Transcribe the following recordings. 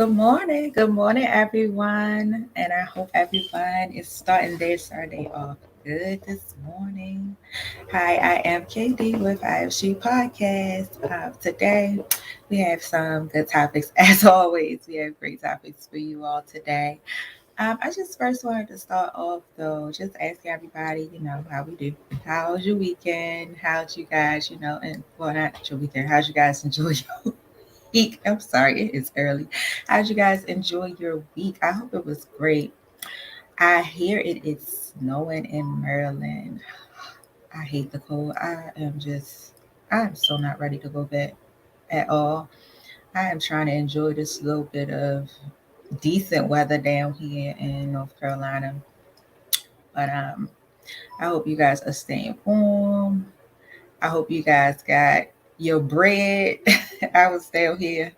Good morning, everyone. And I hope everyone is starting their Saturday off good this morning. Hi, I am KD with I.Am.She Podcast. Today, we have some good topics. As always, we have great topics for you all today. I just first wanted to start off, though, just asking everybody, how we do. How was your weekend? How'd you guys, and well, not your weekend, how'd you guys enjoy your week? I'm sorry, it is early. How'd you guys enjoy your week? I hope it was great. I hear it is snowing in Maryland. I hate the cold. I'm so not ready to go back at all. I am trying to enjoy this little bit of decent weather down here in North Carolina. But I hope you guys are staying warm. I hope you guys got your bread. I was down here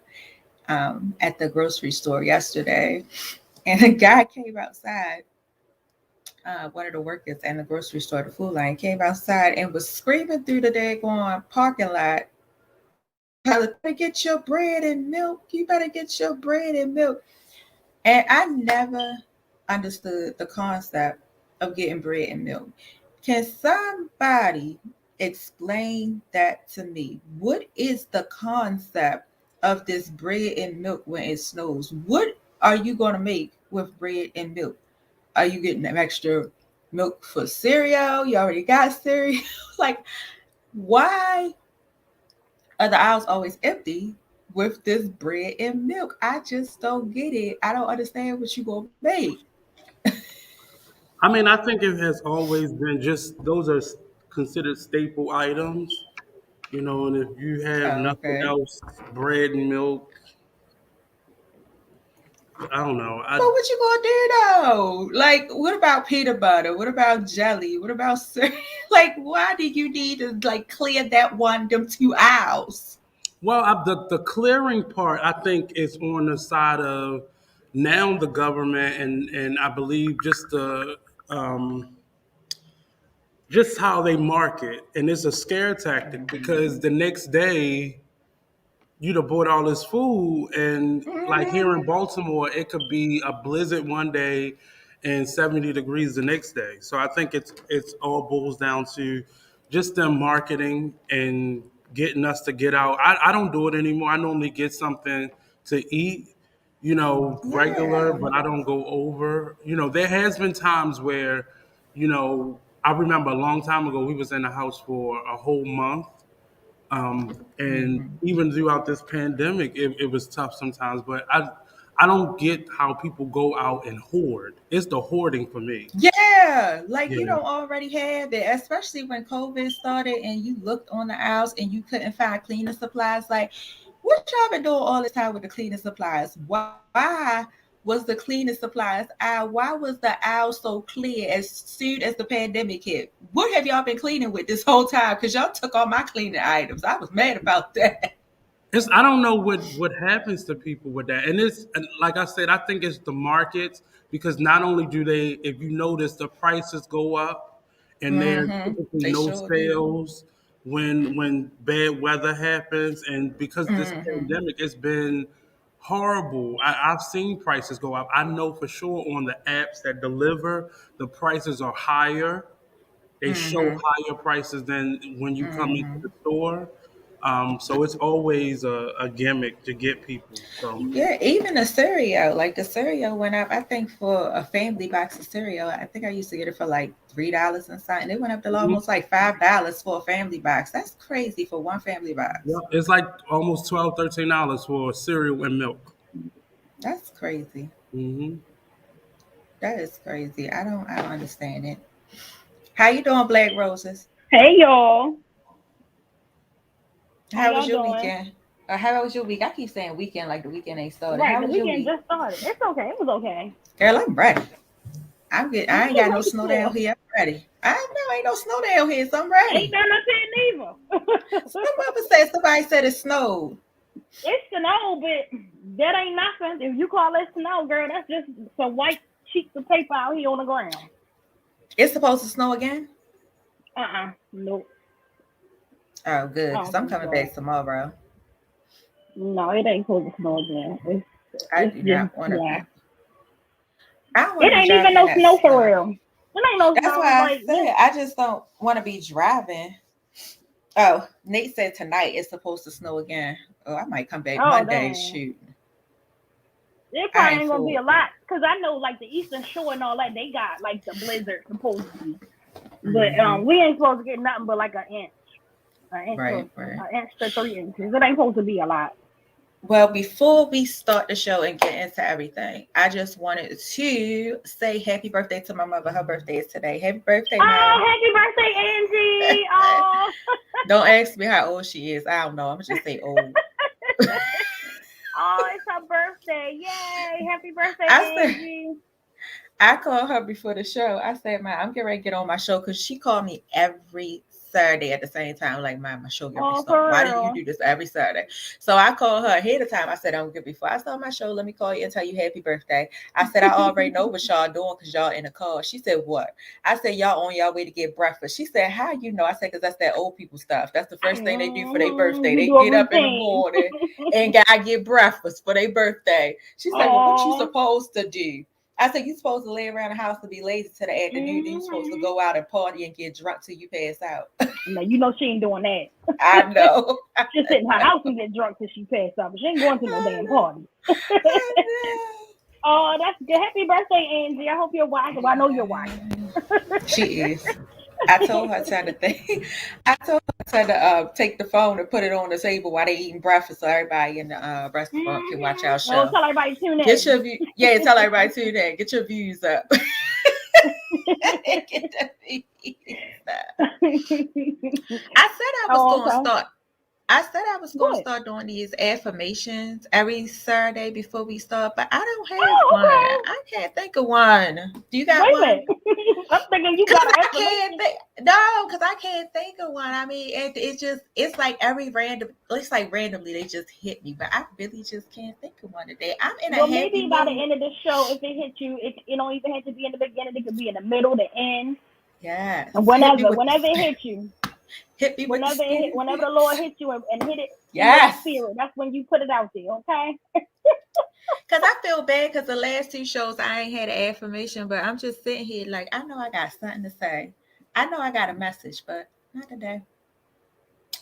at the grocery store yesterday, and a guy came outside. One of the workers in the grocery store, the food line, came outside and was screaming through the daggone parking lot, telling, "Better get your bread and milk. You better get your bread and milk." And I never understood the concept of getting bread and milk. Can somebody explain that to me? What is the concept of this bread and milk when it snows? What are you going to make with bread and milk? Are you getting extra milk for cereal? You already got cereal. Like, why are the aisles always empty with this bread and milk? I just don't get it. I don't understand what you gonna make. I mean, I think it has always been just those are considered staple items, and if you have Oh, nothing okay. else, bread and milk, I don't know. But what you gonna do though? Like, what about peanut butter? What about jelly? What about cereal? Like, why do you need to like clear that them 2 aisles? The clearing part, I think, is on the side of now the government and I believe um, just how they market, and it's a scare tactic because the next day you'd have bought all this food, and like here Mm-hmm. in Baltimore it could be a blizzard one day and 70 degrees the next day. So I think it's all boils down to just them marketing and getting us to get out. I don't do it anymore. I normally get something to eat, regular, Yeah. but I don't go over. There has been times where, I remember a long time ago we was in the house for a whole month, and Mm-hmm. even throughout this pandemic, it was tough sometimes. But I don't get how people go out and hoard. It's the hoarding for me. Yeah, like you Yeah. don't already have it, especially when COVID started and you looked on the aisles and you couldn't find cleaning supplies. Like, what y'all been doing all this time with the cleaning supplies? Why was the cleaning supplies aisle? Why was the aisle so clear as soon as the pandemic hit? What have y'all been cleaning with this whole time? Because y'all took all my cleaning items. I was mad about that. I don't know what happens to people with that, and like I said, I think it's the markets because not only do they, if you notice, the prices go up, and there's Mm-hmm. typically They no sure do. sales when bad weather happens, and because this Mm-hmm. pandemic, it's been horrible. I've seen prices go up. I know for sure on the apps that deliver, the prices are higher. They show Mm-hmm. higher prices than when you come into Mm-hmm. the store. So it's always a gimmick to get people. So Yeah, even the cereal, like the cereal went up. I think for a family box of cereal, I think I used to get it for like $3 and something. It went up to mhm. almost like $5 for a family box. That's crazy for one family Yeah, box. it's like almost $12, $13 for cereal and milk. That's crazy. Hmm. That is crazy. I don't understand it. How you doing, Black Roses? Hey y'all, how How was y'all your doing? weekend? How was your week? I keep saying weekend like the weekend ain't started. Right, How the was your weekend week? just started. It's okay. It was okay. Girl, I'm ready. What I ain't you got no waiting snow down for? here. I'm ready. I know ain't no snow down here, so I'm Ain't ready. done nothing neither. Somebody said it snowed. It's snow, but that ain't nothing. If you call it snow, girl, that's just some white sheets of paper out here on the ground. It's supposed to snow again? Nope. Oh, good, I because don't I'm think coming so. back tomorrow. No, it ain't supposed to snow again. I do not want to yeah. be. I don't want It to be ain't even driving in no that snow for snow. real. It ain't no That's snow. why I Like this. said I just don't want to be driving. Oh, Nate said tonight it's supposed to snow again. Oh, I might come back Oh Monday. dang. Shoot, It I probably ain't ain't gonna be full. a lot because I know like the Eastern Shore and all that they got like the blizzard supposedly, but Mm-hmm. we ain't supposed to get nothing but like an inch Right, or right. an inch to 3 inches. It ain't supposed to be a lot. Well, before we start the show and get into everything, I just wanted to say happy birthday to my mother. Her birthday is today. Happy birthday, Oh, Mom. happy birthday, Angie! Oh, Don't ask me how old she is. I don't know. I'm gonna just say old. oh, it's her birthday! Yay! Happy I birthday, said Angie! I called her before the show. I said, "Man, I'm getting ready to get on my show," because she called me every Saturday at the same time. Like, "Man, my show getting ready to Oh, start. for Why do you real? do this every Saturday?" So I called her ahead of time. I said, "I'm good before I start my show. Let me call you and tell you happy birthday." I said, "I already know what y'all doing because y'all in the car." She said, "What?" I said, "Y'all on y'all way to get breakfast." She said, "How you know?" I said, "Because that's that old people stuff. That's the first thing they do for their birthday. You They do a get up in the routine. morning and gotta get breakfast for their birthday." She said, "Well, what you Oh. supposed to do?" I said, "You supposed to lay around the house to be lazy to the afternoon. Then you supposed to go out and party and get drunk till you pass out." No, you know she ain't doing that. I know. She'll sit in her house and get drunk till she passed out, but she ain't going to no damn party. I Oh, that's good. Happy birthday, Angie. I hope you're watching. Well, I know you're watching. know. She is. I told her to think. I told her to take the phone and put it on the table while they eating breakfast, so everybody in the restaurant can watch our Oh, show. tell everybody to tune Get in. your view. Yeah, tell everybody to that. Get your views up. Get the views up. I said I was Oh, going to okay. start. I said I was going to Good. start doing these affirmations every Saturday before we start, but I don't have Oh, one. okay. I can't think of one. Do you got Wait a one? minute. I'm thinking you Cause got an I can't affirmation. think. No, cause I can't think of one. I mean, it just it's like every random. It's like randomly they just hit me, but I really just can't think of one today. I'm in a Well, happy maybe by the mood. end of the show, if it hits you, it don't even have to be in the beginning. It could be in the middle, the end, Yes, and hit me whenever, with the whenever it hits you, hit me with the whenever spirit. the Lord hits you and hit it in your Yes, spirit, that's when you put it out there. Okay. cause I feel bad because the last two shows I ain't had an affirmation, but I'm just sitting here like I know I got something to say. I know I got a message, but not today.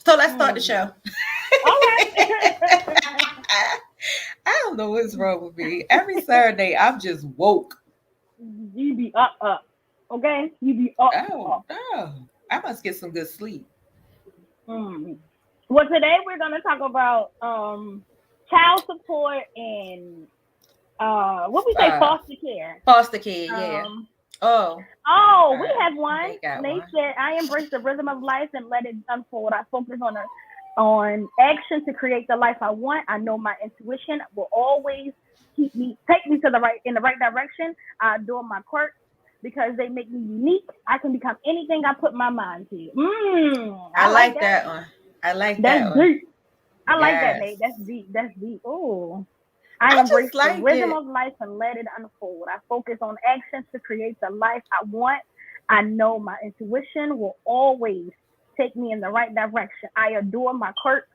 So let's start the show. All right. I don't know what's wrong with me. Every Saturday, I'm just woke. You be up. Okay? You be Oh up. no, I must get some good sleep. Mm. Well, today we're gonna talk about child support and what we say Uh, foster care. foster kid, yeah. Um, Oh, oh, we uh, have one. they got They one. said, "I embrace the rhythm of life and let it unfold. I focus on action to create the life I want. I know my intuition will always take me to the right direction. I adore my quirks because they make me unique. I can become anything I put my mind to. I I like like that. that one. I like That's that one. deep. I like that, Yes, Nate. That's deep. That's deep. Oh, I I embrace just the like rhythm it. of life and let it unfold. I focus on actions to create the life I want. I know my intuition will always take me in the right direction. I adore my quirks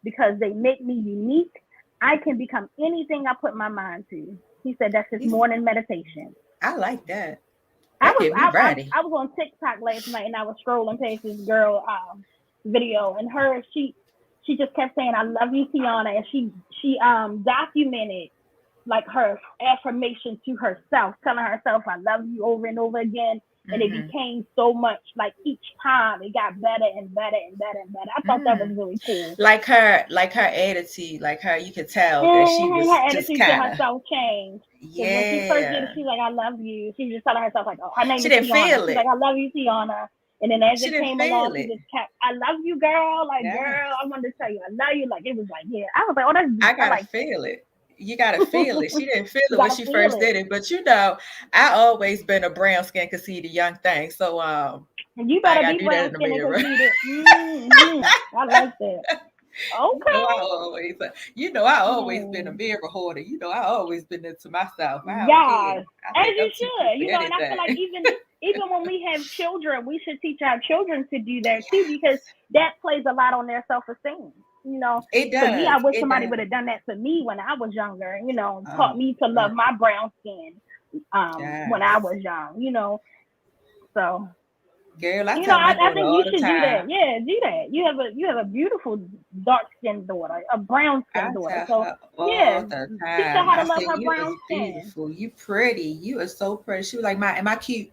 because they make me unique. I can become anything I put my mind to. He said that's his He's, morning meditation. I like that. I That was get me ready. I was on TikTok last night and I was scrolling past this girl video and she just kept saying I love you, Tiana, and she documented like her affirmation to herself, telling herself I love you over and over again. And it Mm-hmm. became so much like each time it got better and better and better and better. I thought that was Mm. really cool. Like her attitude, like her, you could tell that she was Her just attitude to kind of, herself changed. Because when she first did it, yeah. she's like, I love you. She was just telling herself, like, oh, her name She is didn't Tiana. feel She's like, it. I love you, Tiana. And then as She it didn't came along, feel she it. just kept, I love you, girl. Like, Yes. girl, I wanted to tell you, I love you. Like, it was like, yeah. I was like, oh, that's I deep. I gotta like feel it. You gotta feel it. that. She didn't feel You it when gotta she feel first it. did it, but you know, I always been a brown skin conceited young thing. So And you I better gotta be do that brown in the skinned and mirror. conceited. I like that. Okay. You know, I always been a Hmm. mirror hoarder. You know, I always been into myself. I don't care. Yes, I as think you I'm too cute should. for And I feel like anything. even when we have children, we should teach our children to do that too because that plays a lot on their self esteem. It For me, I does. wish It somebody does. would have done that to me when I was younger. Taught Oh, me to yeah. love my brown skin. When I Yes. was young. So Girl, I tell my I daughter think you all the should do that. time. Yeah, do that. You have a beautiful dark skinned daughter, a brown I skinned daughter. tell So her yeah, all the teach her time. how I to love say, her you brown is skin. beautiful. You pretty. You are so pretty. She was like, "Ma, am I cute?"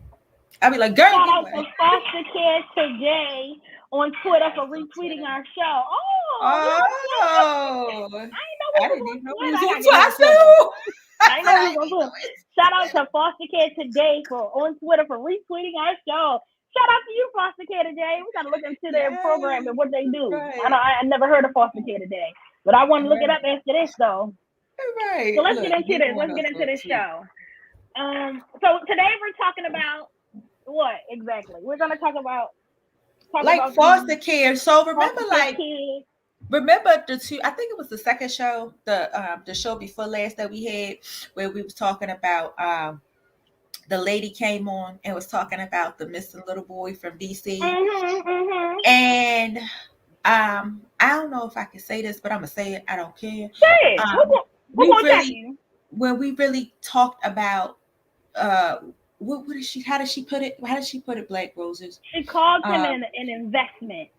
I be like, "Girl, Shout get out to away." Foster Kids Today on Twitter Yes, for on retweeting Twitter. our show. Oh, you're on Twitter? Oh, I didn't know we I was didn't on even know we Twitter. was I on gotta get me a twice Twitter. too. I I didn't said, know we I was didn't on even know Twitter. it's Shout out Twitter. to Foster Kid Today for on Twitter for retweeting our show. Shout out to you, Foster Kid Today. We gotta look into their program Yes, and what they do. right, I never heard of Foster Kid Today, but I want to look it right, up after this though. So right. let's get Look, into you this. going Let's on get into so this sweet. show. So today we're talking about what exactly? We're gonna talk Like about foster these care. So remember, foster care like kids. remember the two. I think it was the second show, the show before last that we had, where we was talking about the lady came on and was talking about the missing little boy from DC. Mhm. And I don't know if I can say this, but I'm gonna say it. I don't care. Say it. Um, Who we gonna check really you? when we really talked about uh what did she how did she put it? How did she put it, Black Roses? She called him Um an investment.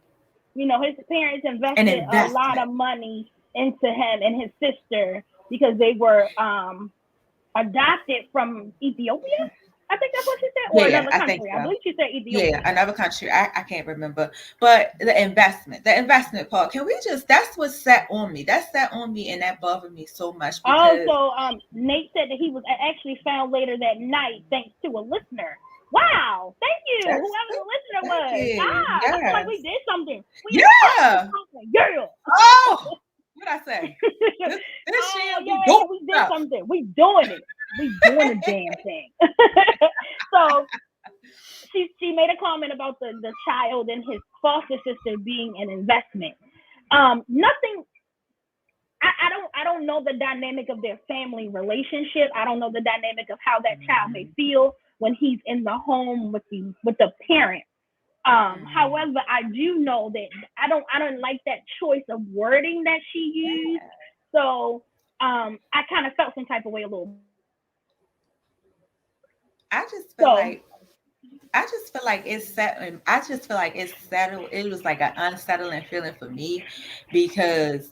His parents an invested a lot investment. of money into him and his sister because they were adopted from Ethiopia. I think that's what she said, or Yeah, another I think country. I so. believe she said Yeah, Ethiopia. another country. I can't remember. But the investment part, can we just that's what sat on me. That sat on me and that bothered me so much because Also, Nate said that he was actually found later that night thanks to a listener. Wow, thank you, that's whoever the listener thank was. you. I feel like we Yes. did something. We accomplished Yeah. something. Yeah. Oh, what I say? This Oh year we yeah, doing we did stuff. something. We doing it. We doing the damn thing. So she made a comment about the child and his foster sister being an investment. Nothing. I don't know the dynamic of their family relationship. I don't know the dynamic of how that child may Mhm. feel when he's in the home with the parent. Mhm. However, I do know that I don't like that choice of wording that she used. Yeah. So I kind of felt some type of way a little bit. I just feel So like I just feel like it's settling. I just feel like it's settled. It was like an unsettling feeling for me because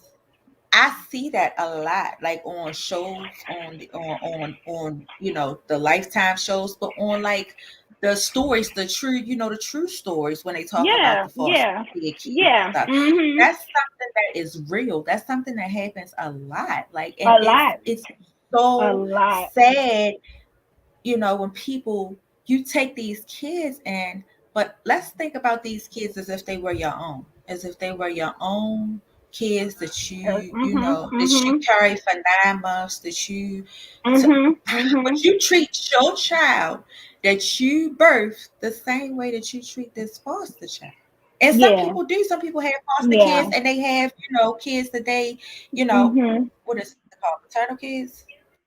I see that a lot, like on shows, on the on the Lifetime shows, but on like the stories, the true stories when they talk about yeah, the foster yeah, kids and yeah. stuff. Mhm. That's something that is real. That's something that happens a lot. Like, and A it's lot, it's a so lot. sad, when people you take these kids and but let's think about these kids as if they were your own, as if they were your own kids that Mhm, that you mhm, carry for 9 months, that you so, mhm, but mhm. you treat your child that you birth the same way that you treat this foster child. And some Yeah, people do. Some people have foster yeah. kids and they have, kids that they, Mhm. what is it called? Paternal kids?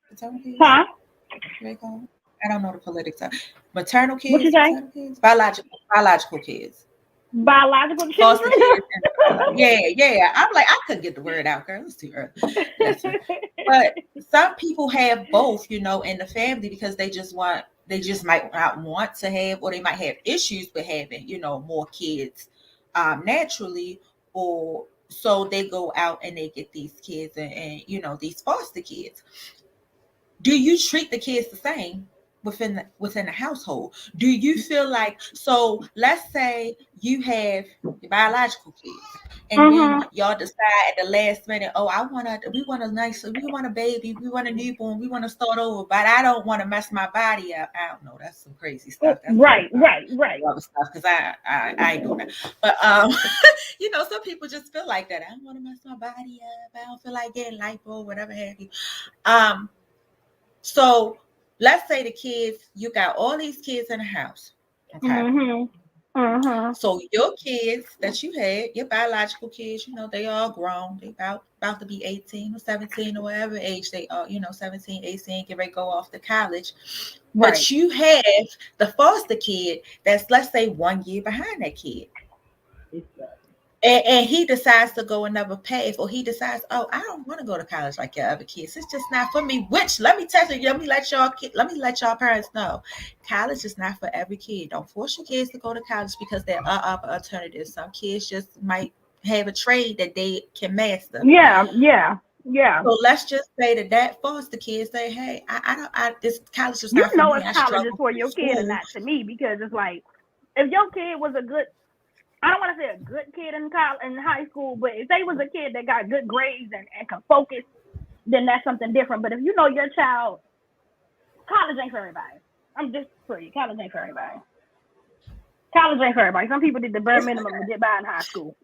Paternal kids? Huh? What they call it? I don't know the politics of maternal What you kids, say? paternal kids, biological kids, Biological foster children? kids, and yeah, yeah. I'm like, I couldn't get the word out, girl. It's too early. Bless her. But some people have both, in the family because they just might not want to have, or they might have issues with having, more kids, naturally, or so they go out and they get these kids and these foster kids. Do you treat the kids the same within the household? Do you feel like, so let's say you have your biological kids and then Mhm. y'all decide at the last minute, oh, we want a baby, we want a newborn, we want to start over, but I don't want to mess my body up. I don't know, that's some crazy stuff. That's some Right, right, right. other stuff because I ain't doing that. But some people just feel like that. I don't want to mess my body up. I don't feel like getting lipo, whatever have you. Um, so let's say you got all these kids in the house. Okay. Mhm. Mhm. So your kids that you had, your biological kids, they all grown. They about to be 18 or 17 or whatever age they are, 17, 18, get ready to go off to college. Right. But you have the foster kid that's, let's say, 1 year behind that kid. And he decides to go another path, or he decides, oh, I don't want to go to college like your other kids. It's just not for me. Which, let me tell you, let me let y'all parents know, college is not for every kid. Don't force your kids to go to college because there are other alternatives. Some kids just might have a trade that they can master. Yeah, yeah, yeah. So let's just say that foster kids say, hey, I don't, this college is You not for know me. if I college is struggle for with your kid or school. not to me, because it's like, if your kid was a good, I don't want to say a good kid in college, in high school, but if they was a kid that got good grades and can focus, then that's something different. But if you know your child, college ain't for everybody. I'm just for you. College ain't for everybody. College ain't for everybody. Some people did the bare It's minimum to get by in high school.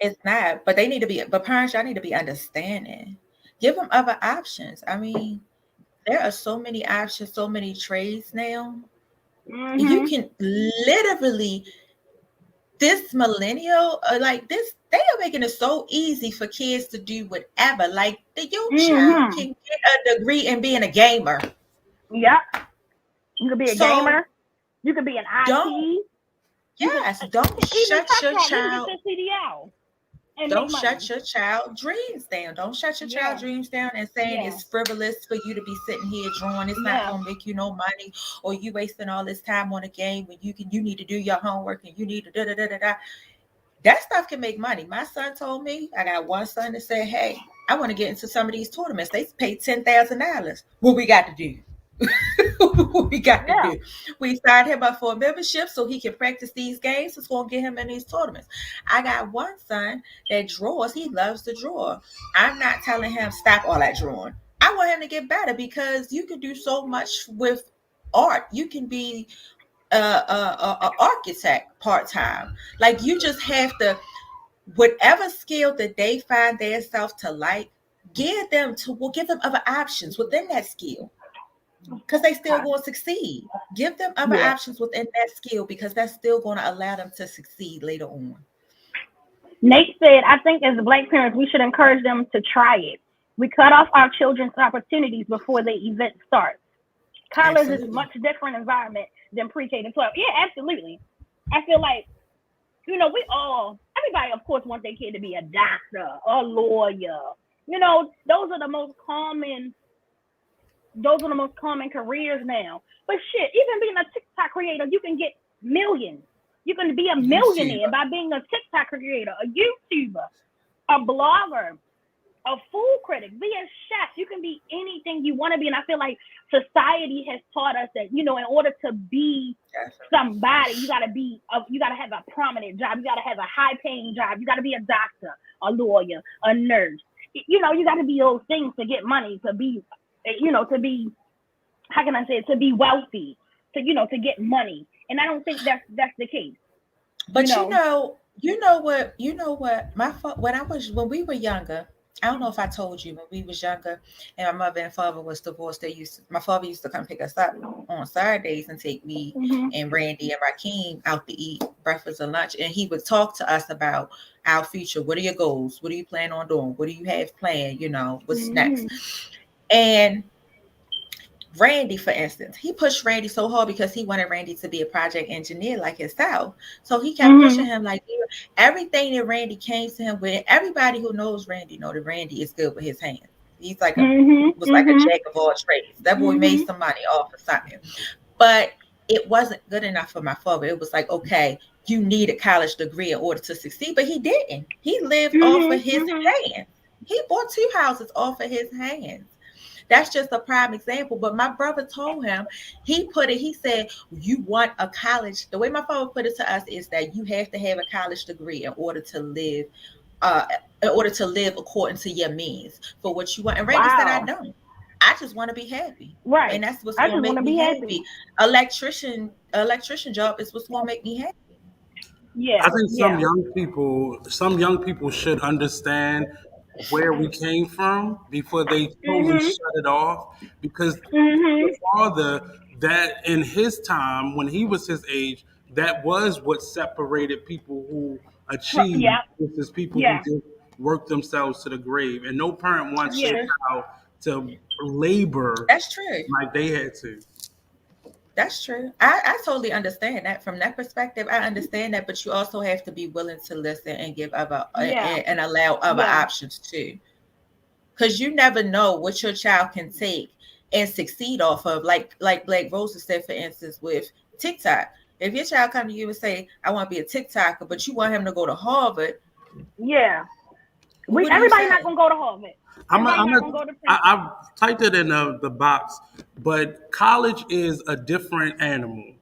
It's not, but they need to be, but parents, y'all need to be understanding. Give them other options. I mean, there are so many options, so many trades now. You Mhm. can literally, this millennial, like this, they are making it so easy for kids to do whatever. Like your child Mhm. can get a degree in being a gamer. Yep. You could be a So gamer. You could be an don't, IT. You could yes, don't even shut touch your wrong. You can get child your CDL and make don't money. shut your child dreams down. Don't shut your child Yeah. dreams down and saying Yeah. it's frivolous for you to be sitting here drawing. It's not Yeah. gonna make you no money, or you wasting all this time on a game when you need to do your homework and you need to da da da da da. That stuff can make money. My son told me, I got one son that said, hey, I want to get into some of these tournaments. They pay $10,000. What we got to do? What we got to Yeah. do? We signed him up for a membership so he can practice these games. It's going to get him in these tournaments. I got one son that draws. He loves to draw. I'm not telling him stop all that drawing. I want him to get better because you can do so much with art. You can be a architect part time. Like you just have to, whatever skill that they find themselves to like, give them other options within that skill because they still Okay. going to succeed. Give them other Yeah. options within that skill because that's still going to allow them to succeed later on. Nate said, I think as Black parents, we should encourage them to try it. We cut off our children's opportunities before the event starts. College is a Absolutely. much different environment than pre-K to 12. Yeah, absolutely. I feel like, we all, everybody, of course, wants their kid to be a doctor, a lawyer. Those are the most common, careers now. But shit, even being a TikTok creator, you can get millions. You can be a millionaire YouTuber. by being a TikTok creator, a YouTuber, a blogger, a food critic, be a chef. You can be anything you want to be. And I feel like society has taught us that, in order to be Definitely. somebody, you gotta have a prominent job. You gotta have a high paying job. You gotta be a doctor, a lawyer, a nurse. You gotta be those things to get money, to be, to be, how can I say it, to be wealthy, to get money. And I don't think that's the case. You But know. when we were younger, I don't know if I told you when we was younger and my mother and father was divorced, my father used to come pick us up on Saturdays and take me Mhm. and Randy and Rakeem out to eat breakfast and lunch. And he would talk to us about our future. What are your goals? What do you plan on doing? What do you have planned? What's next? Mhm. And Randy, for instance, he pushed Randy so hard because he wanted Randy to be a project engineer like himself. So he kept pushing Mhm. him like everything that Randy came to him with. Everybody who knows Randy know that Randy is good with his hands. He's like Mhm. was like a Mhm. jack of all trades. That boy made Mhm. some money off of something, but it wasn't good enough for my father. It was like, okay, you need a college degree in order to succeed, but he didn't. He lived off of Mhm. his Mhm. hands. He bought two houses off of his hands. That's just a prime example. But my brother told him, he said, you want a college. The way my father put it to us is that you have to have a college degree uh, in order to live according to your means for what you want. And Randy said, I Wow. don't. I just want to be happy. Right. And that's what's I gonna just want make to me be happy. happy. Electrician job is what's gonna make me happy. I Yeah. think Yeah. some young people should understand where we came from before they totally Mhm. shut it off. Because your Mhm. father, that in his time, when he was his age, that was what separated people who achieved Yeah. versus people who Yeah. just worked themselves to the grave. And no parent wants their Yeah. That's true. child to labor That's true. like they had to. That's true. I totally understand that from that perspective. I understand that, but you also have to be willing to listen and give other Yeah, and allow other yeah, options too. Because you never know what your child can take and succeed off of. Like BlackRoses said, for instance, with TikTok. If your child come to you and say, "I want to be a TikToker," but you want him to go to Harvard, yeah. We what do you everybody not say? gonna go to Harvard. I'm a, Everybody I'm not a, gonna go to I, Princeton. I've typed it in the box, but college is a different animal,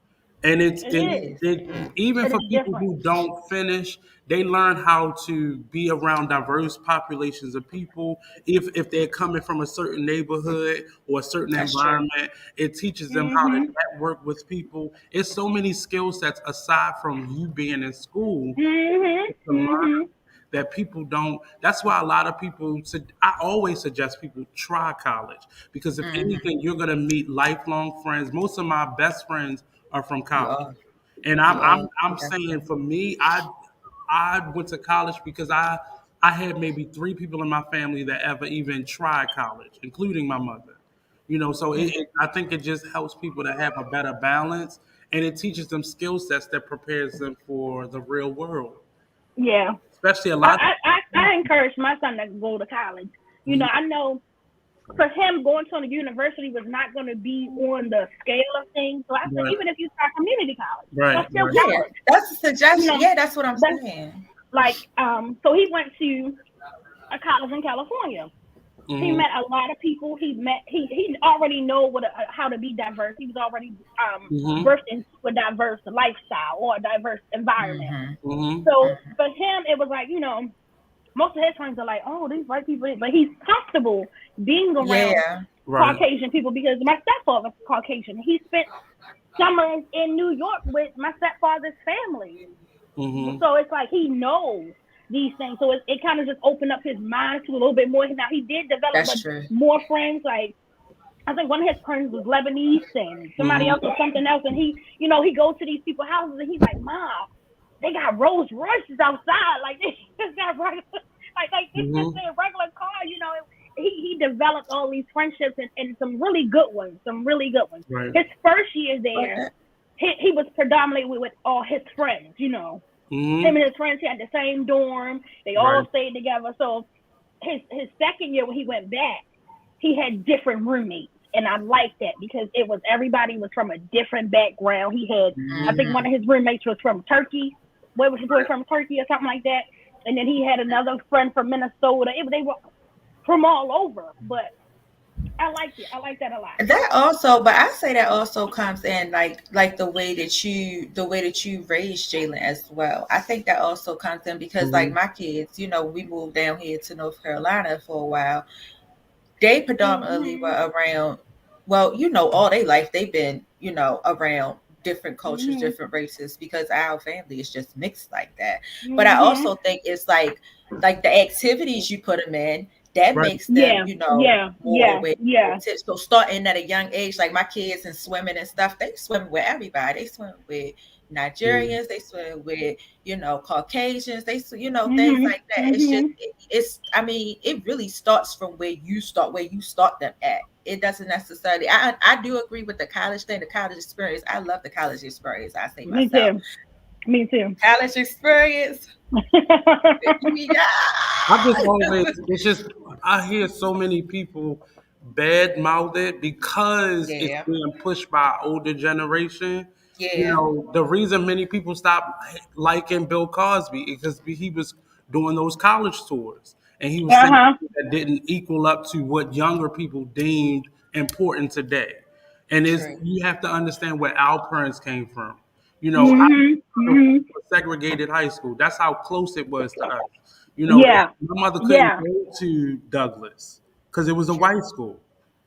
and It It is. even It for is people different. who don't finish, they learn how to be around diverse populations of people. If they're coming from a certain neighborhood or a certain That's true. environment, it teaches them how to Mhm. network with people. It's so many skill sets aside from you being in school Mhm. to learn Mhm. that people don't. That's why a lot of people. I always suggest people try college because if Hmm. anything, you're gonna meet lifelong friends. Most of my best friends are from You college, are. and You are. I'm saying Definitely. for me, I went to college because I had maybe three people in my family that ever even tried college, including my mother. So I think it just helps people to have a better balance, and it teaches them skill sets that prepares them for the real world. Yeah. Especially a I, lot. I I encourage my son to go to college. Mhm. I know for him going to a university was not going to be on the scale of things. So I said, Right, even if you start community college, right, that's still right. Yeah, college. that's a You suggestion. know, Yeah, that's what I'm that's saying. like so he went to a college in California. He Hmm. met a lot of people. He already know how to be diverse. He was already Hmm. versed into a diverse lifestyle or a diverse environment. Hmm. Hmm. So for him, it was like most of his friends are like, oh, these white people, but he's comfortable being around Yeah. Right. Caucasian people because my stepfather's Caucasian. He spent summers in New York with my stepfather's family. Hmm. So it's like he knows these things. So it kind of just opened up his mind to a little bit more. Now he did develop That's true. more friends. Like I think one of his friends was Lebanese and somebody else Hmm. was something else. And he goes to these people's houses and he's like, Mom, they got Rolls Royces outside. Like they just got regular, like this just Hmm. a regular car. He developed all these friendships and some really good ones. Some really good ones. Right. His first year But there, he was predominantly with all his friends. Him Hmm. and his friends had the same dorm. They all Right. stayed together. So his second year when he went back, he had different roommates. And I liked that because it was everybody was from a different background. He had, I Hmm. think one of his roommates was from Turkey. Where was his boy from Turkey or something like that? And then he had another friend from Minnesota. They were from all over. But I liked it. I liked that a lot. that also, but I say that also comes in like the way that you raised Jalen as well. I think that also comes in because like Hmm. my kids, we moved down here to North Carolina for a while. They predominantly Mhm. were around, well, all their life they've been, around different cultures, Mhm. different races, because our family is just mixed like that. But I Mhm. also think it's like the activities you put them in, that Right. makes them, Yeah. Yeah. more Yeah. aware. Yeah. So starting at a young age, like my kids and swimming and stuff, they swim with everybody. They swim with Yeah. Nigerians, they swim with, Caucasians, things Mhm. like that. It's just, Mhm. I mean, it really starts from where you start them at. It doesn't necessarily, I do agree with the college thing, the college experience. I love the college experience. I say Me myself, too. Me too. college experience. Yeah. I just always, it's just, I hear so many people bad mouth it because it's Yeah. being pushed by older generation. Yeah. The reason many people stop liking Bill Cosby is because he was doing those college tours and he was saying Uh-huh. that didn't equal up to what younger people deemed important today. And True. you have to understand where our parents came from. I Mhm. grew up Mhm. in a segregated high school. That's how close it was to us. Yeah. My mother couldn't Yeah. go to Douglas because it was a white school.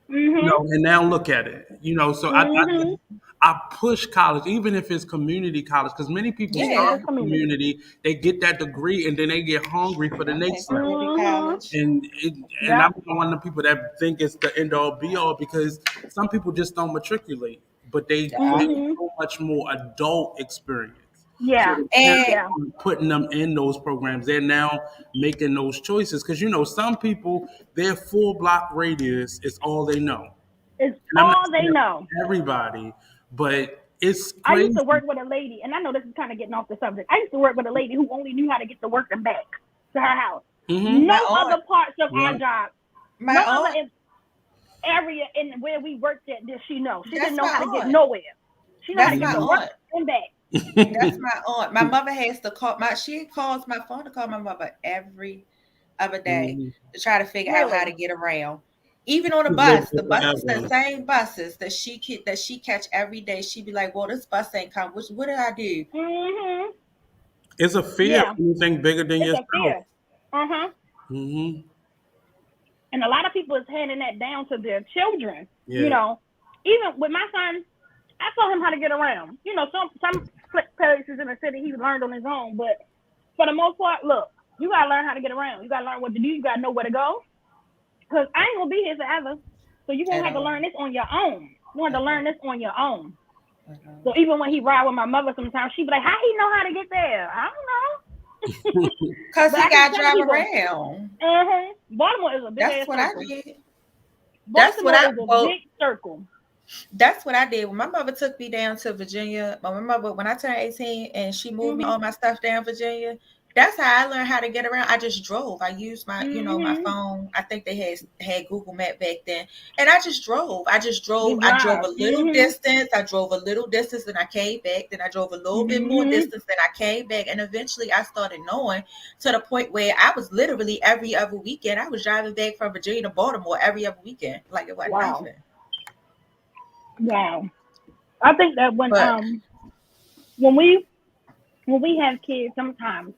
Mhm. And now look at it. So Mhm. I push college, even if it's community college, because many people Even if start Yeah. it's with community. community, they get that degree, and then they get hungry for the And next level. community Mhm. college. And Yep. I'm not one of the people that think it's the end all be all because some people just don't matriculate, but they get Mhm. so much more adult experience. So Yeah. the parents And Yeah. are putting them in those programs. They're now making those choices because some people their full block radius is all they know. It's And I'm not all they saying know. everybody, But it's I used crazy. to work with a lady, and I know this is kind of getting off the subject. I used to work with a lady who only knew how to get to work and back to her house. Mm-hmm. No My aunt, other parts of Yeah. our job, my no other aunt, area in where we worked at did she know. She didn't that's know my how to get aunt. nowhere. She know how to That's get my to Mm-hmm. work aunt. and back. That's my aunt. My mother has to call she calls my phone to call my mother every other day Mm-hmm. to try to figure out how to Really. get around. Even on the She's lived bus, there the buses, the forever. same buses that she catch every day. She be like, "Well, this bus ain't come. What did I do?" Mhm. It's a fear of Yeah, anything bigger than it's a yourself. fear. Uh huh. Mm-hmm. And a lot of people is handing that down to their children. You Yeah. know, even with my son, I taught him how to get around. You know, some places in the city he learned on his own, but for the most part, look, you gotta learn how to get around. You gotta learn what to do. You gotta know where to go. Cause I ain't gonna be here forever, so you gonna At have to all. learn this on your own. You have to At learn all. this on your own. At all. So even when he ride with my mother, sometimes she be like, "How he know how to get there? I don't know." Cause But he I keep got to telling drive people, around. Baltimore is a big That's ass what I circle. did. That's what Baltimore I is a well. big circle. That's what I did when my mother took me down to Virginia. My mother, when I turned 18 and she moved me Mhm. all my stuff down Virginia, that's how I learned how to get around. I just drove. I used my Mhm. phone. I think they had Google Map back then, and I just drove. I just drove. Just I drove drive. a little Mhm. distance. I drove a little distance, and I came back. Then I drove a little bit more Mhm. distance, then I came back, and eventually I started knowing to the point where I was literally every other weekend. I was driving back from Virginia to Baltimore every other weekend, like it wasn't Wow. nothing. Wow. I think that But when we when we have kids, sometimes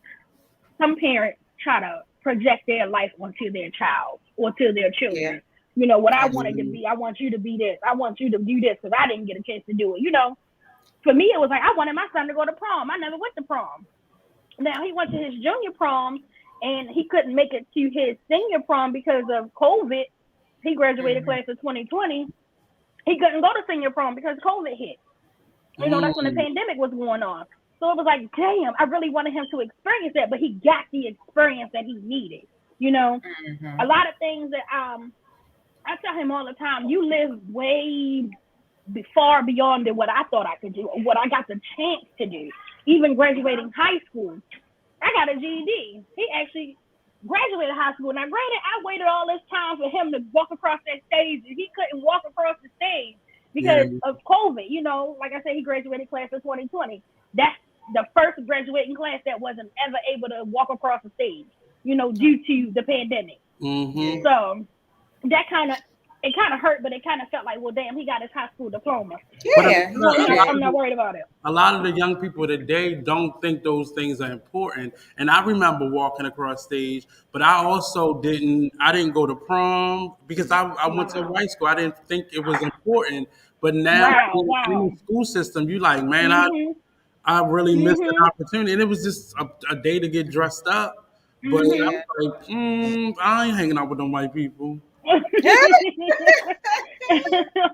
some parents try to project their life onto their child or to their yeah, children. You know, what I wanted to absolutely. Mhm. be, I want you to be this. I want you to do this because I didn't get a chance to do it. You know, for me, it was like I wanted my son to go to prom. I never went to prom. Now he went to his junior prom and he couldn't make it to his senior prom because of COVID. He graduated Mhm. class of 2020. He couldn't go to senior prom because COVID hit. You know, that's when the Mm. pandemic was going on. So it was like, damn, I really wanted him to experience that, but he got the experience that he needed. You know, a Mhm. lot of things that I tell him all the time, you live way far beyond than what I thought I could do, or what I got the chance to do. Even graduating high school, I got a GED. He actually graduated high school. Now, granted, I waited all this time for him to walk across that stage, and he couldn't walk across the stage Yeah. because of COVID. You know, like I said, he graduated class of 2020. That's the first graduating class that wasn't ever able to walk across the stage, you know, due to the pandemic. Mm-hmm. Yeah. So that kind of hurt, but it kind of felt like, well, damn, he got his high school diploma. But Yeah, he did I'm it. not worried about it. a lot of the young people today don't think those things are important. And I remember walking across stage, but I didn't go to prom because I went to Wow, white school. I didn't think it was important. But now wow, in wow. the school system, you like, man, Mhm, I really missed an mhm, opportunity. And it was just a day to get dressed up. But I mhm. Yeah. was like, I ain't hanging out with them white people.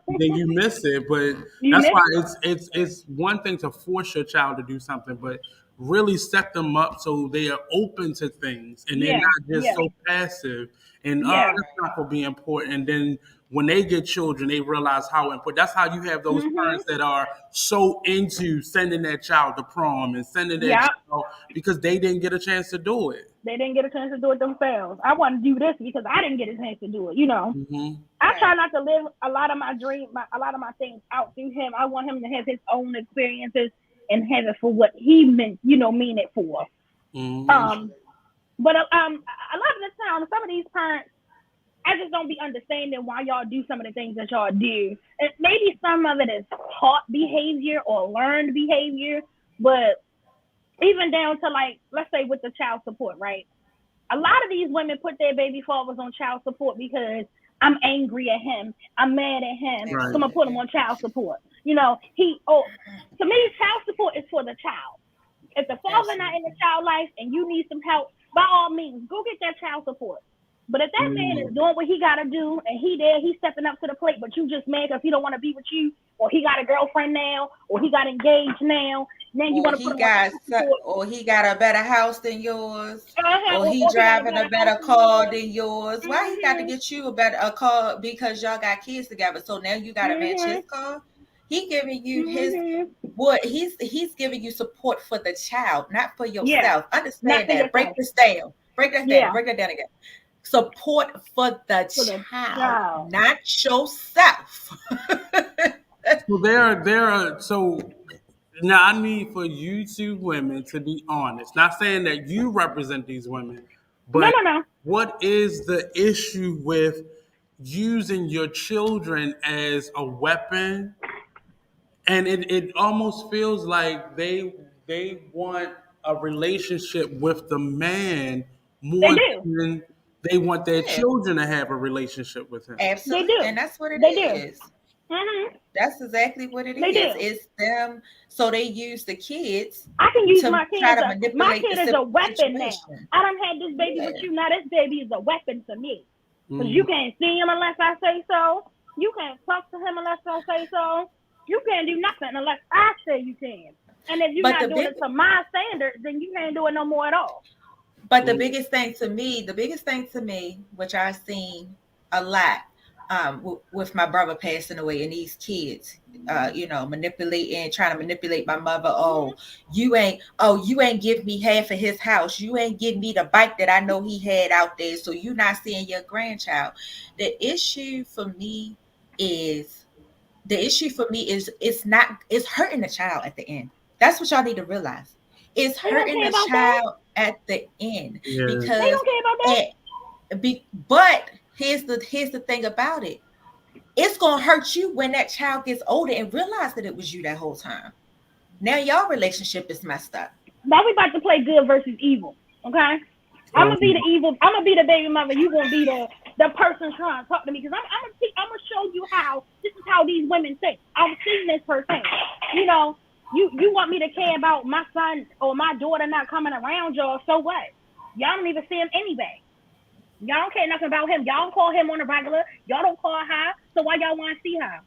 Then you miss it. But You that's why missed it. it's one thing to force your child to do something, but really set them up so they are open to things and they're Yeah, not just yeah, so passive and yeah. that's not gonna be important. And then when they get children, they realize how important. That's how you have those Mhm. parents that are so into sending their child to prom and sending their Yeah. child because they didn't get a chance to do it. They didn't get a chance to do it themselves. I want to do this because I didn't get a chance to do it. You know. Hmm. I try Right. not to live a lot of my a lot of my things out through him. I want him to have his own experiences and have it for what he meant, you know, mean it for. Hmm. Um, but a lot of the time, some of these parents, I just don't be understanding why y'all do some of the things that y'all do. And maybe some of it is taught behavior or learned behavior, but even down to like, let's say with the child support, right? A lot of these women put their baby fathers on child support because I'm angry at him, I'm mad at him, so I'm Right. gonna put him Absolutely. on child support. You know, to me, child support is for the child. If the father not in the Absolutely. child life and you need some help, by all means, go get that child support. But if that man is Mm. doing what he gotta do and he's stepping up to the plate, but you just mad because he don't want to be with you, or he got a girlfriend now, or he got engaged now you want to put him on child support, Or he got a better house than yours, or he or he got a driving a better house better than car yours. than yours. Why he got to Mhm, get you a car because y'all got kids together? So now you got to match his mhm. car. He giving you his Mm-hmm. what he's giving you support for the child, not for Yeah. yourself. Not Understand for that. Break yourself. this down. Break that down. Yeah. Break that down again. Support for the For the child, child. not yourself. So so now I need for you two women to be honest. Not saying that you represent these women, No, but no, no. what is the issue with using your children as a weapon? And it almost feels like they want a relationship with the man They more do. than they want their Yeah, children to have a relationship with him. They absolutely. And do. that's what it They do. is. Mm-hmm. That's exactly what it They is. do. It's them. So they use the kids I can use to my kid try as to my manipulate the kid is a weapon now. situation. I done had this baby with Yeah. you. Now this baby is a weapon to me. Cause you Mhm. can't see him unless I say so. You can't talk to him unless I say so. You can't do nothing unless I say you can. And if you're But not the doing big it to my standards, then you can't do it no more at all. But the Mhm. biggest thing to me, which I've seen a lot, with my brother passing away and these kids, manipulating, trying to manipulate my mother. You ain't give me half of his house. You ain't give me the bike that I know he had out there. So you not seeing your grandchild. The issue for me is it's hurting the child at the end. That's what y'all need to realize. It's They don't hurting care the about that. child at the end Yeah. They because don't care about that. it but here's the thing about it. It's gonna hurt you when that child gets older and realize that it was you that whole time. Now y'all relationship is messed up. Now we about to play good versus evil. Okay? I'm gonna be the evil. I'm gonna be the baby mother. You gonna be the person trying to talk to me because I'm gonna show you how this is how these women think. I've seen this firsthand. You know, you want me to care about my son or my daughter not coming around y'all? So what? Y'all don't even see him anyway. Y'all don't care nothing about him. Y'all don't call him on the regular. Y'all don't call her. So why y'all want to see her?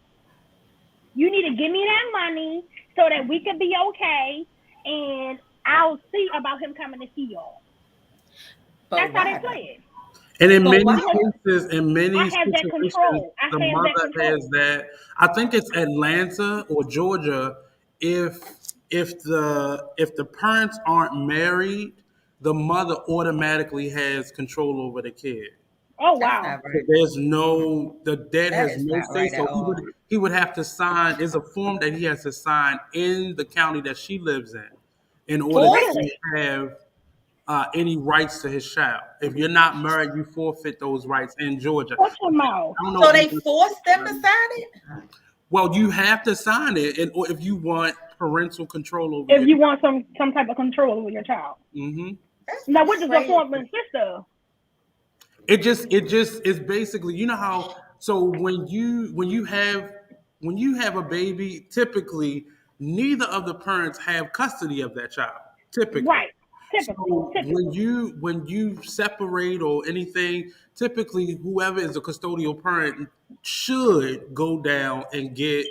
You need to give me that money so that we can be okay, and I'll see about him coming to see y'all. But That's how they why play though? it. And in But many why Because though? cases, in I many have that situations, control. I the have that mother has control. that. I think it's Atlanta or Georgia. If if the parents aren't married, the mother automatically has control over the kid. Oh That's wow. not So right. the dad That has is no not say. right at So all. he would have to sign. There's a form that he has to sign in the county that she lives in order to Really? Forced? have any rights to his child. If you're not married, you forfeit those rights in Georgia. Watch your mouth. I don't know So if they you. forced them to sign it? Well, you have to sign it, or if you want parental control over If your you child. want some type of control over your child. Hmm. That's Now what does the form crazy. consist of? It just is basically, you know how, so when you have a baby, typically neither of the parents have custody of that child. Typically. Right. Typically. So Typically. when you separate or anything, typically whoever is the custodial parent should go down and get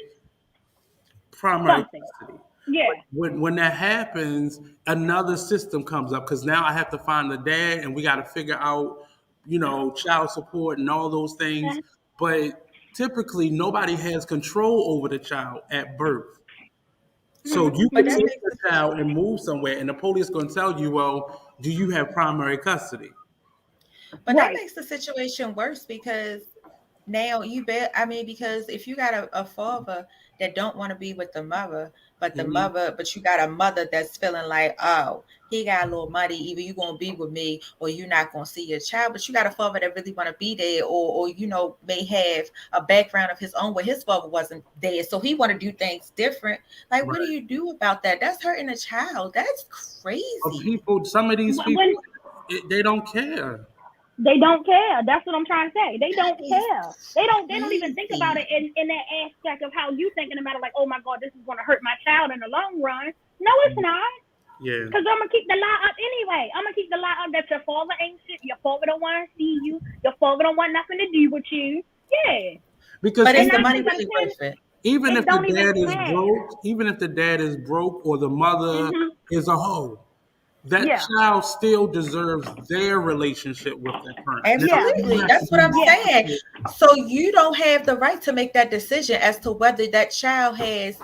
primary Something. custody. Yeah. When that happens, another system comes up because now I have to find the dad and we got to figure out, child support and all those things. But typically, nobody has control over the child at birth. So you But could that Mm-hmm. take makes the the child situation and move somewhere, and the police going to tell you, well, do you have primary custody? But that Right. makes the situation worse because now you bet. I mean, because if you got a father that don't want to be with the mother, Hmm. but you got a mother that's feeling like, oh, he got a little money. Either you gonna be with me or you not gonna see your child. But you got a father that really want to be there, or may have a background of his own where his father wasn't there, so he want to do things different. Like, what do Right. you do about that? That's hurting a child. That's But crazy. some of these people, When they don't care. they don't care. That's what I'm trying to say. They don't It's care. They don't even think about crazy. it in that aspect of how you thinking about it, like, oh my God, this is gonna hurt my child in the long run. No, it's not. Yeah. Cause I'm gonna keep the lie up anyway. I'm gonna keep the lie up that your father ain't shit. Your father don't want to see you. Your father don't want nothing to do with you. Yeah. Because But And is the nine money times out of really ten, worth it? even it if the don't even dad is matter. broke, even if the dad is broke or the mother Mhm. is a hoe, that Yeah. child still deserves their relationship with their parent. Now, Yeah. you Absolutely. have to That's what be I'm Yeah. saying. So you don't have the right to make that decision as to whether that child has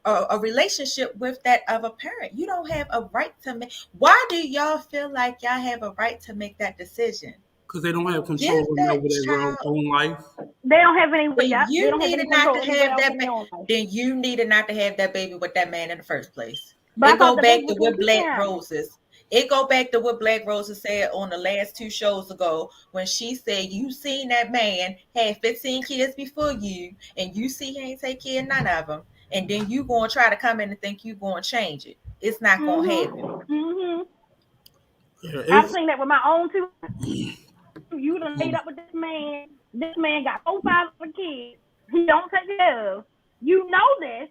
a relationship with that other parent. You don't have a right to make. Why do y'all feel like y'all have a right to make that decision? because they don't have Give control over that their child. own life. They don't have any. Then Yeah. They you don't have any needed not control to anywhere have else that. in their own life. Then you needed not to have that baby with that man in the first place. But I It thought go the baby back to was going what to keep Black him. Roses. It go back to what Black Roses said on the last two shows ago when she said you seen that man had 15 kids before you, and you see he ain't take care of none of them, and then you gonna try to come in and think you gonna change it. It's not gonna happen. Mhm. Mhm. Yeah, I've it's seen that with my own two. You done laid up with this man. This man got 4, 5 kids. He don't take care of. You know this.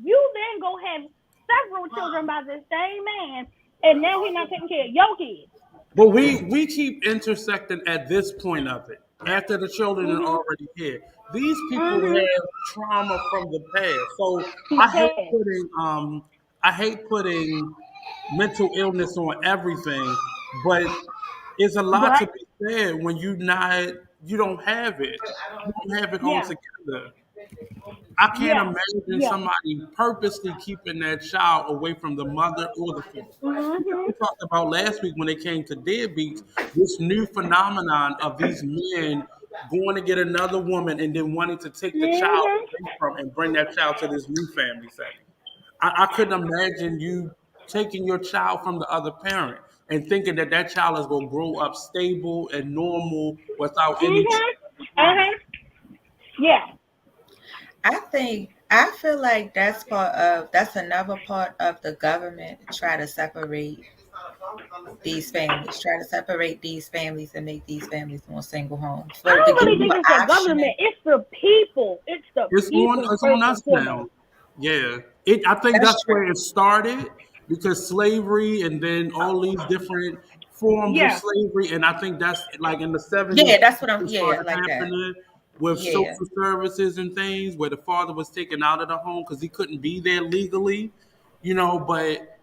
You then go have several children by the same man, and now he's not taking care of your kids. but we keep intersecting at this point of it after the children are Mhm. already here. These people Mhm. have trauma from the past, so From the I hate past. putting I hate putting mental illness on everything, but it's a lot to But be said when you don't have it. You don't have it all yeah, together. I can't yeah, imagine yeah. somebody purposely keeping that child away from the mother or the father. Because Mhm. we talked about last week when it came to deadbeats, this new phenomenon of these men going to get another woman and then wanting to take the child Mhm. away from and bring that child to this new family setting. I couldn't imagine you taking your child from the other parent and thinking that that child is going to grow up stable and normal without any Mhm. Uh trauma. huh. Yeah. I feel like that's another part of the government to try to separate these families and make these families more single homes I for to don't give really you think an it's the option. government. It's the people. It's the people It's on first us and now. foremost. Yeah. I think That's that's true. where it started because slavery and then all these different forms of Yeah. slavery. And I think that's like in the 70s, Yeah, that's what I'm. it Yeah, started like that. happening with Yeah, social services and things where the father was taken out of the home because he couldn't be there legally, but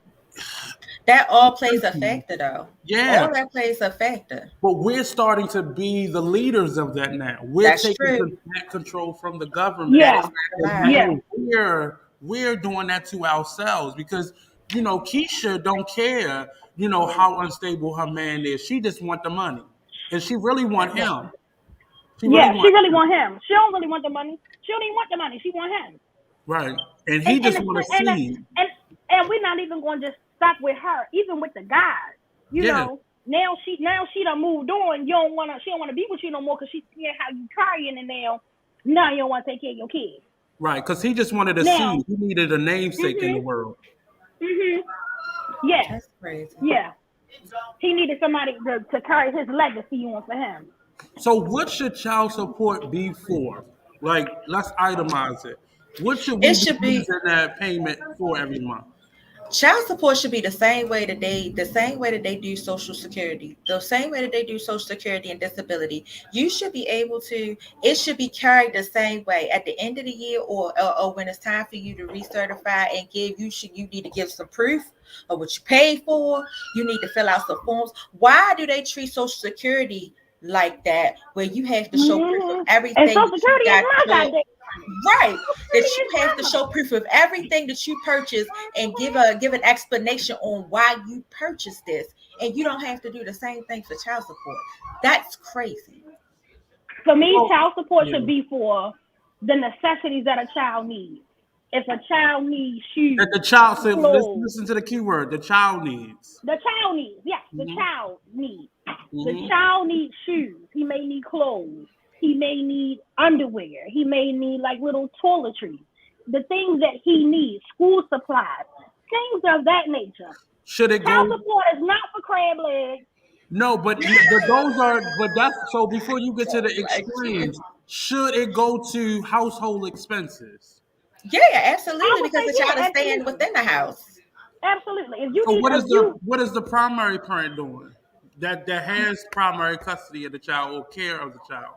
that all plays a factor, though. yeah, All that plays a factor. but we're starting to be the leaders of that now. We're That's taking true. back control from the government. That is Yeah. not a And lie. Yeah. now we're doing that to ourselves because Keisha don't care, how unstable her man is. She just want the money. And she really want That's him. She really Yeah. She want really him. want him. She don't really want the money. She don't even want the money. She want him. Right. And And he and just the, want to and the, see. and and we're not even going to just stop with her. Even with the guys, you Yeah. know. Now she done moved on. She don't wanna be with you no more because she seeing how you trying, and now you don't want to take care of your kids. Right. Because he just wanted to see. Now, He needed a namesake in the mhm, world. mhm, yeah, that's crazy. yeah. He needed somebody to carry his legacy on for him. So what should child support be for? Like, let's itemize it. What should we It be should be. using that payment for every month? Child support should be the same way that they do social security, the same way that they do social security and disability. You should be able to. It should be carried the same way at the end of the year, or when it's time for you to recertify and give. You need to give some proof of what you paid for. You need to fill out some forms. Why do they treat social security like that, where you have to show proof of And everything Social that you Security is got my your goddamn. right, Social that Security you is have to mine. show proof of everything that you purchased and give an explanation on why you purchased this, and you don't have to do the same thing for child support. That's crazy. For me, Well, child support yeah. should be for the necessities that a child needs. If a child needs That shoes, the child said, clothes, listen to the key word, the child needs. the child needs, yes, the Hmm. child needs. The Hmm. child needs shoes. He may need clothes. He may need underwear. He may need like little toiletries. The things that he needs, school supplies, things of that nature. Should it Child go? support is not for crab legs. No, but that's so before you get to the Like, extremes, should it go to household expenses? yeah, I absolutely, would because say the yeah, child is staying absolutely, within the house. absolutely. If you So need, if you what is the primary parent doing? That has primary custody of the child or care of the child.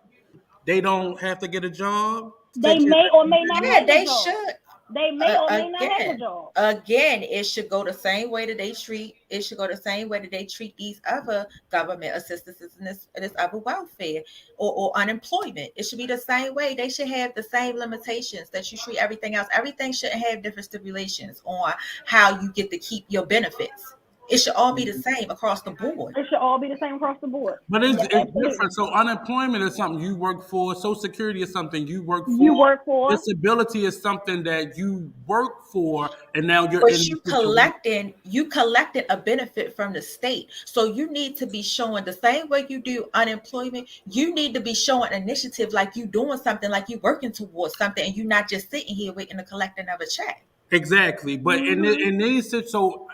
They don't have to get a job to they take care of may that or may not independently? Yeah, have a they job. should. They may or may not have a Again, job. it should go the same way that they treat. It should go the same way that they treat these other government assistances and this other welfare or unemployment. It should be the same way. They should have the same limitations that you treat everything else. Everything shouldn't have different stipulations on how you get to keep your benefits. It should all be the same across the board. It should all be the same across the board. But Yeah, it's absolutely. different. So unemployment is something you work for. Social Security is something you work You for. work for. Disability is something that you work for, and now you're in But the situation. you collected a benefit from the state. So you need to be showing the same way you do unemployment. You need to be showing initiative like you doing something, like you working towards something, and you're not just sitting here waiting to collect another check. Exactly, but Mm-hmm. in these so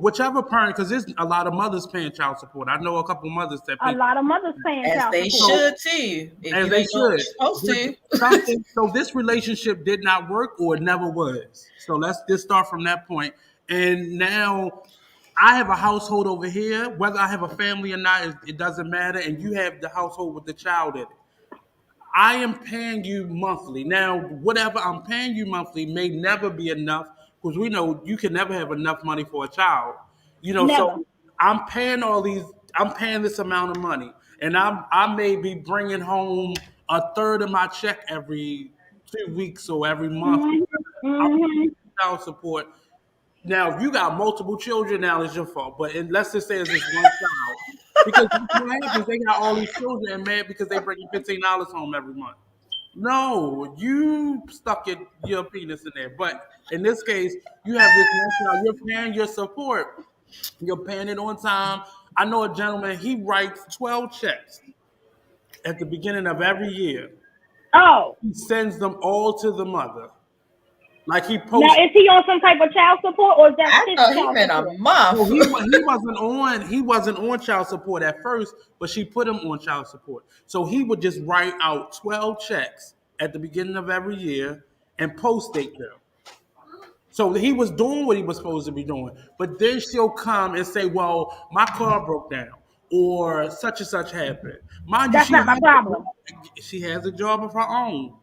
whichever parent, because there's a lot of mothers paying child support. I know a couple mothers that A pay lot of mothers paying As child they support. so should too. If as you they ain't doing what should. you're supposed But to. something so this relationship did not work or it never was. So let's just start from that point. And now I have a household over here, whether I have a family or not, it doesn't matter. And you have the household with the child in it. I am paying you monthly. Now, whatever I'm paying you monthly may never be enough because we know you can never have enough money for a child. So Never. I'm paying I'm paying this amount of money, and I may be bringing home a third of my check every 2 weeks or every month. Mm-hmm. I'm Mm-hmm. child support. Now, if you got multiple children, now it's your fault. But let's just say it's just one child. Because what happens, they got all these children and mad because they bringing $15 home every month. No, you stuck your penis in there. But in this case, you have this one child, you're paying your support, you're paying it on time. I know a gentleman, he writes 12 checks at the beginning of every year. Oh, He sends them all to the mother. Like he now posts. is he on some type of child support or is that I his thought he child meant a support? month. No, he wasn't on child support at first, but she put him on child support. So he would just write out 12 checks at the beginning of every year and post date them. So he was doing what he was supposed to be doing. But then she'll come and say, well, my car broke down or such and such happened. Mind you, That's not my problem. she has a job of her own.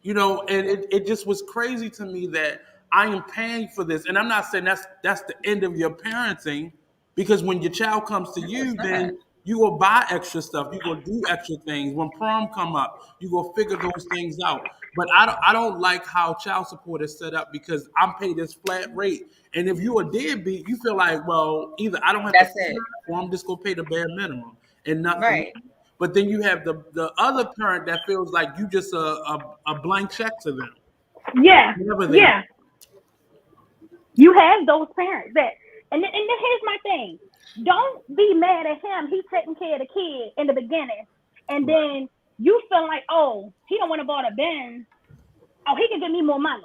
And it just was crazy to me that I am paying for this. And I'm not saying that's the end of your parenting, because when your child comes to No, it's you, not. then you go buy extra stuff. You go do extra things. When prom come up, you go figure those things out. But I don't like how child support is set up because I'm paid this flat rate. And if you a deadbeat, you feel like, well, either I don't have to That's pay it. or I'm just gonna pay the bare minimum and nothing. Right. But then you have the other parent that feels like you just a blank check to them. Yeah, Whatever they yeah. You have those parents that, and then here's my thing. Don't be mad at him. He's taking care of the kid in the beginning, and right. then you feel like, oh, he don't want to buy a Benz. Oh, he can give me more money.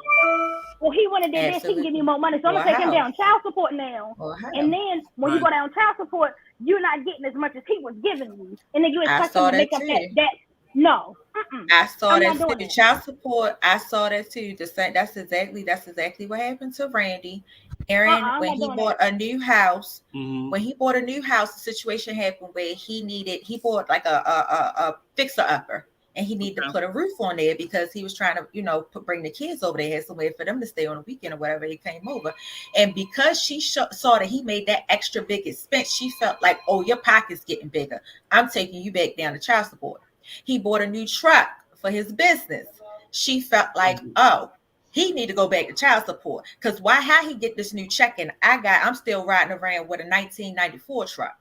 Well, he want to do this. He can give me Absolutely. more money. So I'm Or gonna a take him house. down child support now. Or a And house. then when you Right. go down child support, you're not getting as much as he was giving you, and then you I expect him saw to make that up that too. that. No, mm-mm. I saw I'm not that doing too. that. Child support. I saw that too. That's exactly what happened to Randy. Aaron, I'm when not he doing that. bought a new house, Mm-hmm. when he bought a new house, the situation happened where he bought like a fixer upper, and he needed to Okay. put a roof on there because he was trying to, bring the kids over there, had somewhere for them to stay on the weekend or whatever he came over. And because she saw that he made that extra big expense, she felt like, oh, your pocket's getting bigger. I'm taking you back down to child support. He bought a new truck for his business. She felt like, oh, he need to go back to child support because why? How he get this new check and I'm still riding around with a 1994 truck.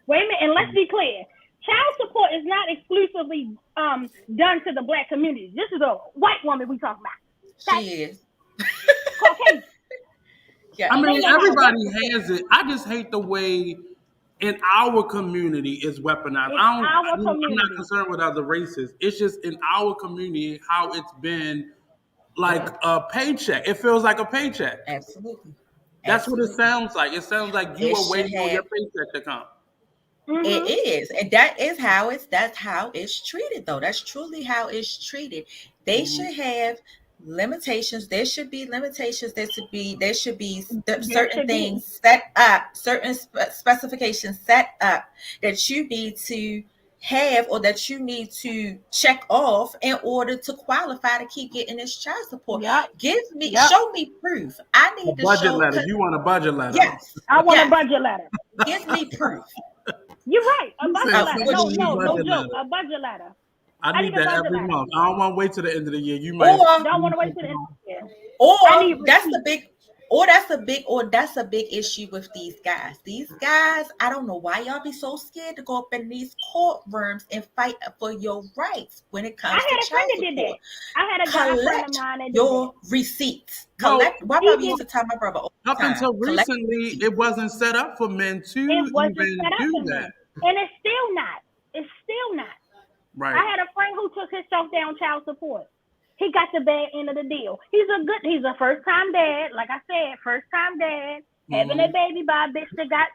Wait a minute, and let's be clear. Child support is not exclusively done to the black community. This is a white woman we talking about. She is. Caucasian. Yeah. I And they mean, know how to work everybody the has system. it. I just hate the way in our community is weaponized. It's our I'm not community. concerned with other races. It's just in our community how it's been like a paycheck. It feels like a paycheck. Absolutely. That's what it Absolutely. sounds like. It sounds like you It are should waiting on your have. paycheck to come. It Mm-hmm. is, and that's how it's treated though. That's truly how it's treated. They Mhm. should have limitations. There should be There certain should be. things set up, certain specifications set up that you need to have or that you need to check off in order to qualify to keep getting this child support. Yep. Show me proof. I A need to budget show. letter. You want a budget letter? Yes, I want a yes. budget letter. Give me proof. You're right. A You budget said letter. Which No, send me no, a no budget joke. letter. A budget letter. I I need need a that budget every letter. month. I don't want to wait to the end of the year. You might. or Don't want to wait till the end of the year. or I need that's the receipts. big that's a big issue with these guys. These guys, I don't know why y'all be so scared to go up in these courtrooms and fight for your rights when it I comes to had a friend child that did that. support. I had a guy friend of Collect mine that did your that. receipts. Well, Collect. My He brother did. used to tell my brother all the up time. until Collect your recently, receipts. it wasn't set up for men to It wasn't even set up do for that. him, and it's still not. It's still not. I Right. had a friend who took himself down child support. He got the bad end of the deal. He's a first time dad. Like I said, first time dad, having a baby by a bitch that got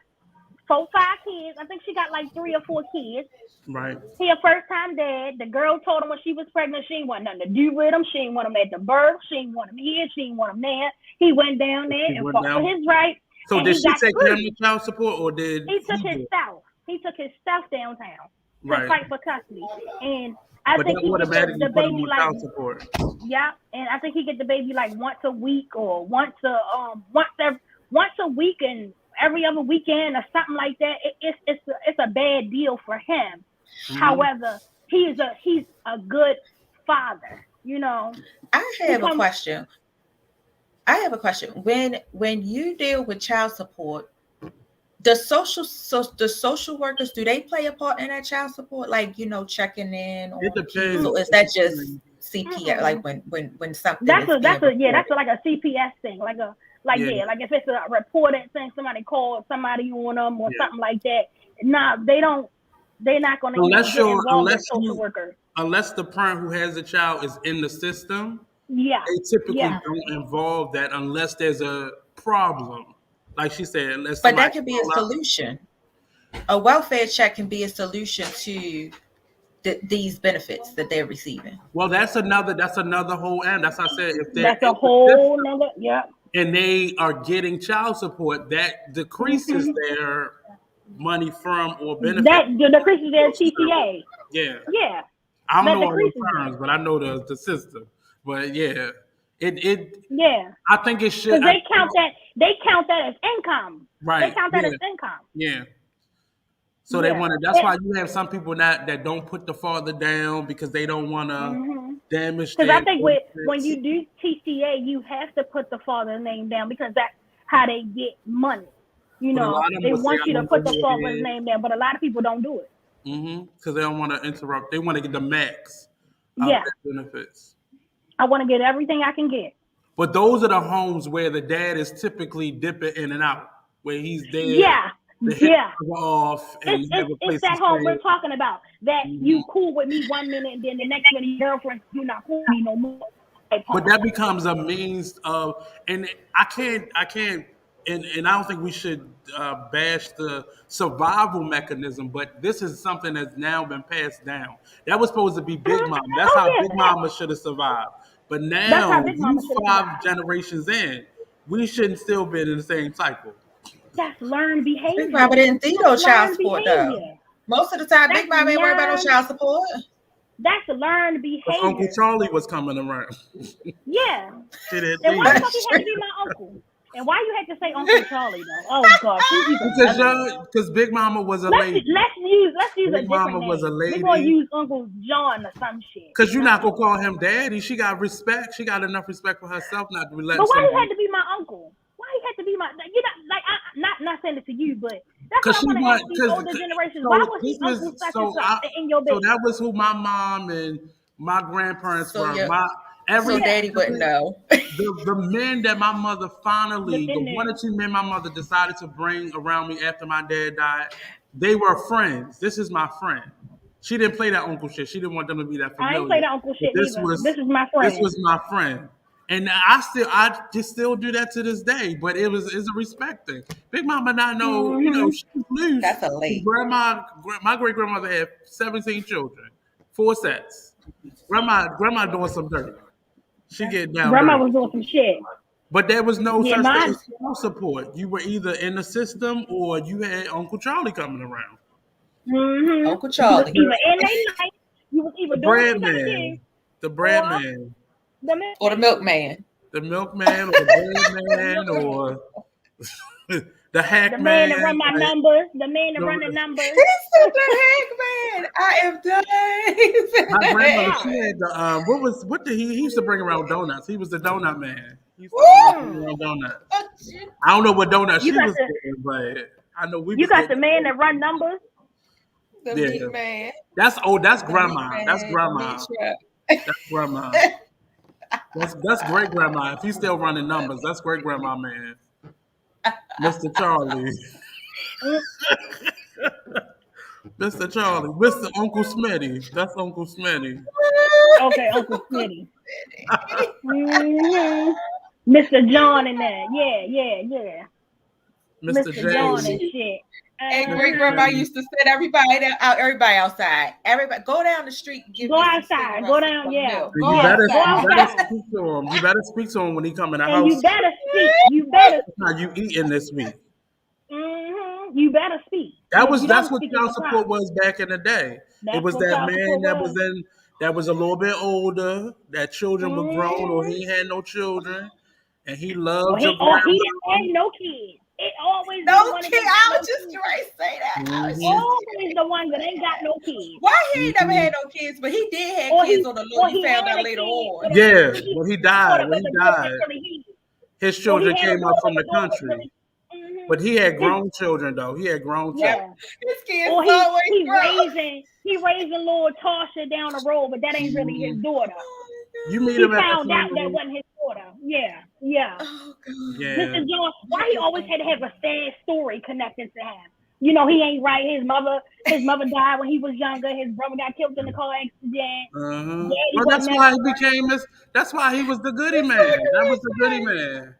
4, 5 kids. I think she got like 3 or 4 kids. Right. He a first time dad. The girl told him when she was pregnant she didn't want nothing to do with him. She didn't want him at the birth. She didn't want him here. She didn't want him there. He went down there He and went fought down. for his rights. So and did he she got take him free. to child support, or did He took do his it? stuff. He took his stuff downtown to Right. fight for custody. And I But think that he gets automatically the put him baby on like child support. yeah, and I think he get the baby like once a week or once a week and every other weekend or something like that. It's a bad deal for him. However, he's a good father. You know. I have a question. When you deal with child support, the social workers, do they play a part in that child support? Like, checking in on It kids, depends. or is that just CPS? Like when something That's is being reported? that's like a CPS thing, like if it's a reported thing, somebody called somebody on them or something like that. Nah, they're not going to Unless get involved with unless social workers. unless the parent who has the child is in the system, Yeah, they typically yeah. don't involve that unless there's a problem. Like she said, unless But that somebody could be a call out. solution. A welfare check can be a solution to these benefits that they're receiving. Well, that's another whole end. That's how I said if they're That's a in the whole system nother. Yeah. and they are getting child support, that decreases their money from or benefit. That the decreases their TTA. Yeah. Yeah. I That don't know all decreases the terms, but I know the system. But yeah, it. Yeah. I think it should. Because they count that as income. Right. They count that Yeah. as income. Yeah. So they want to. That's why you have some people that don't put the father down because they don't want to damage. Because I think when benefits. you do TCA, you have to put the father's name down because that's how they get money. You But a know, lot of them they will want say, you "I to don't put the know father's it." name down, but a lot of people don't do it. Because they don't want to interrupt. They want to get the max of Yeah. their benefits. I want to get everything I can get. But those are the homes where the dad is typically dipping in and out, where he's there. Yeah. The head Yeah. off and have a place It's that to home stay. we're talking about. That you cool with me 1 minute and then the next minute your girlfriend, you're not cool with me no more. But that becomes a means of, and I can't, and I don't think we should bash the survival mechanism, but this is something that's now been passed down. That was supposed to be Big Mama. That's how Big Mama should have survived. But That's now, how Big Mama you should have 5 survived. generations in, we shouldn't still be in the same cycle. That's learned behavior. Big Mama didn't need no child support though. behavior. Most of the time, That's Big Mama ain't worried about no learned- child support. That's learned But Uncle behavior. Charlie was coming around. Yeah. Shit, it And why the did. fuck he had to be my uncle? And why you had to say Uncle Charlie though? Oh God, Because Big Mama was a lady. let's use a Big different Mama name. was a We're gonna lady. use Uncle John or some shit. Because you're not gonna call him daddy. She got respect. She got enough respect for herself not to be letting But why he somebody. had to be my uncle? Why he had to be my? You know, like not saying it to you, but that's Because what she I want to want. ask these older generations. Why was he Uncle such and such in your So baby? that was who my mom and my grandparents So were. your- Every So Daddy wouldn't know. the men that my mother finally, the Defending. 1 or 2 men my mother decided to bring around me after my dad died, they were friends. This is my friend. She didn't play that uncle shit. She didn't want them to be that familiar. I ain't play that uncle shit But either. This is my friend. This was my friend. And I just still do that to this day, but it's a respect thing. Big Mama not know, she was loose. That's a late. My great grandmother had 17 children, 4 sets. Grandma doing some dirty. She get down. Grandma dirty. was doing some shit. But there was no Yeah, such mine- thing as child support. You were either in the system or you had Uncle Charlie coming around. Uncle You was Charlie. either in their life, you was either The doing what bread you gotta do, man. The bread or man. the Or the milkman. milkman. The milkman or the bread The man milkman. or the hack The man that man. run my Like, numbers. The man that run the the, numbers. He's such a hack man. I am done. He's such my a grandmother, hack Yeah. she man. had the what did he used to bring around donuts. He was the donut man. He used to always bring Woo! Mm. around donuts. Oh, shit. I don't know what donut You she got was the getting, but I know we you was got the getting man donuts. that run numbers. The Yeah. meat man. That's The meat grandma. That's man. The meat grandma. truck. That's grandma. That's great grandma. If he's still running numbers, that's great grandma, man. Mr. Charlie. Mm. Mr. Charlie. Mr. Uncle Smitty. That's Uncle Smitty. Okay, Uncle Smitty. hmm Mr. John in there. Yeah. Mr. Mr. John and James. shit. And Mr. great grandma Uh-huh. James. used to send everybody outside. Everybody go down the street and give Go me some outside. Go cigarettes and down. some Yeah. milk. Go Yeah. Go You better outside. outside. speak to him. You better speak to him when he come in the And you house. better speak. You better. How you eating this week? You better speak. That And if was you that's don't what speak, it's child a support problem. was back in the day. It That's was what that child man support was. that was a little bit older, that children were grown or hmm he had no children, and he Or loved he your or he didn't grandma. have no kids. It always be No the one that kid. ain't got I no was just kids. trying to say that. I was hmm just Always the one that ain't got no kids. why he ain't never hmm had no kids, but he did have Or kids he on the or low. You he found had out a later kid, on. but Yeah, he when he but died, but when the he daughter died, ain't really his. his Or he children had a came up daughter, from but the the daughter was country. really. hmm But he had His grown children though. He had grown children. yeah. His kids Or is always he grown. raising little Tasha down the road, but that ain't really his hmm daughter. You meet He him at the found out that funeral. wasn't his daughter. Yeah. Oh God. Mr. Yeah. John, why That he is always had to have a sad story connected to him? You know, he ain't right. His mother died when he was younger. His brother got killed in a car accident. Uh-huh. Daddy Well, wasn't that's never why he around. became this. That's why he was the goody That's what man. I That heard was the goody say. man.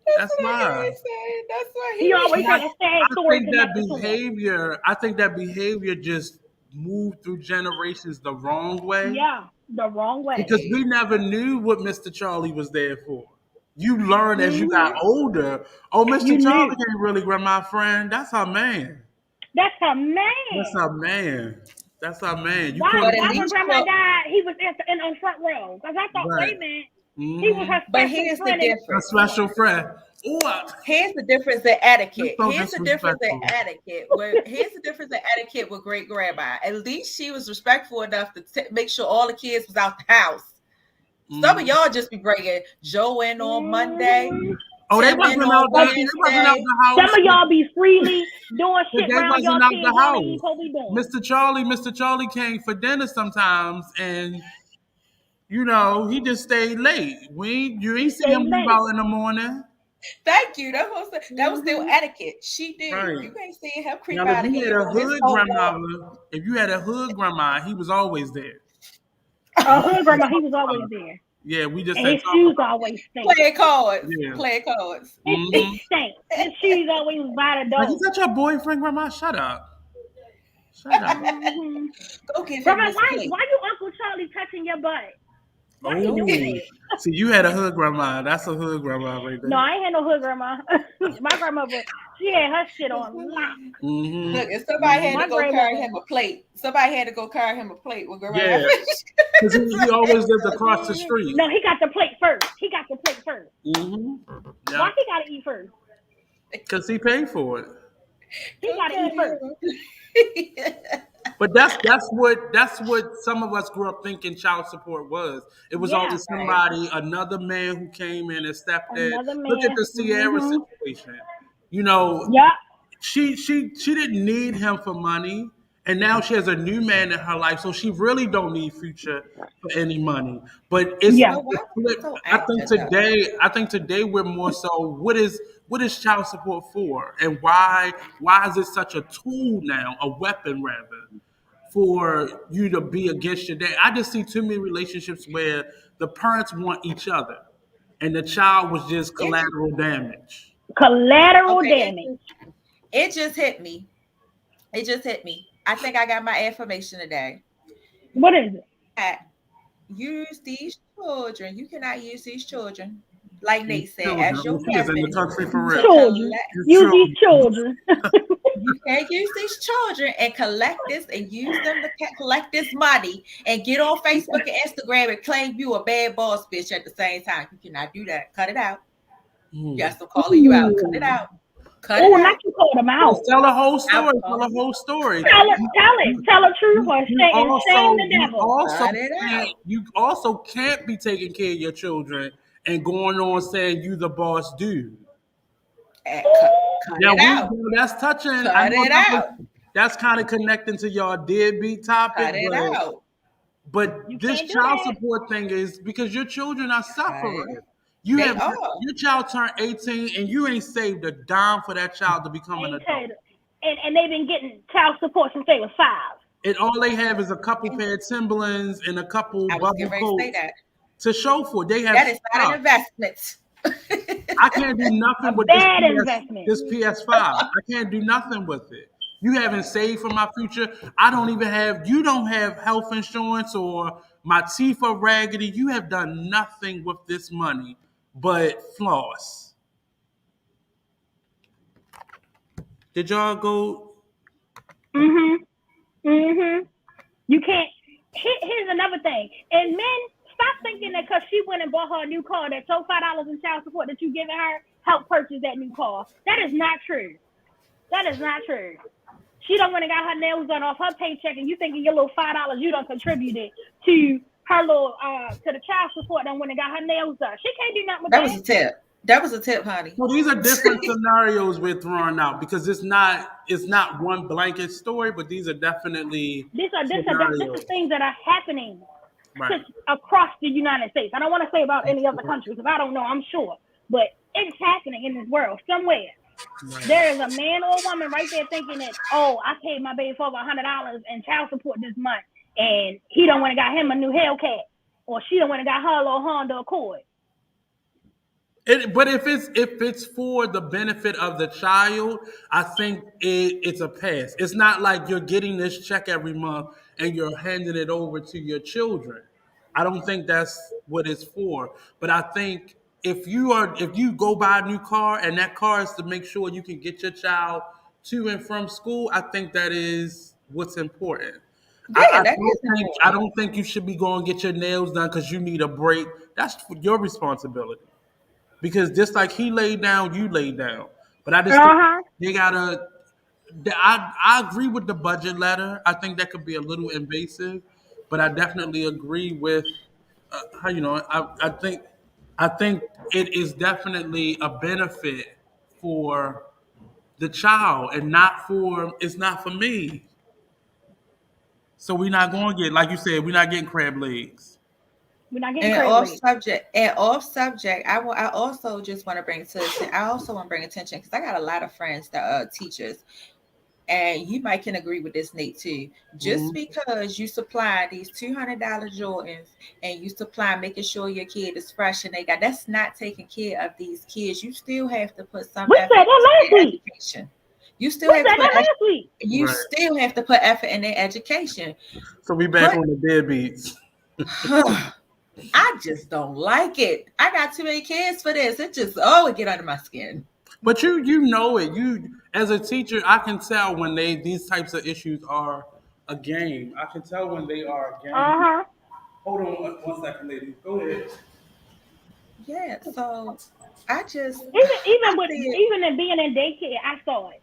That's That's what I why. heard say. That's why He always And had a sad I story think that connected to him. behavior just moved through generations the wrong way Yeah, the wrong way. because we never knew what Mr. Charlie was there for. You learn as you got hmm older. Oh, Mr. You Charlie knew. ain't really grandma friend. That's our man. That's her That's man. our man. That's our man. You Why? couldn't But at Why even when least, grandma died, he was in on front row? Because I thought, right. wait a minute, he was Mm-hmm. her but special here's the friend. And A difference. special friend. Oh, Here's the difference in that's etiquette. so Here's the difference in disrespectful. etiquette. Here's the difference in etiquette with great grandma. At least she was respectful enough to make sure all the kids was out the house. Some of Mm-hmm. y'all just be bringing Joe in on Monday, hmm Oh, they Tim in wasn't on out there. But They wasn't out Wednesday. the some house. of y'all be freely doing But shit they around wasn't y'all out the kids y'all ain't house. supposed to be doing. Mr. Charlie came for dinner sometimes, and he just stayed late. You He ain't see him stayed leave late. out in the morning, Thank you. That was still hmm etiquette. She did. right? You ain't seen him creep Now, out of here with his if you had a hood grandma, he was always there. Hood We grandma, he talk was always about, there. yeah, we just And said his talk shoes about, always stink. playing cards. yeah. Playing cards. His feet Mm-hmm. stink. His shoes always was by the Like, is door. that your boyfriend, grandma? Shut up. Shut up. hmm Go give him Grandma, his plate. why you Uncle Charlie touching your butt? Why he Go doing give. Oh, that? see, you had a hood grandma. That's a hood grandma right No, there. I ain't had no hood grandma. My grandmother, she had her shit on lock. Mm-hmm. Look, if somebody had Mm-hmm. to My go carry grandmother, him a plate, somebody had to go carry him a plate when grandma got Yeah, finished. because he always lived across the street. no, he got the plate first. He got the plate first. Mm-hmm. Why Yeah, he gotta eat first? because he paid for it. He Go gotta eat carry first. him a plate. But that's what some of us grew up thinking child support was. It was Yeah, always Right. another man who came in and stepped in. another Look at man. the Sierra situation. You know, Yup. she didn't need him for money, and now she has a new man in her life, so she really don't need Future for any money. But it's Yeah. But why the was flip. it so active though? I think today we're more so what is child support for, and why is it such a tool now, a weapon rather, for you to be against your dad? I just see too many relationships where the parents want each other, and the child was just It collateral damage. Collateral okay. damage. It just hit me. It just hit me. I think I got my affirmation today. What is it? Use these children. You cannot use these children, like These Nate said, children, as your she is in the weapon country for real. to Children. These Use these children. children. You can't use these children and collect this and use them to collect this money and get on Facebook and Instagram and claim you a bad boss bitch at the same time. You cannot do that. Cut it out. Yes, I'm calling you out. Cut it out. Cut it Oh, out. not you called them out. Tell a whole story. Tell a whole story. Tell it. Tell the truth or shame the devil. You also can't be taking care of your children and going on saying you the boss dude. Cut it out. That's touching. Cut it out. That's kind of connecting to your deadbeat topic. Cut it out. But this child support thing is because your children are suffering. Your child turned 18 and you ain't saved a dime for that child to become an adult. And they've been getting child support since they were 5. And all they have is a couple pair of Timberlands and a couple bubble coats to show for. That is not an investment. I can't do nothing with this PS5. I can't do nothing with it. You haven't saved for my future. You don't have health insurance or my teeth are raggedy. You have done nothing with this money but floss. Did y'all go? You can't. Here's another thing. And men, stop thinking that because she went and bought her a new car, that your $5 in child support that you giving her helped purchase that new car. That is not true. That is not true. She done went and got her nails done off her paycheck, and you thinking your little $5 you done contributed to her little to the child support. Done went and got her nails done. She can't do nothing with that. That was a tip. That was a tip, honey. Well, these are different scenarios we're throwing out because it's not one blanket story, but these are definitely these are things that are happening across the United States. I don't want to say about any other countries because I don't know. I'm sure, but it's happening in this world somewhere. Right. There is a man or a woman right there thinking that, oh, I paid my baby for $100 in child support this month, and he don't want to got him a new Hellcat, or she don't want to got her a little Honda Accord. But if it's for the benefit of the child, I think it's a pass. It's not like you're getting this check every month and you're handing it over to your children. I don't think that's what it's for. But I think if you go buy a new car and that car is to make sure you can get your child to and from school, I think that is what's important. Yeah, I don't think you should be going to get your nails done because you need a break. That's your responsibility. Because just like he laid down, you laid down. But I just think they gotta. I agree with the budget letter. I think that could be a little invasive, but I definitely agree with how I think it is definitely a benefit for the child and it's not for me. So we're not going to get, like you said, we're not getting crab legs. We're not getting off subject. I also just want to bring attention because I got a lot of friends that are teachers, and you might can agree with this, Nate, too. Just because you supply these $200 Jordans and you supply making sure your kid is fresh and that's not taking care of these kids. You still have to put some effort in their education. You still have to put effort in their education. So we back on the deadbeats. I just don't like it. I got too many kids for this. It get under my skin. But you know it. You as a teacher, I can tell when these types of issues are a game. I can tell when they are a game. Hold on one second, lady. Go ahead. Yeah. So I just even in being in daycare, I saw it.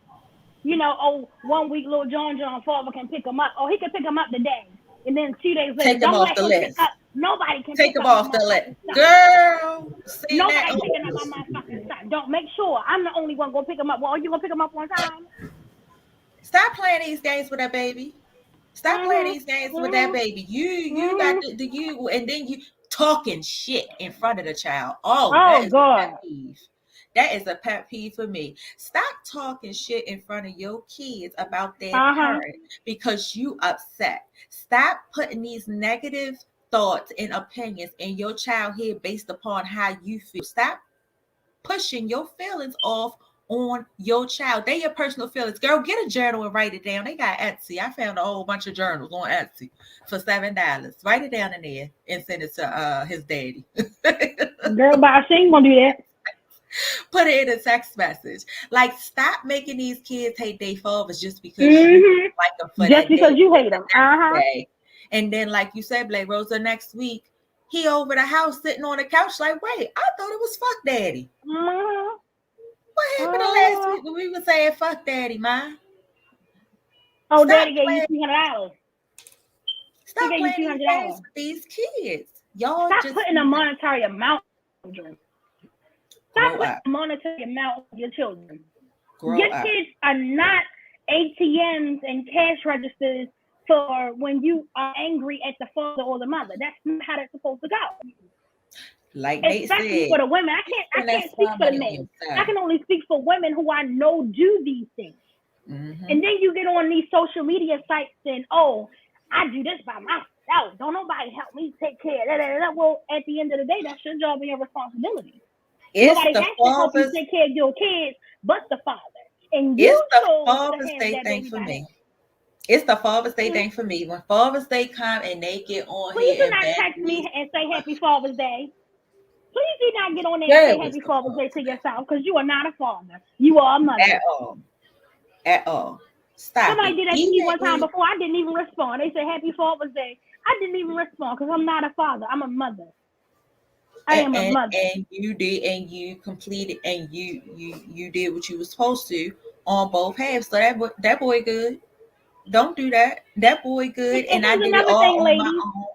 1 week little John father can pick him up. Oh, he can pick him up today, and then 2 days later, take him off the list. Nobody can take him off the list, girl. Nobody picking up on my fucking son. Don't make sure I'm the only one gonna pick him up. Well, you gonna pick him up one time? Stop playing these games with that baby. Stop playing these games with that baby. You got you, and then you talking shit in front of the child. Oh God. That is a pet peeve for me. Stop talking shit in front of your kids about their parent because you upset. Stop putting these negative thoughts and opinions in your child head based upon how you feel. Stop pushing your feelings off on your child. They're your personal feelings. Girl, get a journal and write it down. They got Etsy. I found a whole bunch of journals on Etsy for $7. Write it down in there and send it to his daddy. Girl, but she ain't gonna do that. Put it in a text message. Like, stop making these kids hate their fathers just because you like them for just that because day. you hate them. Day. And then, like you said, Blake Rosa, next week, he over the house sitting on the couch like, wait, I thought it was fuck daddy. What happened to last week when we were saying fuck daddy, ma? Oh, Stop daddy gave you playing. $300. Stop He gave playing you these $300. games with these kids. Y'all Stop just putting a monetary amount on children. Stop grow putting up. a monetary amount on your children. Grow Your up. kids are not ATMs and cash registers for when you are angry at the father or the mother. That's not how that's supposed to go. Like Nate Especially said, for the women. I can't speak for the men. I can only speak for women who I know do these things. Mm-hmm. And then you get on these social media sites and, oh, I do this by myself. Don't nobody help me take care of that. Well, at the end of the day, that's your job and your responsibility. Nobody has to help you take care of your kids but the father. And you it's the chose Father's to have Day that thing baby for by me. him. It's the Father's Day thing for me. When Father's Day come and they get on Please here do and not beg text me, me and say Happy Father's Day. Please do not get on there and say Happy Father's Day to yourself because you are not a father. You are a mother. At all. Stop Somebody it. did that to me one time before. I didn't even respond. They said Happy Father's Day. I didn't even respond because I'm not a father. I'm a mother. I am a mother. And you did, and you completed, and you did what you were supposed to on both halves. So that boy good. Don't do that. That boy good, and I did it all on my own.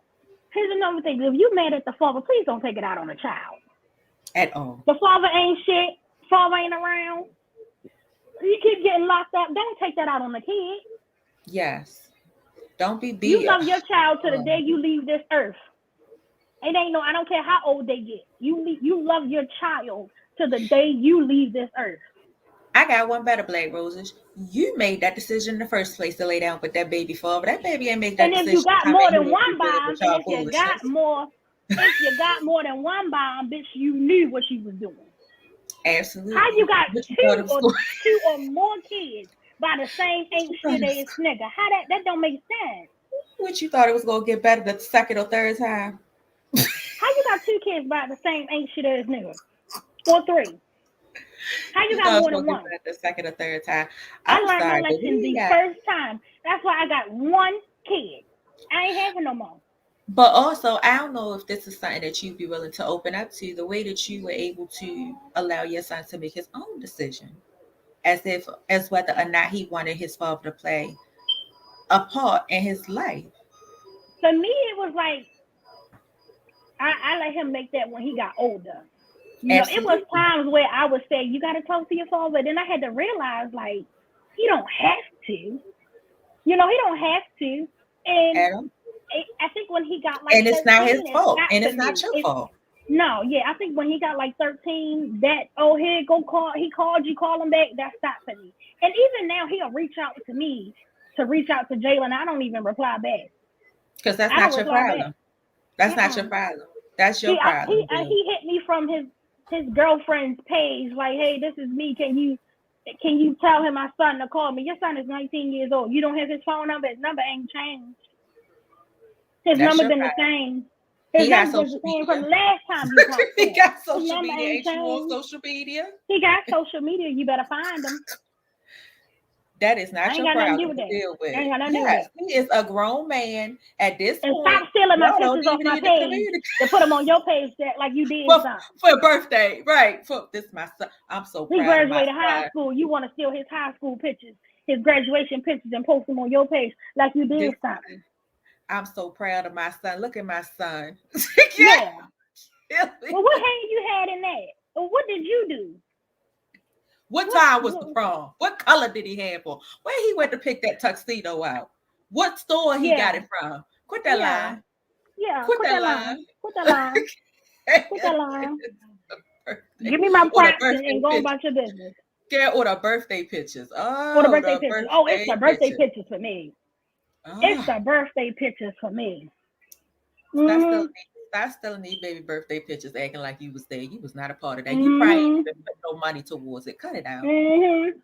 Here's another thing. If you mad at the father, please don't take it out on the child. At all. The father ain't shit. Father ain't around. You keep getting locked up. Don't take that out on the kid. Yes. Don't be You love your child to the day you leave this earth. It ain't no, I don't care how old they get. You love your child to the day you leave this earth. I got one better, BlackRoses. You made that decision in the first place to lay down with that baby father. That baby ain't make that decision. And if you got more than one bomb, and if you got more than one bomb, bitch, you knew what you was doing. Absolutely. How you got two or more kids by the same ain't shit ass nigga? How that don't make sense? What you thought it was gonna get better the second or third time? How you got two kids by the same ain't shit ass nigga? Or three? How you got more than one? The second or third time. I learned my lesson the first time. That's why I got one kid. I ain't having no more. But also, I don't know if this is something that you'd be willing to open up to, the way that you were able to allow your son to make his own decision, as whether or not he wanted his father to play a part in his life. For me, it was like I let him make that when he got older. You know, it was times where I would say, you got to talk to your father. But then I had to realize, like, he don't have to. You know, he don't have to. And I think when he got like and it's 13, not his fault. And it's not your fault. No, yeah. I think when he got like 13, that, oh, here, go call. He called you, call him back. That stopped for me. And even now, he'll reach out to me to reach out to Jalen. I don't even reply back. Because that's not your problem. That's not your problem. That's your problem. He hit me from his girlfriend's page, like, hey, this is me. Can you tell him my son to call me? Your son is 19 years old. You don't have his phone number. His number ain't changed. His number been the same. His number been the same from the last time you talked to him. He got social media. Ain't you on social media? He got social media. You better find him. That is not your problem to deal with. Yes, he is a grown man at this point. And stop stealing my pictures off my page and put them on your page like you did for a birthday, right? This is my son. I'm so proud. He graduated high school. You want to steal his high school pictures, his graduation pictures, and post them on your page like you did something. I'm so proud of my son. Look at my son. Yeah. Well, what hand you had in that? Well, what did you do? What time was the prom? What color did he have on? Where he went to pick that tuxedo out? What store he got it from? Quit that line. Yeah, quit that line. Quit that line. Quit that line. Give me my props and go about your business. Yeah, or the birthday pictures. Oh, the birthday pictures. Oh, it's the birthday pictures for me. It's the birthday pictures for me. Stop stealing these baby birthday pictures, acting like you was there. You was not a part of that. You probably didn't even put no money towards it. Cut it out. You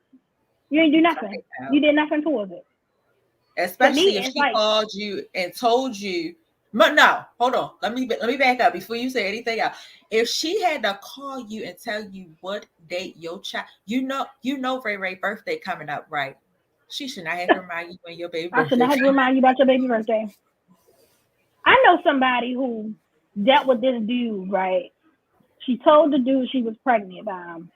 didn't do nothing. You did nothing towards it. Especially if she called you and told you No, hold on. Let me back up before you say anything else. If she had to call you and tell you what date your child, Ray Ray birthday coming up, right? She should not have to remind you when your baby I should birthday not have to coming. remind you about your baby birthday. I know somebody who dealt with this dude, right? She told the dude she was pregnant by him.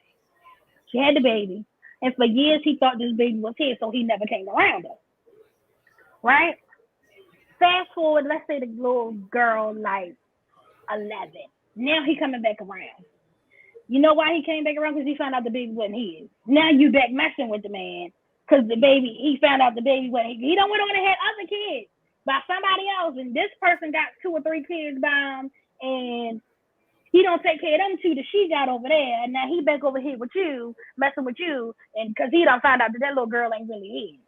She had the baby. And for years he thought this baby was his, so he never came around her. Right? Fast forward, let's say the little girl like 11. Now he coming back around. You know why he came back around? Because he found out the baby wasn't his. Now you back messing with the man because the baby, he found out the baby wasn't his. He don't went on and had other kids by somebody else, and this person got 2 or 3 kids by him, and he don't take care of them 2 that she got over there, and now he back over here with you, messing with you, and because he don't find out that little girl ain't really his.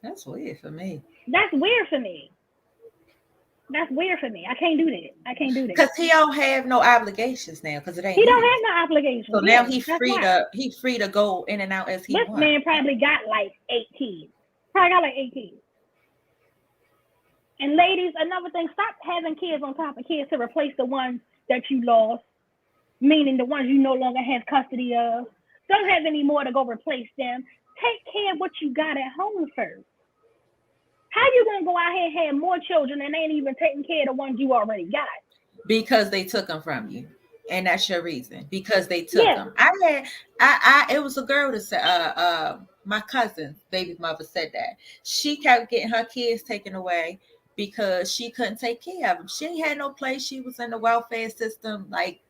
That's weird for me. That's weird for me. I can't do that. Because he don't have no obligations now. Because it ain't. He don't have no obligations. So now he's free to go in and out as he wants. This man probably got like 8 kids. Probably got like 8 kids. And ladies, another thing, stop having kids on top of kids to replace the ones that you lost, meaning the ones you no longer have custody of. Don't have any more to go replace them. Take care of what you got at home first. How you gonna go out here and have more children and ain't even taking care of the ones you already got? Because they took them from you, and that's your reason. Because they took them. It was a girl that said, my cousin's baby mother said that she kept getting her kids taken away because she couldn't take care of them. She ain't had no place. She was in the welfare system, like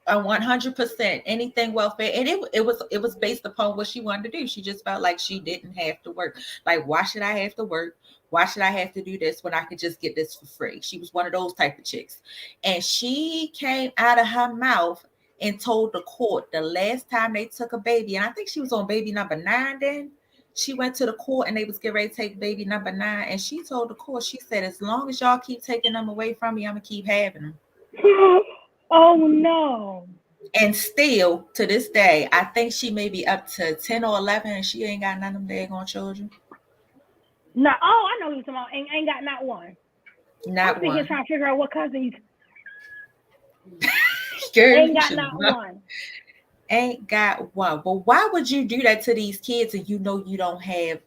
100% anything welfare, and it was based upon what she wanted to do. She just felt like she didn't have to work. Like, why should I have to work? Why should I have to do this when I could just get this for free? She was one of those type of chicks, and she came out of her mouth and told the court the last time they took a baby, and I think she was on baby number 9 then. She went to the court and they was getting ready to take baby number 9, and she told the court, she said, as long as y'all keep taking them away from me, I'm gonna keep having them. Oh no. And still to this day, I think she may be up to 10 or 11 and she ain't got none of them daggone children. No, I know who you're talking about. Ain't got not one. Not I'm one. trying to figure out what cousin you Ain't got not one. Ain't got one. But why would you do that to these kids and you don't have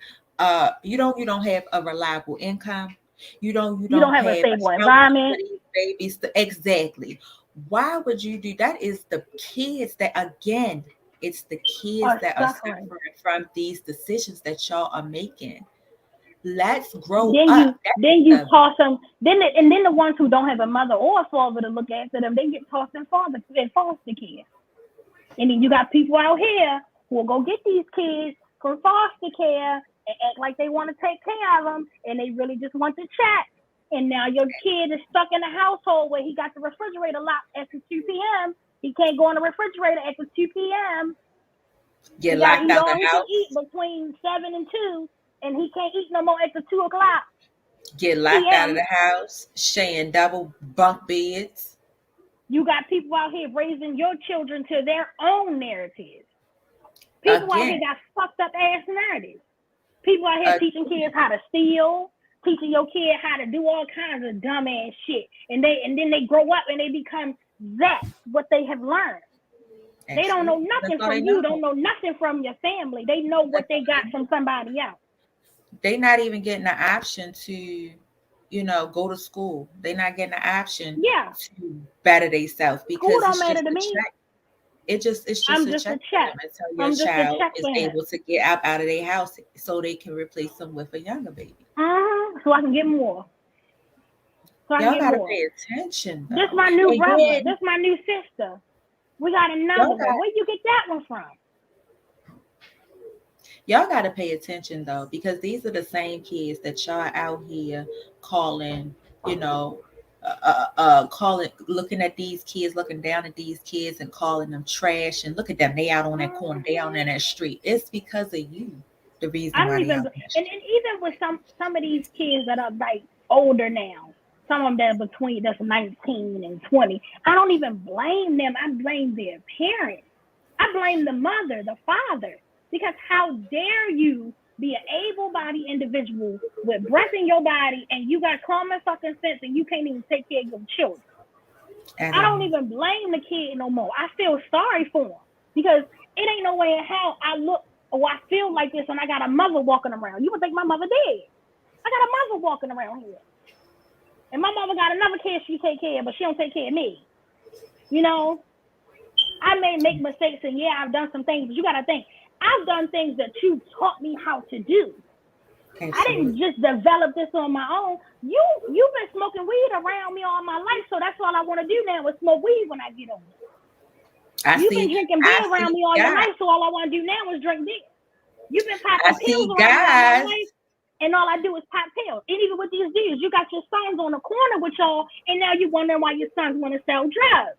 you don't have a reliable income? You don't have a stable environment. Babies exactly. Why would you do that? Is the kids that, again, it's the kids that are suffering from these decisions that y'all are making. Let's grow up. Then you toss them. Then the ones who don't have a mother or a father to look after them, they get tossed in foster care. And then you got people out here who will go get these kids from foster care and act like they want to take care of them, and they really just want to chat. And now your kid is stuck in a household where he got the refrigerator locked after 2 p.m. He can't go in the refrigerator after 2 p.m. Get locked out the house. He can eat between 7 and 2, and he can't eat no more after 2 o'clock. Get locked out of the house, sharing double bunk beds. You got people out here raising your children to their own narratives. People out here got fucked up ass narratives. People out here teaching kids how to steal, teaching your kid how to do all kinds of dumb ass shit, and then they grow up and they become what they have learned. Excellent. They don't know nothing from you. Don't know nothing from your family. They know what they got from somebody else. They not even getting the option to, go to school. They not getting the option to better themselves because school don't matter to me. It's just a check until your child is able to get out of their house so they can replace them with a younger baby. So I can get more. Y'all gotta pay attention. This my new brother. This my new sister. We got another one. Where you get that one from? Y'all got to pay attention though, because these are the same kids that y'all out here calling, looking at these kids, looking down at these kids and calling them trash, and look at them, they out on that corner, they out in that street. It's because of you. The reason why they out there. And even with some of these kids that are like older now, some of them that's 19 and 20, I don't even blame them. I blame their parents. I blame the mother, the father. Because how dare you be an able-bodied able-bodied individual with breath in your body, and you got common fucking sense, and you can't even take care of your children. I don't even blame the kid no more. I feel sorry for him because it ain't no way in hell I look or I feel like this and I got a mother walking around. You would think my mother dead. I got a mother walking around here. And my mother got another kid she take care of, but she don't take care of me. You know, I may make mistakes and yeah, I've done some things, but you got to think, I've done things that you taught me how to do. Absolutely. I didn't just develop this on my own. You've been smoking weed around me all my life, so that's all I want to do now is smoke weed when I get older. You've been drinking beer around me all your life, so all I want to do now is drink beer. You've been popping pills around me all my life, and all I do is pop pills. And even with these dudes, you got your sons on the corner with y'all, and now you wondering why your sons want to sell drugs.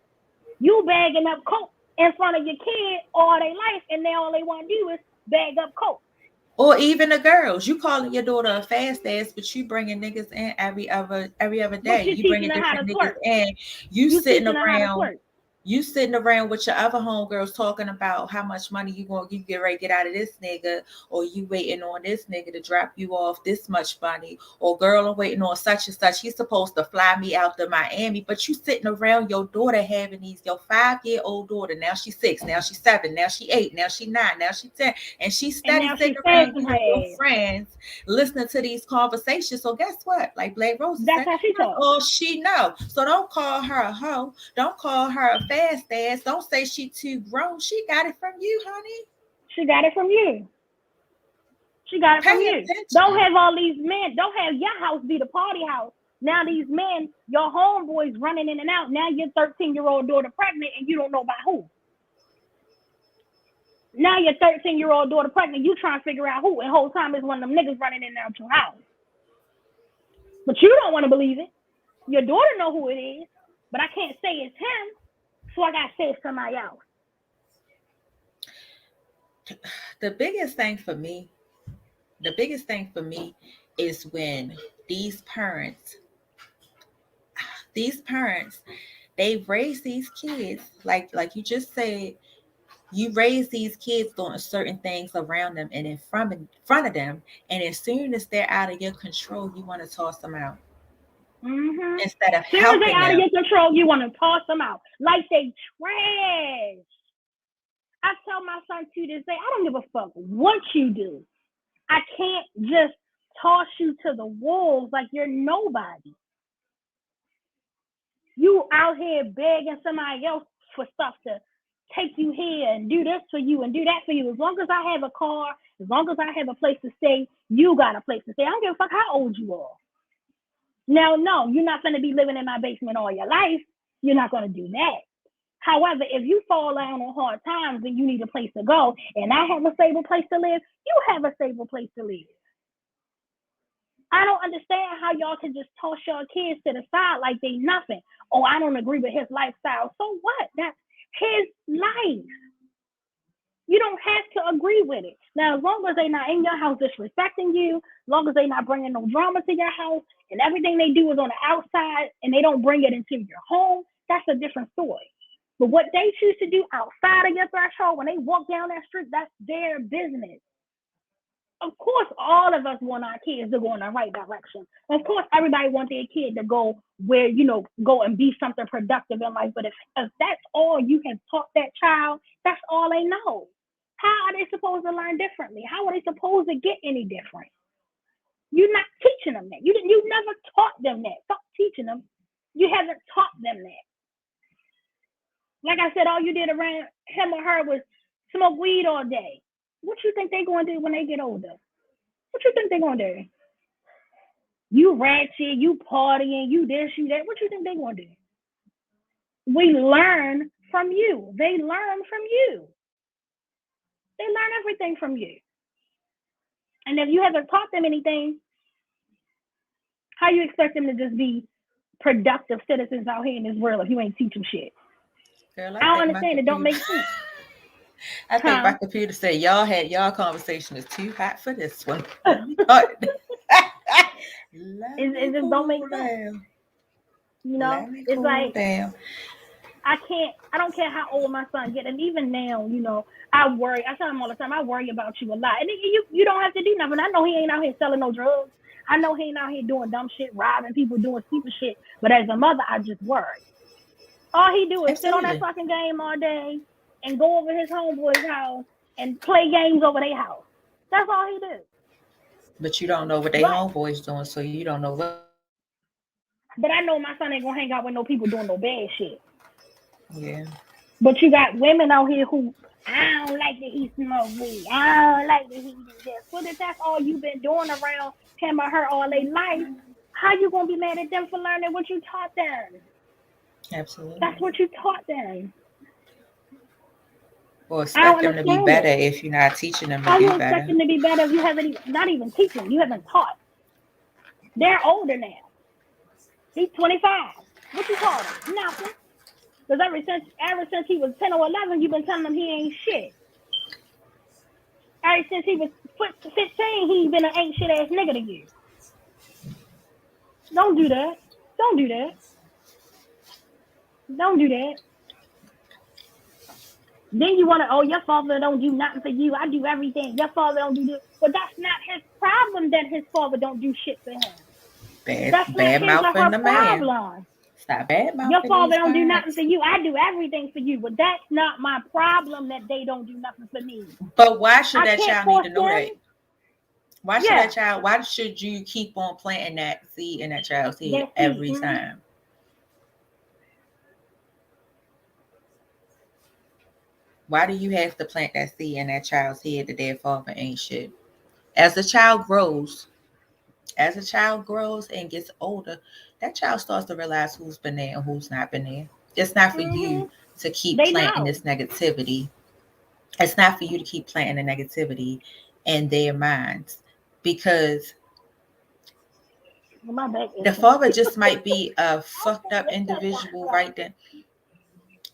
You bagging up coke in front of your kid all their life, and now all they want to do is bag up coke. Or even the girls, you calling your daughter a fast ass, but you bringing niggas in every other day. You bringing different niggas in. You sitting around. You sitting around with your other homegirls talking about how much money you get ready to get out of this nigga, or you waiting on this nigga to drop you off this much money, or girl, I'm waiting on such and such. He's supposed to fly me out to Miami, but you sitting around your daughter having your 5-year-old daughter. Now she's 6, now she's 7, now she's 8, now she's 9, now she's 10, and she's sitting around with your friends listening to these conversations. So guess what? Like BlackRoses, that's how she talks. All she know. So don't call her a hoe. Don't call her a fast ass. Don't say she too grown. She got it from you, honey. She got it from you. She got it from you. Don't have all these men. Don't have your house be the party house. Now these men, your homeboys running in and out. Now your 13-year-old daughter pregnant and you don't know by who. Now your 13-year-old daughter pregnant. You trying to figure out who. And the whole time is one of them niggas running in and out your house. But you don't want to believe it. Your daughter know who it is. But I can't say it's him. So I got to say it's somebody else. The biggest thing for me is when these parents, they raise these kids, like you just said, you raise these kids doing certain things around them and in front of them, and as soon as they're out of your control, you want to toss them out. Mm-hmm. Instead of helping them. As soon as they're out of your control, you want to toss them out like they trash. I tell my son to this day, I don't give a fuck what you do. I can't just toss you to the wolves like you're nobody. You out here begging somebody else for stuff to take you here and do this for you and do that for you. As long as I have a car, as long as I have a place to stay, you got a place to stay. I don't give a fuck how old you are. Now, no, you're not going to be living in my basement all your life. You're not going to do that. However, if you fall down on hard times and you need a place to go, and I have a stable place to live, you have a stable place to live. I don't understand how y'all can just toss your kids to the side like they nothing. Oh, I don't agree with his lifestyle. So what? That's his life. You don't have to agree with it. Now, as long as they're not in your house disrespecting you, as long as they're not bringing no drama to your house, and everything they do is on the outside, and they don't bring it into your home, that's a different story. But what they choose to do outside of your threshold, when they walk down that street, that's their business. Of course, all of us want our kids to go in the right direction. Of course, everybody wants their kid to go where, go and be something productive in life. But if that's all you have taught that child, that's all they know. How are they supposed to learn differently? How are they supposed to get any different? You're not teaching them that. You never taught them that. Stop teaching them. You haven't taught them that. Like I said, all you did around him or her was smoke weed all day. What you think they're going to do when they get older? What you think they're going to do? You ratchet, you partying, you this, you that. What you think they're going to do? We learn from you. They learn from you. They learn everything from you. And if you haven't taught them anything, how you expect them to just be productive citizens out here in this world if you ain't teach them shit? Girl, I don't understand. It don't make sense. I think my computer said y'all conversation is too hot for this one. It just don't make sense. It's like, I don't care how old my son get, and even now, I worry. I tell him all the time, I worry about you a lot. And you don't have to do nothing. I know he ain't out here selling no drugs. I know he ain't out here doing dumb shit, robbing people, doing stupid shit. But as a mother, I just worry. All he do is sit on that Absolutely. fucking game all day and go over his homeboy's house and play games over their house. That's all he do. But you don't know what they But homeboys doing, so you don't know what they doing. but I know my son ain't gonna hang out with no people doing no bad shit. Yeah. But you got women out here who, I don't like that he smoke weed. I don't like that he do this. Well, if that's all you've been doing around him or her all their life, how you gonna be mad at them for learning what you taught them? Absolutely. That's what you taught them. Or I don't expect them to be understand better it. if you're not teaching them to How be you expect better. them to be better if you haven't not even teaching? You haven't taught. They're older now. He's 25. What you taught him? Nothing. Because ever since he was 10 or 11, you've been telling him he ain't shit. Ever since he was 15, he been an ain't shit ass nigga to you. Don't do that. Don't do that. Don't do that. Then you want to, oh, your father don't do nothing for you. I do everything. Your father don't do this. But that's not his problem that his father don't do shit for him. That's not Bad his or mouthing her the man. problem. Stop bad Your mouthing father these don't do nothing parents. for you. I do everything for you. But that's not my problem that they don't do nothing for me. But why should I that can't child need force to know them. that? Why should Yeah. that child? Why should you keep on planting that seed in that child's head That's it. every time? Why do you have to plant that seed in that child's head that their father ain't shit? As the child grows, and gets older, that child starts to realize who's been there and who's not been there. It's not for Mm-hmm. you to keep They planting know. this negativity. It's not for you to keep planting the negativity in their minds, because Well, my back the itching. father just might be a fucked up individual right then.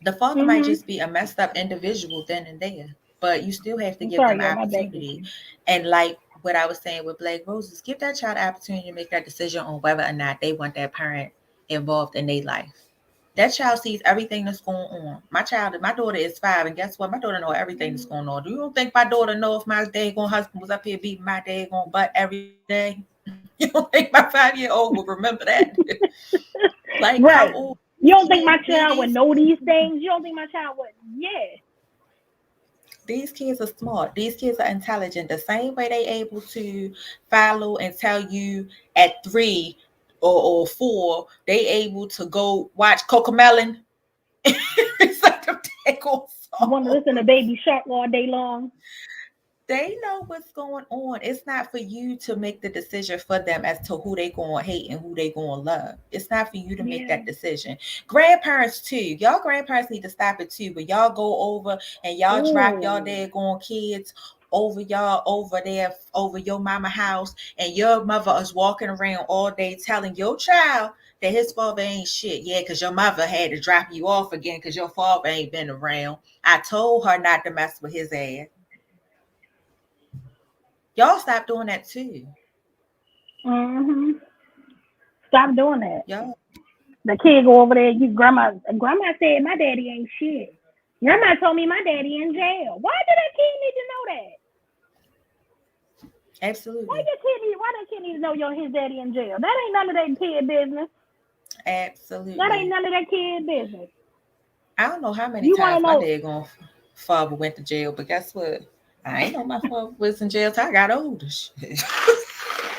The father might Mm-hmm. just be a messed up individual then and there. But you still have to I'm give them sorry, y'all. My back opportunity. itching. And like what I was saying with BlackRoses, give that child the opportunity to make that decision on whether or not they want that parent involved in their life. That child sees everything that's going on. My daughter is 5, and guess what? My daughter know everything that's going on. Do you don't think my daughter know if my daggone husband was up here beating my daggone butt every day? You don't think my 5-year-old will remember that? Like, how Right. old You don't think kids? my child would know these things? You don't think my child would? Yeah. These kids are smart. These kids are intelligent. The same way they able to follow and tell you at 3 or 4, they able to go watch Cocomelon. It's like a daggone You want to song. listen to Baby Shark all day long? They know what's going on. It's not for you to make the decision for them as to who they gonna hate and who they gonna love. It's not for you to make Yeah. that decision. Grandparents too. Y'all grandparents need to stop it too. But y'all go over and y'all drop y'all Ooh. daggone kids over there over your mama house, and your mother is walking around all day telling your child that his father ain't shit. Yeah, because your mother had to drop you off again because your father ain't been around. I told her not to mess with his ass. Y'all stop doing that too. Mm-hmm. Stop doing that. Y'all, The kid go over there. Grandma said my daddy ain't shit. Grandma told me my daddy in jail. Why did that kid need to know that? absolutely, Why that kid need to know his daddy in jail? That ain't none of that kid business. That ain't absolutely. none of that kid business. I don't know how many You want to times my know? daggone father went to jail, but guess what? I ain't know my father was in jail till I got older.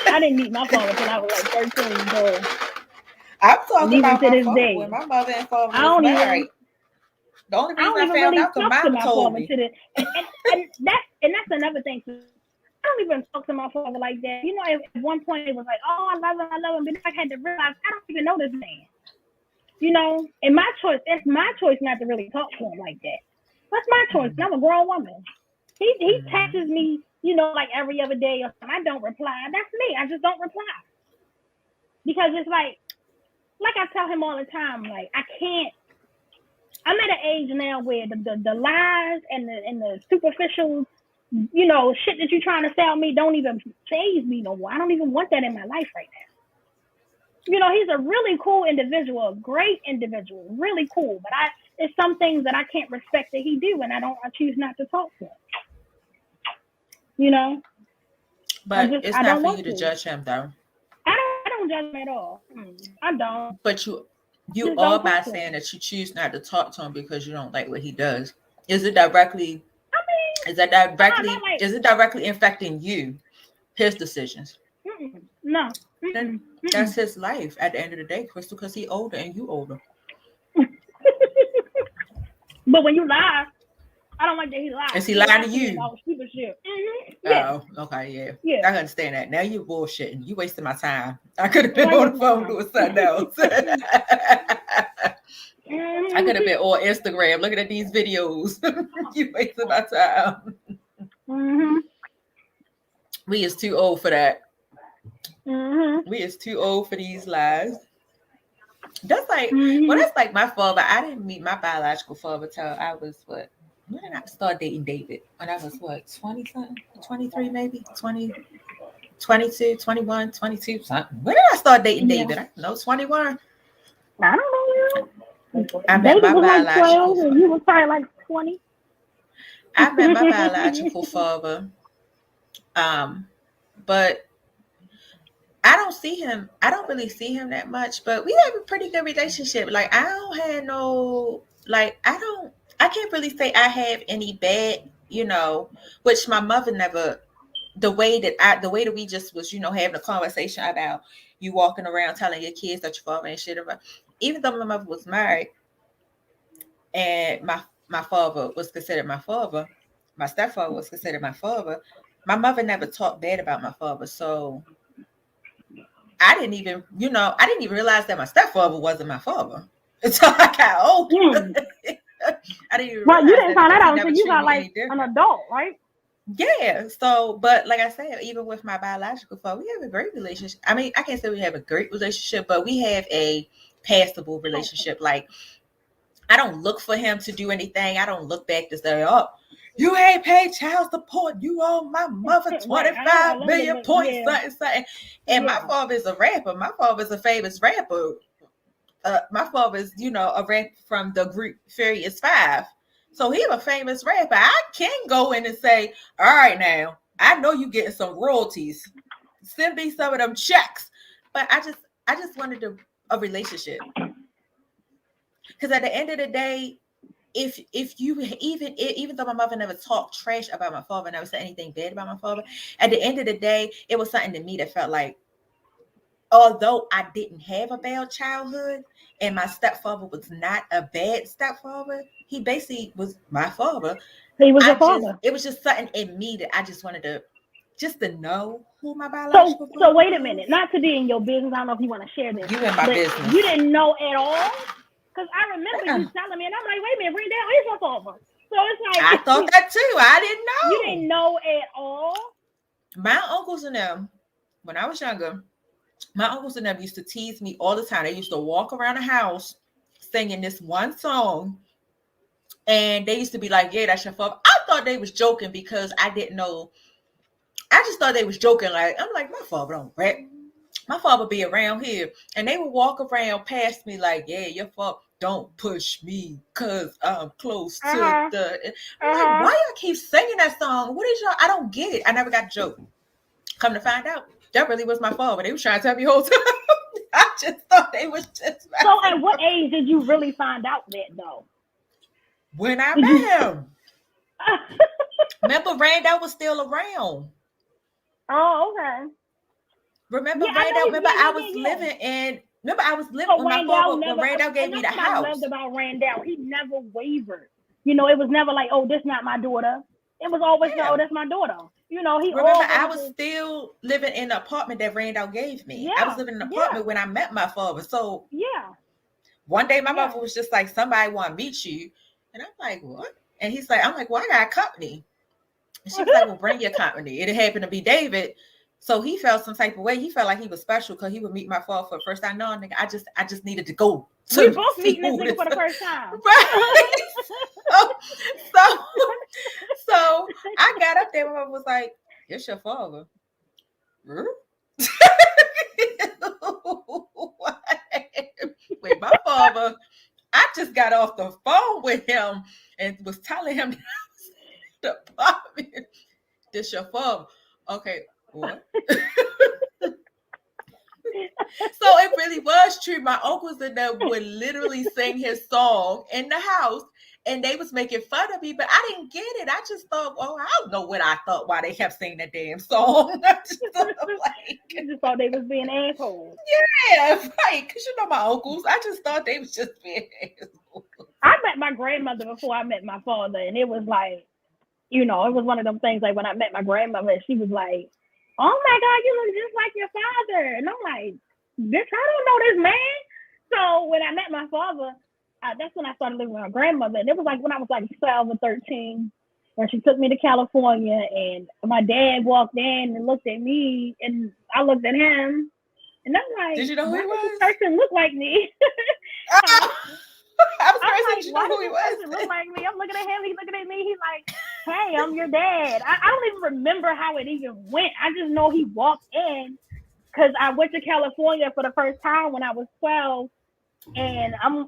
I didn't meet my father till I was like 13, so, I'm and talking even about to my this father when day, my mother and father I was don't even married. The only I reason don't I even found really out because talk to mama my told father me. to the and that's another thing too. I don't even talk to my father like that. At one point it was like, oh, I love him, but then I had to realize I don't even know this man. And it's my choice not to really talk to him like that. That's my choice. And I'm a grown woman. He texts me, like every other day or something. I don't reply. That's me. I just don't reply because it's like I tell him all the time, like I can't. I'm at an age now where the lies and the superficial, shit that you're trying to sell me don't even faze me no more. I don't even want that in my life right now. He's a really cool individual, a great individual, really cool. But it's some things that I can't respect that he do, and I choose not to talk to him. You know, But it's I not don't for want you to to. judge him, though. I don't judge him at all. I don't. But you Just are don't by talk to saying him. that you choose not to talk to him because you don't like what he does. Is it directly? I mean, Is that not directly? like Is it directly affecting you, his decisions? no. Then that's his life at the end of the day, Crystal, because he older and you older. But when you lie, I don't like that he lied. Is he He lying lied to to me you? about stupid shit. Yeah, Oh, okay, yeah. yeah. I understand that. Now you're bullshitting. You wasting my time. I could have been Like on what's the my phone time? doing something else. I could have been on Instagram looking at these videos. You wasting my time. We is too old for that. We is too old for these lies. That's like, well, that's like my father. I didn't meet my biological father till I was what? When did I start dating David? When I was what, 20 something? 23 maybe? 20, 22, 21, 22 something. When did I start dating David? I don't know, 21. I don't know. I met David my was like biological 12, and you was probably like 20. I met my biological father. But I don't see him. I don't really see him that much, but we have a pretty good relationship. Like I don't have no like I can't really say I have any bad, which my mother never the way that we just was, having a conversation about you walking around telling your kids that your father ain't shit about. Even though my mother was married and my father was considered my father, my stepfather was considered my father, my mother never talked bad about my father. So I didn't even realize that my stepfather wasn't my father until I got older. I didn't even Well, you realize didn't that find because that he out never until you treated got me like any an different. adult, right? Yeah. So, but like I said, even with my biological father, we have a great relationship. I mean, I can't say we have a great relationship, but we have a passable relationship. Like, I don't look for him to do anything. I don't look back to say, oh, you ain't paid child support. You owe my mother Right. I 25 don't million look, points, yeah. something. And my father is a rapper. My father is a famous rapper. My father is, a rapper from the group Furious Five. So he's a famous rapper. I can go in and say, all right, now, I know you getting some royalties. Send me some of them checks. But I just wanted a relationship. Because at the end of the day, if you even though my mother never talked trash about my father, never said anything bad about my father, at the end of the day, it was something to me that felt like, although I didn't have a bad childhood and my stepfather was not a bad stepfather, he basically was my father. He was your father. It was just something in me that I just wanted to know who my So biological so father wait a was. minute. Not to be in your business. I don't know if you want to share this, You in my but business. you didn't know at all. Because I remember you telling me, and I'm like, wait a minute, Rendell is your father. So it's like I thought that too. I didn't know. You didn't know at all. My uncles and them, when I was younger, my uncles and them used to tease me all the time. They used to walk around the house singing this one song. And they used to be like, yeah, that's your father. I thought they was joking because I didn't know. I just thought they was joking. Like, I'm like, my father don't rap. My father be around here. And they would walk around past me like, yeah, your father don't push me because I'm close to the. I'm like, why y'all keep singing that song? What is y'all? I don't get it. I never got a joke. Come to find out, that really was my father. They was trying to tell me the whole time. I just thought they was just. So at what age did you really find out that though? When I met him. Remember, Randall was still around. Oh, okay. Remember, Randall? Remember, I was living with my father when Randall gave me the house. I loved about Randall. He never wavered. It was never like, oh, this not my daughter. It was always, no, that's my daughter. He remember, I was still living in the apartment that Randall gave me. I was living in an apartment when I met my father. So one day my mother was just like, somebody want to meet you. And I'm like, what? And he's like, I'm like, well, I got company. And she was like, well, bring your company. It happened to be David. So he felt some type of way. He felt like he was special because he would meet my father for the first time. No, nigga, I just needed to go. We both meeting this nigga for the first time. Right. So I got up there. My mom was like, it's your father. Wait, my father, I just got off the phone with him and was telling him the apartment. This your phone. Okay, what? So it really was true. My uncles in there would literally sing his song in the house, and they was making fun of me, but I didn't get it. I just thought, well, I don't know what I thought why they kept singing that damn song. I just thought, like, You just thought they was being assholes. yeah, right. Because you know my uncles. I just thought they was just being assholes. I met my grandmother before I met my father, and it was like, it was one of them things like when I met my grandmother, she was like, oh my God, you look just like your father. And I'm like, bitch, I don't know this man. So when I met my father, that's when I started living with my grandmother. And it was like when I was like 12 or 13, and she took me to California, and my dad walked in and looked at me, and I looked at him, and I'm like, did you know who he was? This person look like me? I was I'm crazy. like, Did you why know who does he this was? person look like me? I'm looking at him. He's looking at me. He's like, hey, I'm your dad. I don't even remember how it even went. I just know he walked in because I went to California for the first time when I was 12, and I'm on,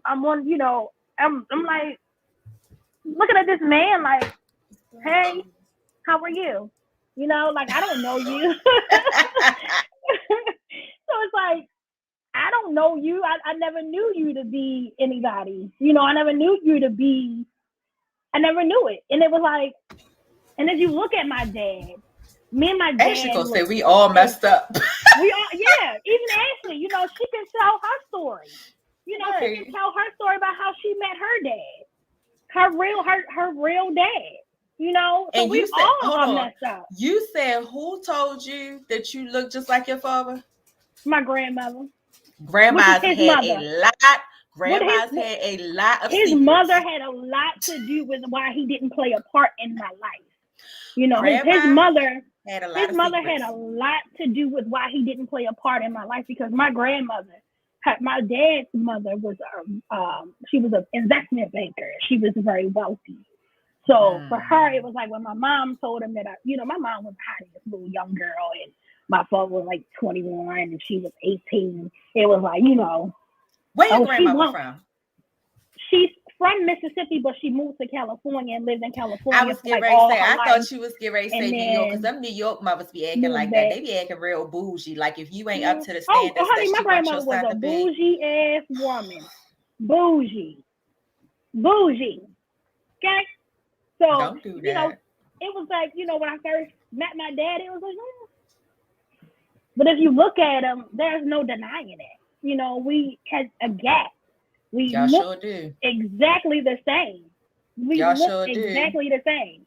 I'm like looking at this man like, hey, how are you? Like I don't know you. So it's like, I don't know you. I never knew you to be anybody. I never knew you to be. I never knew it. And it was like, and as you look at my dad, me and my dad. Ashley gonna say we all messed up. We all, yeah. Even Ashley, she can tell her story. Right. She can tell her story about how she met her dad, her real dad. So And we you said, all hold are on. messed up. You said who told you that you look just like your father? My grandmother. Grandma's his had mother. a lot. Grandma's had a lot of his secrets. mother had a lot to do with why he didn't play a part in my life. His mother had a lot his of mother secrets. had a lot to do with why he didn't play a part in my life, because my grandmother, my dad's mother was she was an investment banker. She was very wealthy. So for her, it was like when my mom told him that my mom was hiding this little young girl, and my father was like 21 and she was 18. It was like, where your grandmother from? She's from Mississippi, but she moved to California and lived in California. I was getting ready to say, I thought you was getting ready to say New York, because them New York mothers be acting like that. They be acting real bougie. Like if you ain't up to the standards honey, my that she wants your grandmother was son a to be. bougie ass woman. Bougie. Okay? So, don't do that. It was like, when I first met my dad, it was like, But if you look at him, there's no denying it. We had a gap. Y'all sure do. Exactly the same. Y'all sure do. Exactly the same.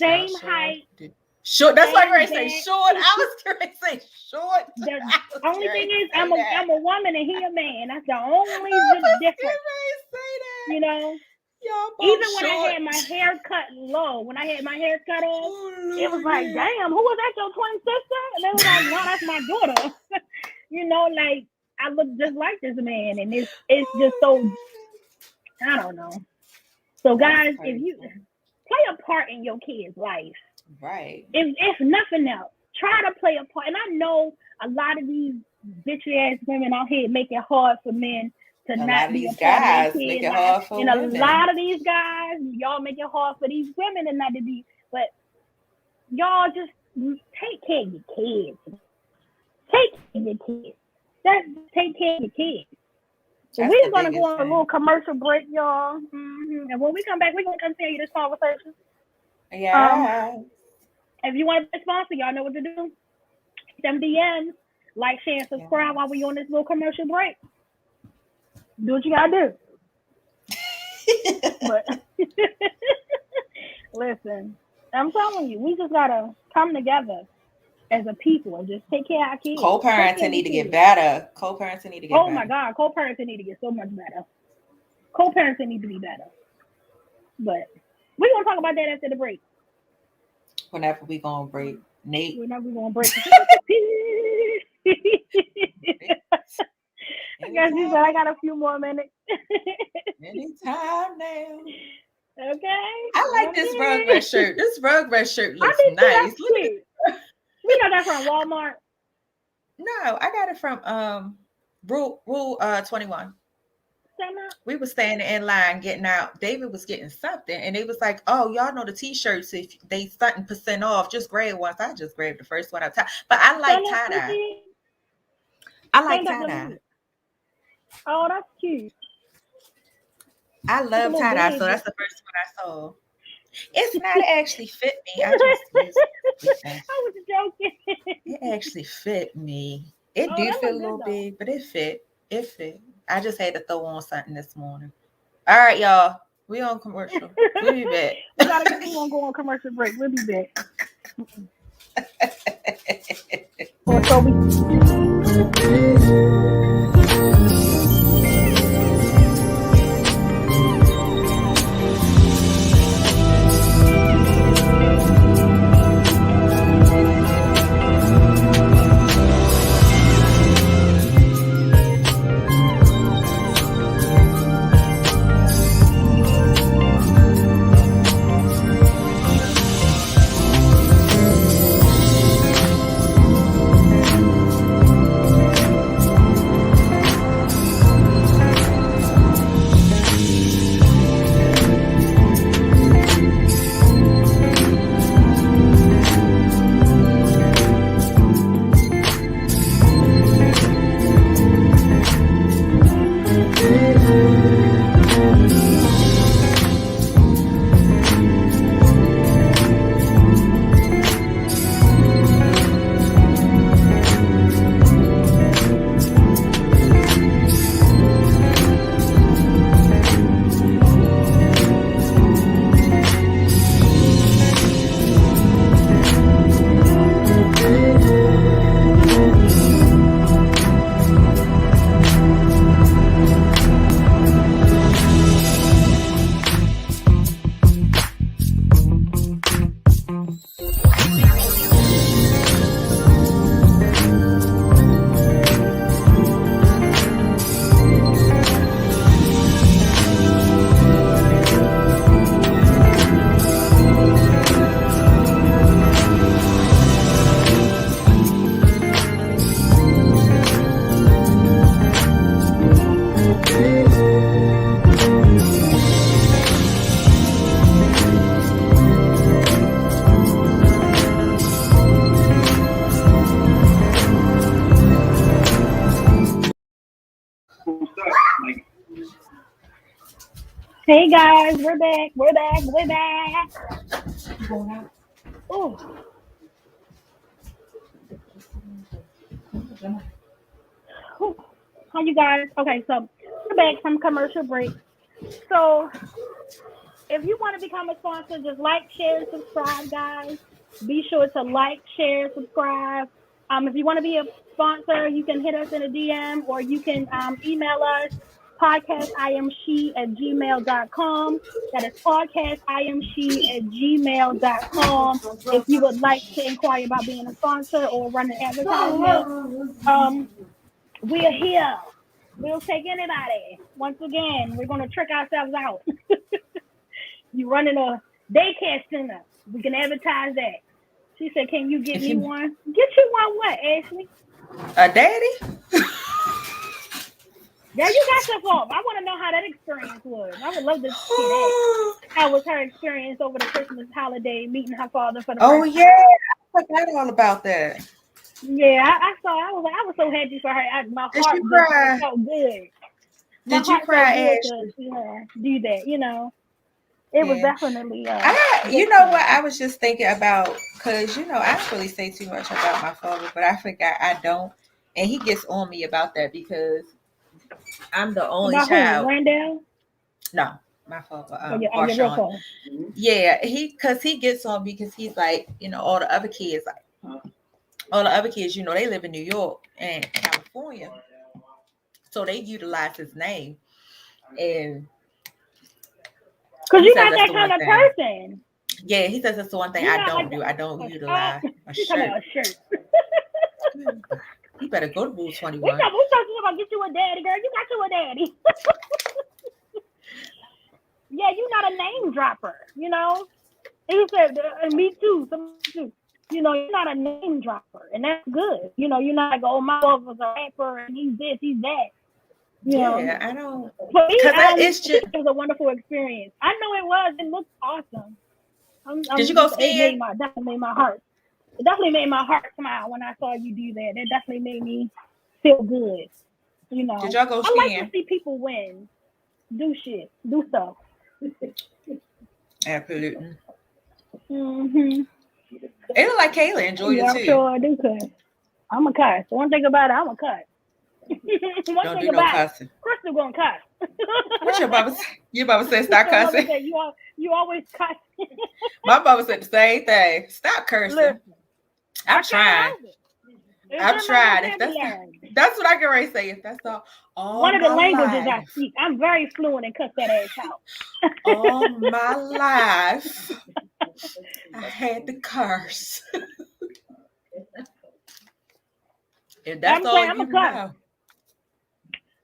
Same height. Short. That's why I say short. I was going to say short. The only thing is, I'm a woman and he a man. That's the only difference. Even when I had my hair cut low, when I had my hair cut off, it was like, damn, who was that, your twin sister? And they was like, no, that's my daughter. Like I look just like this man, and it's just so, I don't know. So guys, if you play a part in your kid's life, right? If nothing else, try to play a part. And I know a lot of these bitchy ass women out here make it hard for men to not be a part of their kids' life. And a lot of these guys, y'all make it hard for these women and not to be. But y'all just take care of your kids. Take care of your kids. Take care of your kids. So we're going to go on a little commercial break, y'all. Mm-hmm. And when we come back, we're going to continue this conversation. Yeah. If you want to be a sponsor, y'all know what to do. Them DMs, like, share, and subscribe while we on this little commercial break. Do what you got to do. But listen, I'm telling you, we just got to come together as a people and just take care of our kids. Co-parenting need to get better. Co-parenting need to get better. Oh my God, co-parenting need to get so much better. Co-parenting need to be better. But we're going to talk about that after the break. Whenever we going to break, Nate. Whenever we going to break. I guess you said I got a few more minutes. Anytime now. Okay. I like this Rugrats shirt. This Rugrats shirt looks nice. Look at it. We got that from Walmart. No, I got it from Rule 21. We were standing in line getting out. David was getting something, and it was like, "Oh, y'all know the T-shirts. If they something % off, just grab one." So I just grabbed the first one I tie. But I like tie dye. I like tie dye. Oh, that's cute. I love tie dye, so that's the first one I saw. It's not actually fit me. I just used it. I was joking. It actually fit me. It did feel a little big, but it fit. It fit. I just had to throw on something this morning. All right, y'all. We on commercial. We'll be back. We gonna go on commercial break. We'll be back. So we. Hey guys, we're back. Oh, how you guys? Okay, so we're back from commercial break. So if you want to become a sponsor, just like, share, subscribe, guys. Be sure to like, share, subscribe. If you want to be a sponsor, you can hit us in a DM or you can email us PodcastIAmShe@gmail.com. That is PodcastIAmShe@gmail.com. If you would like to inquire about being a sponsor or run an advertisement, we are here. We'll take anybody. Once again, we're going to trick ourselves out. You running a daycare center. We can advertise that. She said, "Can you get me one?" Get you one what, Ashley? A daddy? Yeah, you got yourself off. I want to know how that experience was. I would love to see that. How was her experience over the Christmas holiday, meeting her father for the first time? Oh, yeah. I forgot all about that. Yeah, I saw. I was so happy for her. My heart felt good. Did you cry, Ashley? To do that, you know. It was definitely. You know what? I was just thinking about, because, you know, I don't really say too much about my father, but I forgot I don't. And he gets on me about that because I'm the only child. Randall? No, my father. Your real father. Yeah, because he gets on because he's like, you know, all the other kids, you know, they live in New York and California. So they utilize his name. And because you're not that kind of person. Yeah, he says that's the one thing I don't do. I don't utilize a shirt. You better go to Rule 21. We talking about get you a daddy, girl. You got you a daddy. Yeah, you're not a name dropper, you know. He said, me too. You know, you're not a name dropper, and that's good. You know, you're not like, oh, my father was a rapper, and he's this, he's that. Yeah, I don't. For me, Because it's just. it was a wonderful experience. I know it was. It looked awesome. Did you go It skiing? definitely made my heart. It definitely made my heart smile when I saw you do that. It definitely made me feel good. Did y'all go I like to skiing? see people win, do shit, do stuff. Absolutely. Mhm. It looked like Kayla enjoyed Yeah, it I'm too. sure I do. Cause I'm a cuss. One thing about it, I'm a cuss. One Don't thing do no about it, cussing. Crystal gonna cuss. What your mama say? Your mama said stop Your mother cussing. said you always cuss. My mama said the same thing. Stop cursing. Listen, I'm I can't trying. help it. It's I'm in my trying. If vocabulary. that's what I can already say. If that's all One of the my languages I life, speak. I'm very fluent in cuss that ass out. all my life, I had to curse. If that's I'm saying all I'm you a cuss. know.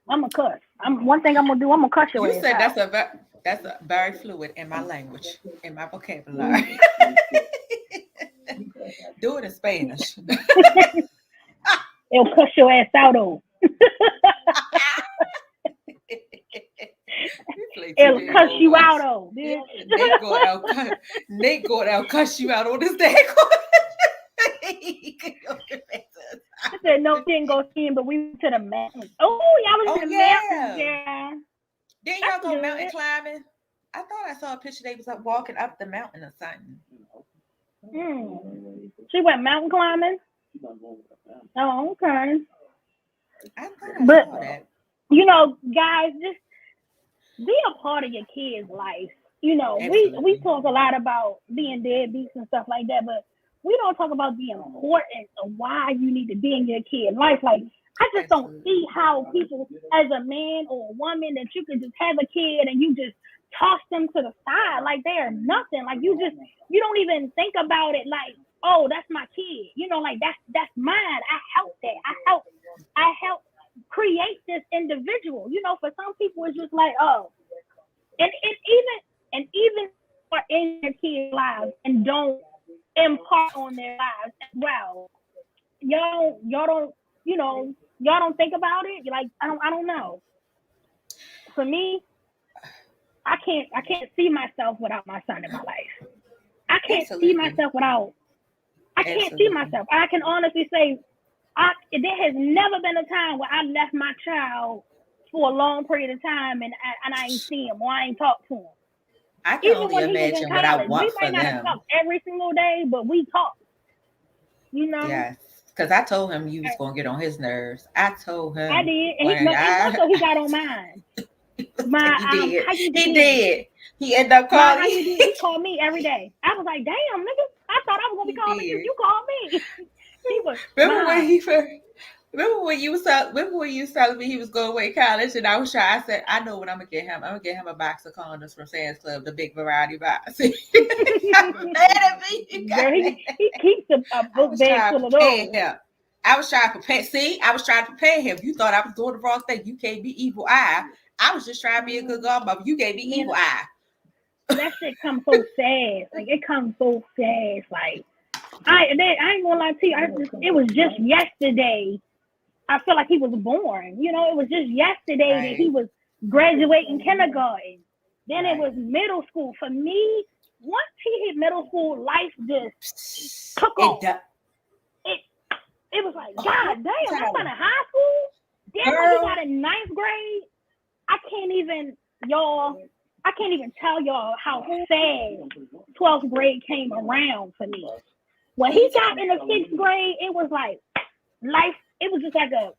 I'm a cuss. One thing I'm gonna do. I'm gonna cuss your You ass said out. that's a very fluid in my language, in my vocabulary. Do it in Spanish. It'll cuss your ass out though. It'll cuss you out though, bitch. Nate going out cuss you out on this day. I said no, we didn't go skiing, but we went to the mountains. Oh, y'all was in the mountains, yeah. Didn't y'all go mountain climbing? I thought I saw a picture they was up walking up the mountain or something. She went mountain climbing. Oh, okay. I thought I saw that. Guys, just be a part of your kids' life. We talk a lot about being deadbeats and stuff like that, but we don't talk about the importance of why you need to be in your kid's life. Like, I just don't see how people, as a man or a woman, that you could just have a kid and you just toss them to the side like they're nothing. Like you don't even think about it like, oh, that's my kid. Like that's mine. I helped that. I helped create this individual. For some people it's just like, oh, and even are in their kids' lives and don't impart on their lives as well. Y'all don't think about it. You're like, I don't know. For me, I can't see myself without my son in my life. I can't see myself without. I can't see myself. I can honestly say, there has never been a time where I left my child for a long period of time and I ain't see him or I ain't talked to him. I can only Even when he was in imagine what I college, want we for might not have them. talked every single day, but we talked. Yes, because I told him you was gonna get on his nerves. I told him. I did, and also he got on mine. He did. How you He did. He ended up calling me. He called me every day. I was like, damn, nigga. I thought I was gonna be calling you. You called me. He was. Remember when you was telling me he was going away to college, and I was shy. I said, I know what I'm gonna get him. I'm gonna get him a box of condoms from Sam's Club, the big variety box. He keeps a book bag full of those. I was trying to prepare. See, I was trying to prepare him. You thought I was doing the wrong thing. You gave me evil eye. I was just trying to be a good godmother. You gave me evil eye. That shit comes so fast. Like it comes so fast. Like I ain't gonna lie to you. It was just yesterday. I feel like he was born. It was just yesterday that he was graduating kindergarten. Then it was middle school. For me, once he hit middle school, life just took off. It was like, God damn, I'm in high school. Then when he got in 9th grade, I can't even tell y'all how sad 12th grade came around for me. When he got in the 6th grade, it was like life. It was just like a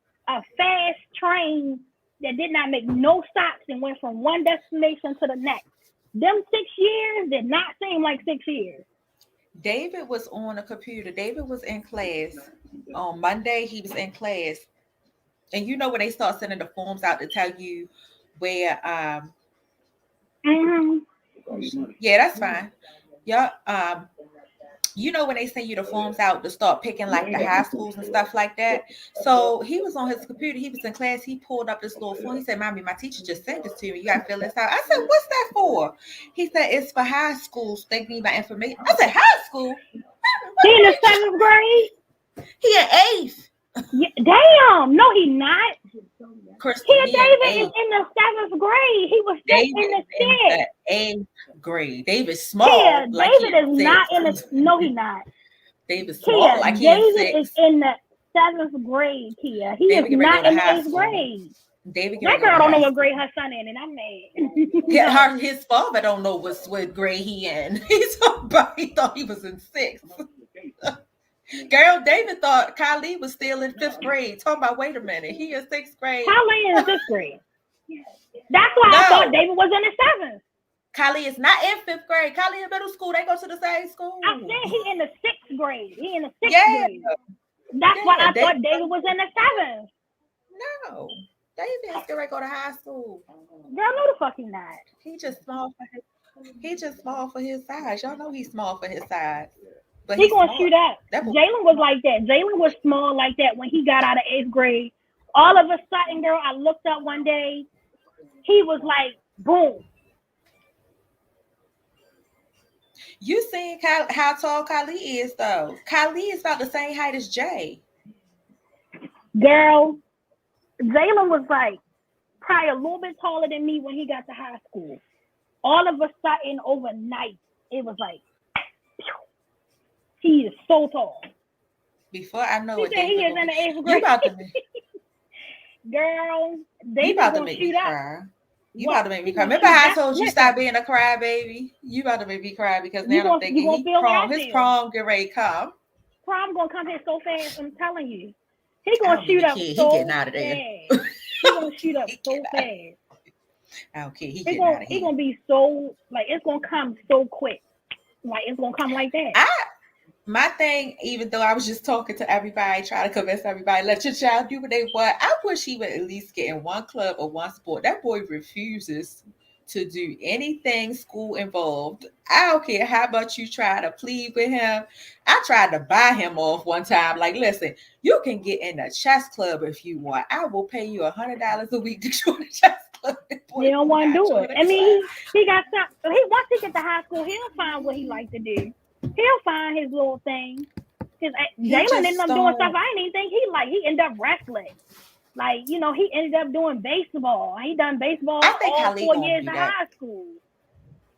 fast train that did not make no stops and went from one destination to the next. Them 6 years did not seem like 6 years. David was on a computer. David was in class. On Monday, he was in class. And when they start sending the forms out to tell you where yeah, that's fine. Yeah. When they send you the forms out to start picking like the high schools and stuff like that. So he was on his computer. He was in class. He pulled up this little form. He said, Mommy, my teacher just sent this to me. You got to fill this out. I said, what's that for? He said, it's for high schools. They need my information. I said, high school? He in the 7th grade? He in 8th. Yeah, damn. No, he not. Crystal, Here, he in David is eighth. in the 7th grade. He was just David in the in 6th. the 8th grade. David Here, small, like he David in is not in the. six. No, he not. David small, Kia, like he in David is six. in the 7th grade, Kia. He is David get ready to go not to in the high 8th school. grade. David get That ready to go girl to don't know high what school. grade her son in, and I'm mad. Yeah, his father don't know what grade he in. He thought he was in 6th. Girl, David thought Kylie was still in 5th grade. Talking about, wait a minute, he in 6th grade. Kylie in 5th grade. That's why I thought David was in the 7th. Kylie is not in 5th grade. Kylie in middle school. They go to the same school. I said he in the 6th grade. He in the 6th grade. That's why I thought David was in the 7th. No. David is getting ready to go to high school. Girl, no the fuck he not. He just small for his size. Y'all know he's small for his size. But He gonna shoot up. That Jalen was like that. Jalen was small like that when he got out of 8th grade. All of a sudden, girl, I looked up one day. He was like, boom. You seen how tall Kylie is, though. Kylie is about the same height as Jay. Girl, Jalen was like probably a little bit taller than me when he got to high school. All of a sudden, overnight, it was like, he is so tall. Before I know it, he is in the 8th grade. You about to be, girl, they about to make me cry. You about to make me cry. Remember how I told you stop being a crybaby? You about to make me cry because now I'm thinking his prom get ready to come. Prom gonna come here so fast. I'm telling you, he gonna shoot up so fast. He getting out of there. He gonna shoot up so fast. I don't care. He getting out of here. He gonna be so like it's gonna come so quick. Like it's gonna come like that. My thing, even though I was just talking to everybody, trying to convince everybody, let your child do what they want. I wish he would at least get in one club or one sport. That boy refuses to do anything school involved. I don't care how much you try to plead with him. I tried to buy him off one time. Like, listen, you can get in a chess club if you want. I will pay you $100 a week to join the chess club. He don't want to do it. I mean, he got something. Once he get to high school, he'll find what he like to do. He'll find his little thing. Because Jalen ended up doing stuff I didn't even think he liked. He ended up wrestling. Like, you know, he ended up doing baseball. He done baseball all 4 years in high school.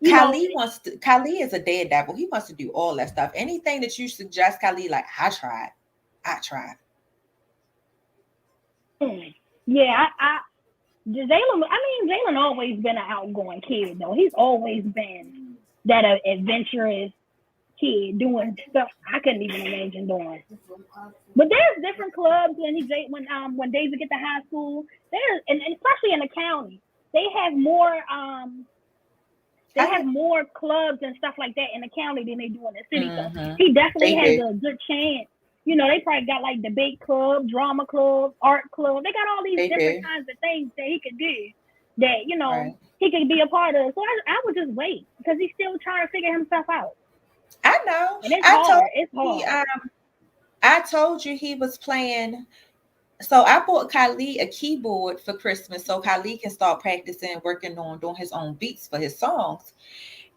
Kylie is a daredevil. He wants to do all that stuff. Anything that you suggest, Kylie, like, I tried. Yeah, Jalen always been an outgoing kid, though. He's always been that adventurous kid doing stuff I couldn't even imagine doing. But there's different clubs when David get to high school. And especially in the county, they have more clubs and stuff like that in the county than they do in the city. So he definitely has a good chance. You know, they probably got like debate club, drama club, art club. They got all these different kinds of things that he could do that, you know, he could be a part of. So I would just wait because he's still trying to figure himself out. I know. And it's hard. It's hard. I told you he was playing. So I bought Kylie a keyboard for Christmas so Kylie can start practicing, working on doing his own beats for his songs.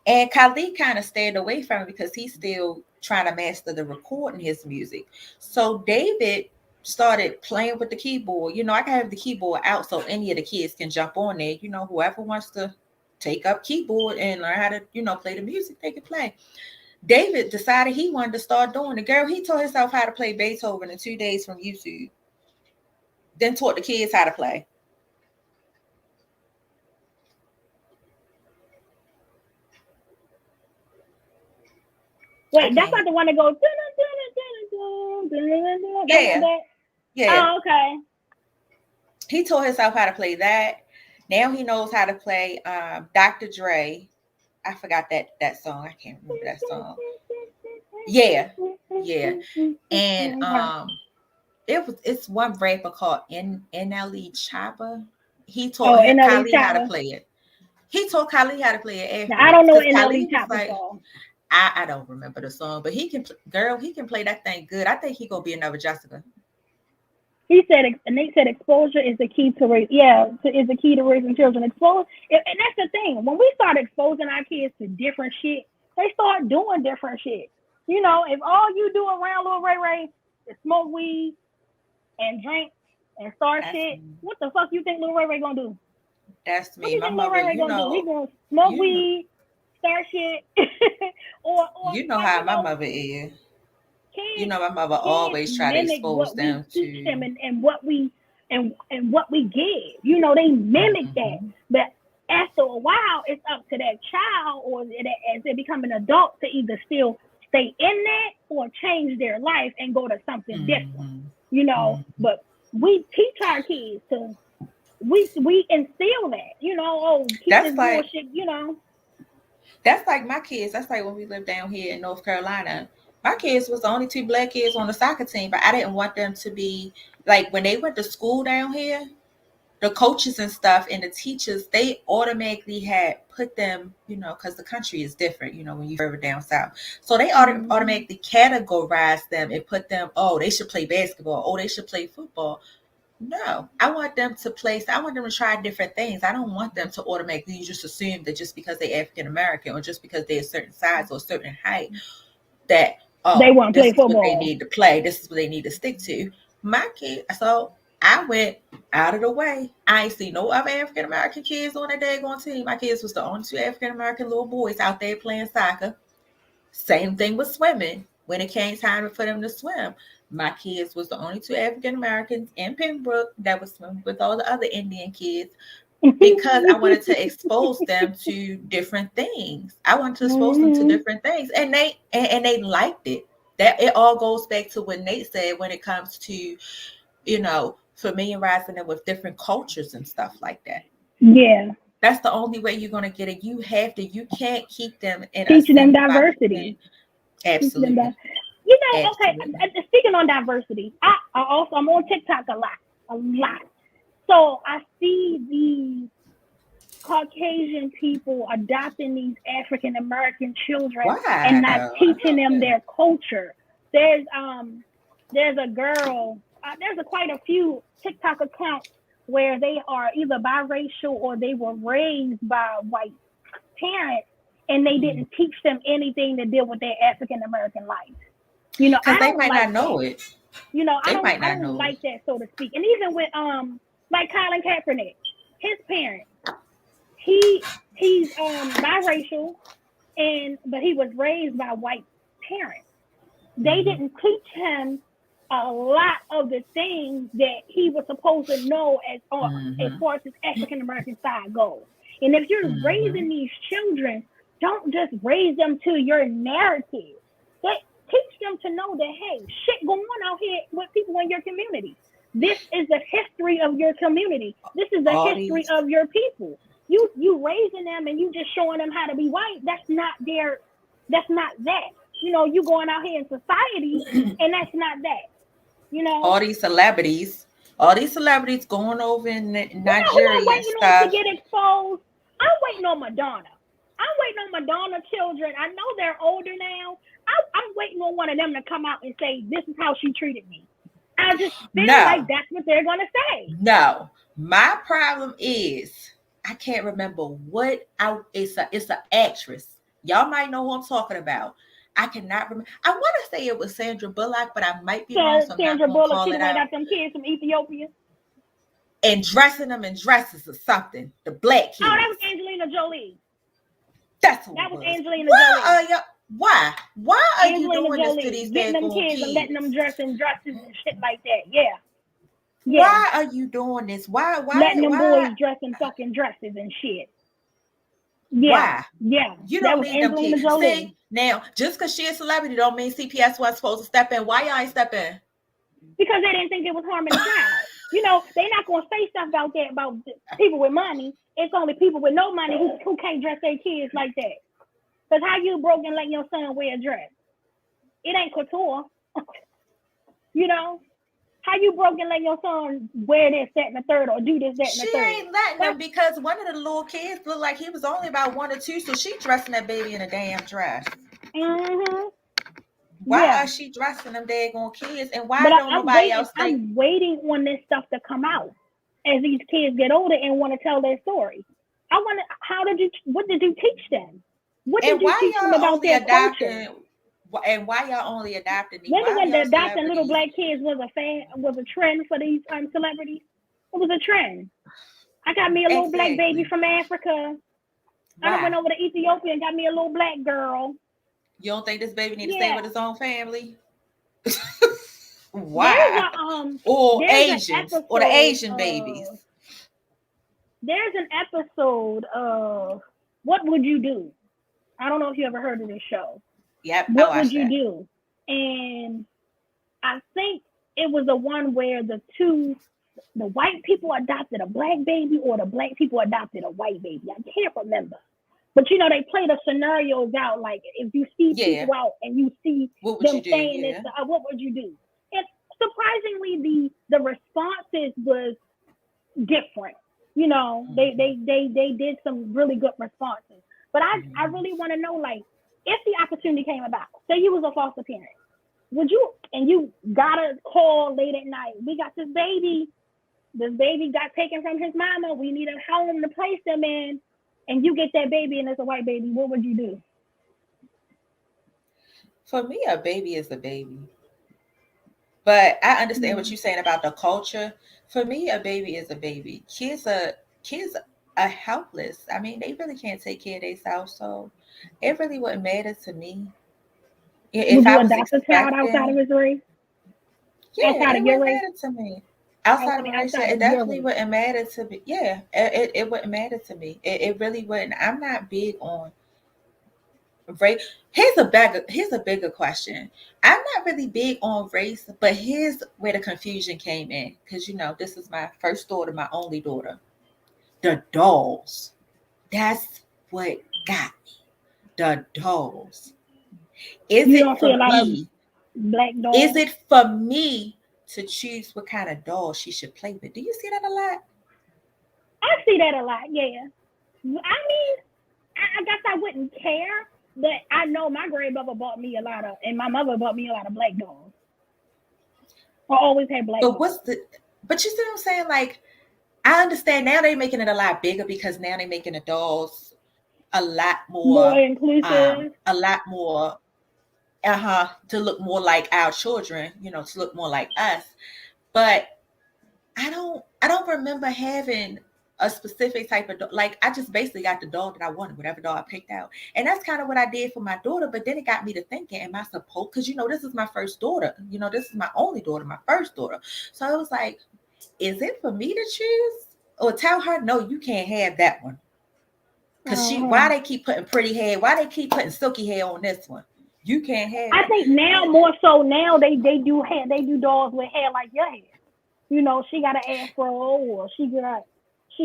And Kylie kind of stayed away from it because he's still trying to master the recording his music. So David started playing with the keyboard. You know, I can have the keyboard out so any of the kids can jump on there. You know, whoever wants to take up keyboard and learn how to, you know, play the music, they can play. David decided he wanted to start doing it. Girl, he taught himself how to play Beethoven in 2 days from YouTube. Then taught the kids how to play. Wait, that's not the one that goes. Yeah. Oh, okay. He taught himself how to play that. Now he knows how to play Dr. Dre. I forgot that song. I can't remember that song. Yeah. And it's one rapper called NLE Chopper. He taught Kylie how to play it. He taught Kylie how to play it. Now, I don't know NLE Chopper song. I don't remember the song, but he can play that thing good. I think he gonna be another Jessica. He said, and they said exposure is the key to raise. Is the key to raising children. And that's the thing. When we start exposing our kids to different shit, they start doing different shit. You know, if all you do around Lil Ray Ray is smoke weed and drink, and start That's shit, me. what the fuck you think Lil Ray Ray gonna do? That's What me. do you My think Lil mother, Ray Ray gonna do? He gonna smoke you know, weed, start shit, or you know like, how my mother is. You kids know, my mother kids always try to mimic expose what we them teach to. them and what we and what we give. They mimic that. Mhm. But after a while, it's up to that child or as they become an adult to either still stay in that or change their life and go to something different. Mhm. But we teach our kids to we instill that. Keep this That's like bullshit. that's like my kids. That's like when we lived down here in North Carolina. My kids was the only two black kids on the soccer team, but I didn't want them to be like when they went to school down here. The coaches and stuff and the teachers, they automatically had put them, because the country is different, when you further down south. So they Mm-hmm. automatically categorize them and put them, oh, they should play basketball, oh, they should play football. No, I want them to play. I want them to try different things. I don't want them to automatically just assume that just because they're African American or just because they're a certain size or a certain height, that, They oh, want to this play is what they football. need to play. This is what they need to stick to. My kid, so I went out of the way. I ain't see no other African American kids on that daggone team. My kids was the only two African American little boys out there playing soccer. Same thing with swimming. When it came time for them to swim, my kids was the only two African Americans in Pembroke that was swimming with all the other Indian kids because I wanted to expose them to different things. I wanted to expose them to Mm-hmm. different things, and they liked it. That it all goes back to what Nate said when it comes to familiarizing them with different cultures and stuff like that. Yeah. That's the only way you're gonna get it. You can't keep them in a Teaching them single box. diversity. Teaching them that. Absolutely, Okay. absolutely. Speaking on diversity, I'm on TikTok a lot. So I see these Caucasian people adopting these African American children and Why not though? I teaching love them that. their culture. There's a girl. There's quite a few TikTok accounts where they are either biracial or they were raised by white parents and they Mm. didn't teach them anything to deal with their African American life. Because I they don't might like not that. know it. I They don't might I not don't know it. like that, so to speak. And even with like Colin Kaepernick, his parents, he's biracial but he was raised by white parents. They Mm-hmm. didn't teach him a lot of the things that he was supposed to know as Mm-hmm. far as his African American side goes. And if you're Mm-hmm. raising these children, don't just raise them to your narrative. They teach them to know that hey, shit going on out here with people in your community. This is the history of your community. This is the All history these. of your people. You raising them and you just showing them how to be white. That's not their. That's not that. You going out here in society and that's not that. You know, all these celebrities, all these celebrities going over in who I'm Nigeria and waiting on to stuff. get exposed? I'm waiting on Madonna. I'm waiting on Madonna children. I know they're older now. I'm waiting on one of them to come out and say, this is how she treated me. I just feel like No, that's what they're going to say. no. My problem is I can't remember what I it's an actress. Y'all might know who I'm talking about. I cannot remember. I want to say it was Sandra Bullock, but I might be wrong, so I'm not Sandra gonna Bullock, call she the it one out. got them kids from Ethiopia. And dressing them in dresses or something. The black Oh, that was kids. Angelina Jolie. That's who That it was was. Angelina Why Jolie. are you? Why? Why are you Angelina doing this to Jolie these getting them daggone kids and letting them kids? dress in dresses and shit like that. Yeah, yeah. Why are you doing this? Why? Why? Letting them Why? boys dress in fucking dresses and shit. Yeah, Why? yeah. You That don't was need them Angelina kids. Jolie. See, now, just because she a celebrity don't mean CPS wasn't supposed to step in. Why y'all ain't step in? Because they didn't think it was harming a child. They're not gonna say stuff about that about people with money. It's only people with no money who can't dress their kids like that. Because how you broke and letting your son wear a dress? It ain't couture. you know? How you broke and letting your son wear this, that, and the third, or do this, that, and She the third? ain't letting That's them because one of the little kids looked like he was only about 1 or 2, so she dressing that baby in a damn dress. mm-hmm. Why Yeah. are she dressing them daggone kids, and why But don't I'm nobody waiting. else like? I'm waiting on this stuff to come out as these kids get older and want to tell their story. I want to. What did you teach them? What did And you teach them about their culture? And why y'all only adopting me? Remember Why when the y'all adopting little celebrities? black kids was a trend for these celebrities? It was a trend. I got me a little black baby Exactly. from Africa. I done went Why? over to Ethiopia and got me a little black girl. You don't think this baby need to stay Yeah. with his own family? There's Why? a Or there's an Asians, or the episode Asian babies. of there's an episode of What Would You Do? I don't know if you ever heard of this show. Yep, I What would watched you that. do? And I think it was the one where the white people adopted a black baby or the black people adopted a white baby. I can't remember. But they play the scenarios out, like if you see Yeah. people out and you see What would them you do? saying this, Yeah. what would you do? And surprisingly, the responses was different. They did some really good responses. But I really want to know, like, if the opportunity came about, say you was a foster parent, would you, and you got a call late at night, we got this baby got taken from his mama, we need a home to place them in, and you get that baby and it's a white baby, what would you do? For me, a baby is a baby. But I understand what Mm. you're saying about the culture. For me, a baby is a baby. Kids are helpless. I mean, they really can't take care of themselves. So it really wouldn't matter to me. If Would you I was adopt a child outside of expecting, his race? yeah, Outside it of your wouldn't race? matter to me. Outside of my race, Outside it of your definitely race. wouldn't matter to me. Yeah, it wouldn't matter to me. It really wouldn't. I'm not big on race. Here's a bigger question. I'm not really big on race, but here's where the confusion came in. Because this is my first daughter, my only daughter. The dolls. That's what got me. The dolls. Is You it don't see for a lot of me? black Is dolls. it for me to choose what kind of doll she should play with? Do you see that a lot? I see that a lot, yeah. I mean, I guess I wouldn't care, but I know my grandmother bought me a lot of, and my mother bought me a lot of black dolls. I always had black But dolls. but you see what I'm saying? Like, I understand now they're making it a lot bigger because now they're making the dolls a lot More more, inclusive. a lot more, to look more like our children, to look more like us. But I don't remember having a specific type of like, I just basically got the doll that I wanted, whatever doll I picked out. And that's kind of what I did for my daughter. But then it got me to thinking, am I supposed, because this is my first daughter, this is my only daughter, my first daughter. So it was like, is it for me to choose? Or tell her, no, you can't have that one. Cause why Uh-huh. they keep putting pretty hair? Why they keep putting silky hair on this one? You can't have I that. think now more so now they do dolls with hair like your hair. She got an afro or she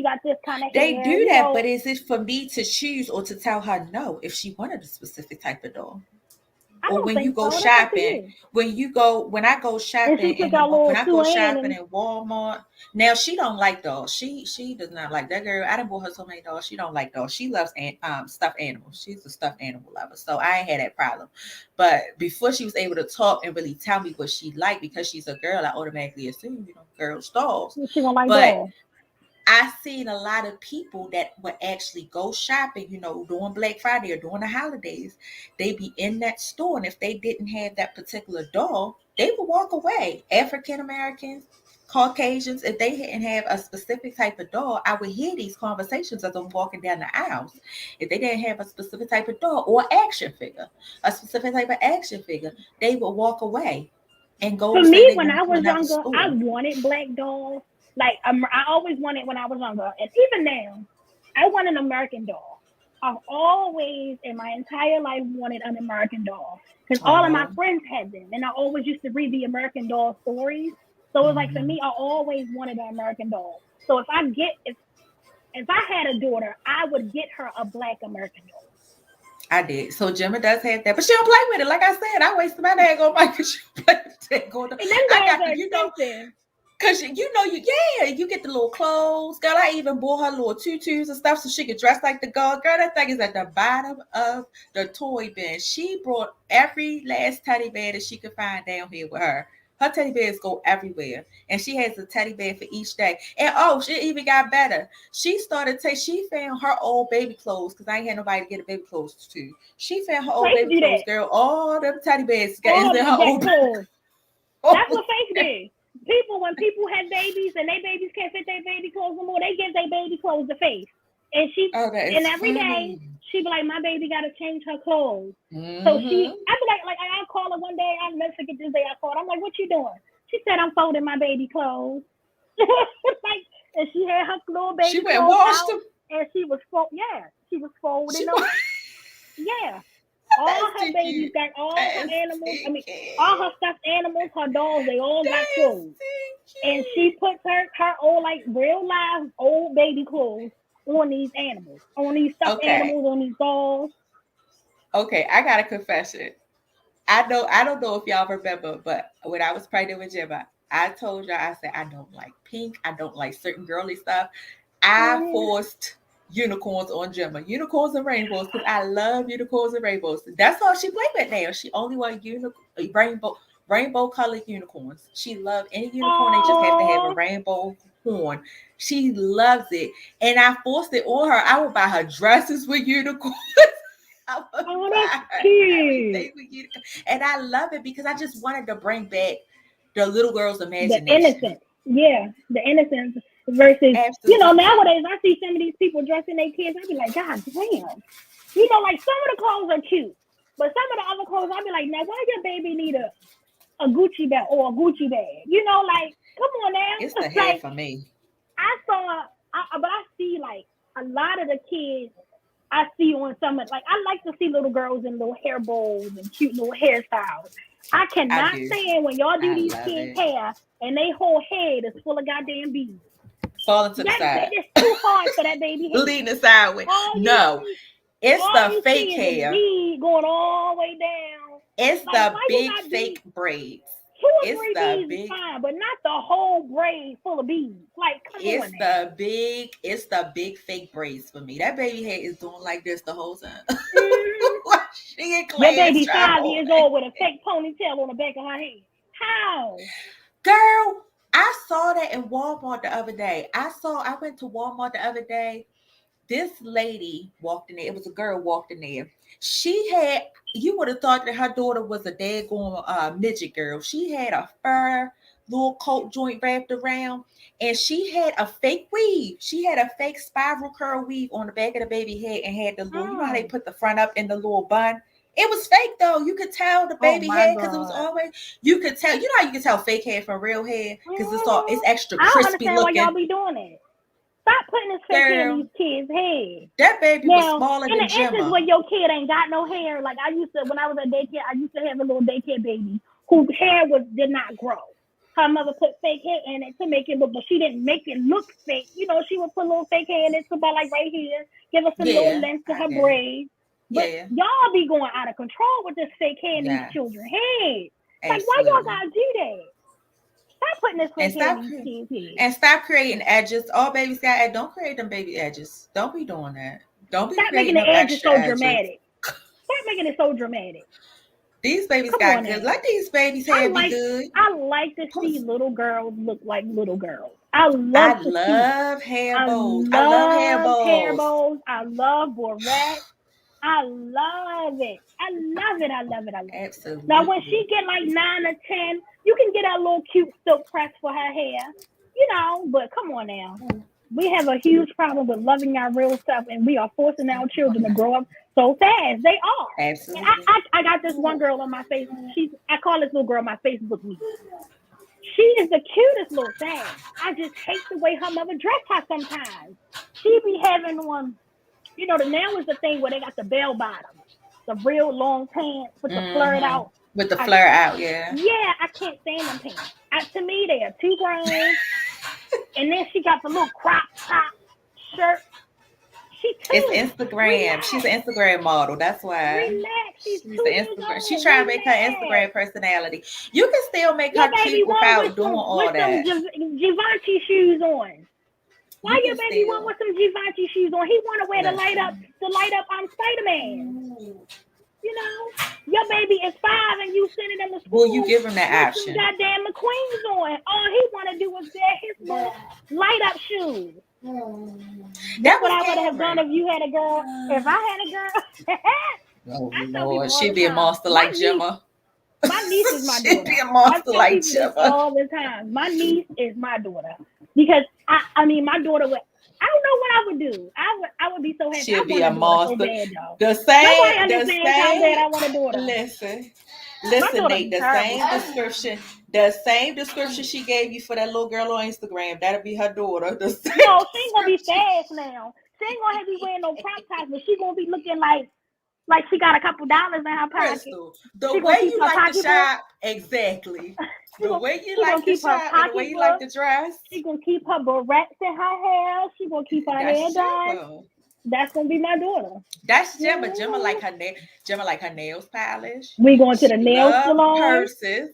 got this kind of They hair. do that, but is it for me to choose or to tell her no if she wanted a specific type of doll? I Or don't when you think go so. That's up to shopping, you. when I go And shopping she took out when little I Sue go Ann shopping and in Walmart, now she don't like dolls. She does not like that girl. I done bought her so many dolls. She don't like dolls. She loves stuffed animals. She's a stuffed animal lover. So I ain't had that problem. But before she was able to talk and really tell me what she liked, because she's a girl, I automatically assume girls dolls. she gonna like But dolls. I've seen a lot of people that would actually go shopping, during Black Friday or during the holidays. They be in that store, and if they didn't have that particular doll, they would walk away. African Americans, Caucasians, if they didn't have a specific type of doll, I would hear these conversations as I'm walking down the aisles. If they didn't have a specific type of doll or action figure, a specific type of action figure, they would walk away and go For say me, they're when going I to was another younger, I store. wanted black dolls. Like I always wanted when I was younger, and even now, I want an American doll. I've always, in my entire life, wanted an American doll because all of my Oh. friends had them, and I always used to read the American Doll stories. So it was like for Mhm. me, I always wanted an American doll. So if I had a daughter, I would get her a black American doll. I did. So Gemma does have that, but she don't play with it. Like I said, I wasted my dag on Mike because she play with that going on. And them I dolls got are the, expensive. because you get the little clothes. Girl, I even bought her little tutus and stuff so she could dress like the girl. Girl, that thing is at the bottom of the toy bin. She brought every last teddy bear that she could find down here with her. Her teddy bears go everywhere. And she has a teddy bear for each day. And oh, she even got better. She she found her old baby clothes, because I ain't had nobody to get a baby clothes to. She found her old Faith baby do clothes, that. girl. All them teddy bears is All in of her them old clothes. That's what Faith did. When people have babies and their babies can't fit their baby clothes no more, they give their baby clothes to Faith. And Oh, that is every funny. day she be like, my baby got to change her clothes. Mm-hmm. So I be like I call her one day. I'll never forget this day I called. I'm like, what you doing? She said, I'm folding my baby clothes. Like, and she had her little baby She went clothes washed out, them. and she was folding them. Yeah. All her babies got all her animals. I mean, all her stuffed animals, her dolls, they all got clothes. And she puts her old, like, real live old baby clothes on these animals, on these stuffed animals, on these dolls. Okay, I got a confession. I don't know if y'all remember, but when I was pregnant with Gemma, I told y'all, I said, I don't like pink. I don't like certain girly stuff. I forced unicorns on Gemma, unicorns and rainbows, because I love unicorns and rainbows. That's all she played with now. She only wants rainbow colored unicorns. She loves any unicorn. They just have to have a rainbow horn. She loves it. And I forced it on her. I would buy her dresses with unicorns. That's cute. And I love it because I just wanted to bring back the little girl's imagination. The innocence. Yeah, the innocence versus, nowadays I see some of these people dressing their kids. I be like, God damn. Like, some of the clothes are cute, but some of the other clothes, I be like, now why your baby need a Gucci bag or a Gucci bag? Like, come on now. It's the head for me. But I see, like, a lot of the kids I see on some, like, I like to see little girls in little hair bows and cute little hairstyles. I cannot stand when y'all do these kids' hair and they whole head is full of goddamn beads. Falling to the side. It's too hard for that baby hair. Leaning sideways. No, it's the fake hair. Bead going all the way down. It's like, the big fake braids. 2 or 3 beads is fine, but not the whole braid full of beads. Like, come on. It's the big fake braids for me. That baby head is doing like this the whole time. She in class. Your baby 5 years old with a fake ponytail on the back of her head. How? Girl, I saw that in Walmart the other day. I went to Walmart the other day. This lady walked in there. It was a girl walked in there. You would have thought that her daughter was a daggone midget girl. She had a fur little coat joint wrapped around, and she had a fake weave. She had a fake spiral curl weave on the back of the baby head, and had the little, you know how they put the front up in the little bun? It was fake though. You could tell the baby hair because it was always. You could tell. You know how you can tell fake hair from real hair because it's extra crispy. I don't understand looking. why y'all be doing it. Stop putting this fake hair in these kids' head. That baby was smaller than Gemma. In the instance when your kid ain't got no hair, like I used to, when I was at daycare, I used to have a little daycare baby whose hair did not grow. Her mother put fake hair in it to make it look, but she didn't make it look fake. She would put a little fake hair in it, so about like right here, give us some little length to her braids. But y'all be going out of control with this fake hair in these children's heads. Like, why y'all gotta do that? Stop putting this fake hair in these kids' heads. And stop creating edges. All babies got edges. Don't create them baby edges. Don't be doing that. Don't be making the edges so dramatic. Stop making it so dramatic. These babies got good. Let these babies hair be good. I like to see little girls look like little girls. I love hair bows. I love hair bows. I love barrettes. I love it. I love it. Absolutely. Now, when she get like 9 or 10, you can get a little cute silk press for her hair, but come on now. We have a huge problem with loving our real stuff, and we are forcing our children to grow up so fast. They are. Absolutely. And I got this one girl on my Facebook. I call this little girl my Facebook niece. She is the cutest little thing. I just hate the way her mother dressed her sometimes. She be having one. Now is the thing where they got the bell bottom, the real long pants with the flirt out. With the flirt out, yeah. Yeah, I can't stand them pants. To me, they are too grown. And then she got the little crop top shirt. It's Instagram. Relax. She's an Instagram model. That's why. Relax. She's the Instagram. She's trying to make her Instagram personality. You can still make her cute without doing all that. With some Givenchy shoes on. Why your baby with some Givenchy shoes on? He want to wear the light up Spider-Man. You know, your baby is 5 and you sending him to Will you school give him that with some option? goddamn McQueens on. All he want to do is wear his little light up shoes. That That's what was I would have done Cameron. if you had a girl. If I had a girl, Oh I tell Lord, people all she'd the be a time. monster like Gemma. My niece is my She'd daughter. be a I monster tell like people this Gemma. all the time. My niece is my daughter because I mean, my daughter would. I don't know what I would do. I would be so happy. I She'd be want a a daughter so monster. bad, though. The Nobody same, understands how bad I want a daughter. listen, My daughter Nate, be terrible. the same description she gave you for that little girl on Instagram, that'll be her daughter. The same No, she ain't gonna be fast now. She ain't gonna have to be wearing no crop tops, but she gonna be looking like she got a couple dollars in her pocket. Crystal. The She way gonna keep you her like to pocketbook. shop, exactly. The way you like to Keep her shop and the way you like to dress. She gonna keep her barrettes in her hair. She gonna keep her hair That's done. Gemma. That's gonna be my daughter. That's Gemma. Gemma like her nails polished. We going to She the nail loves salon. purses.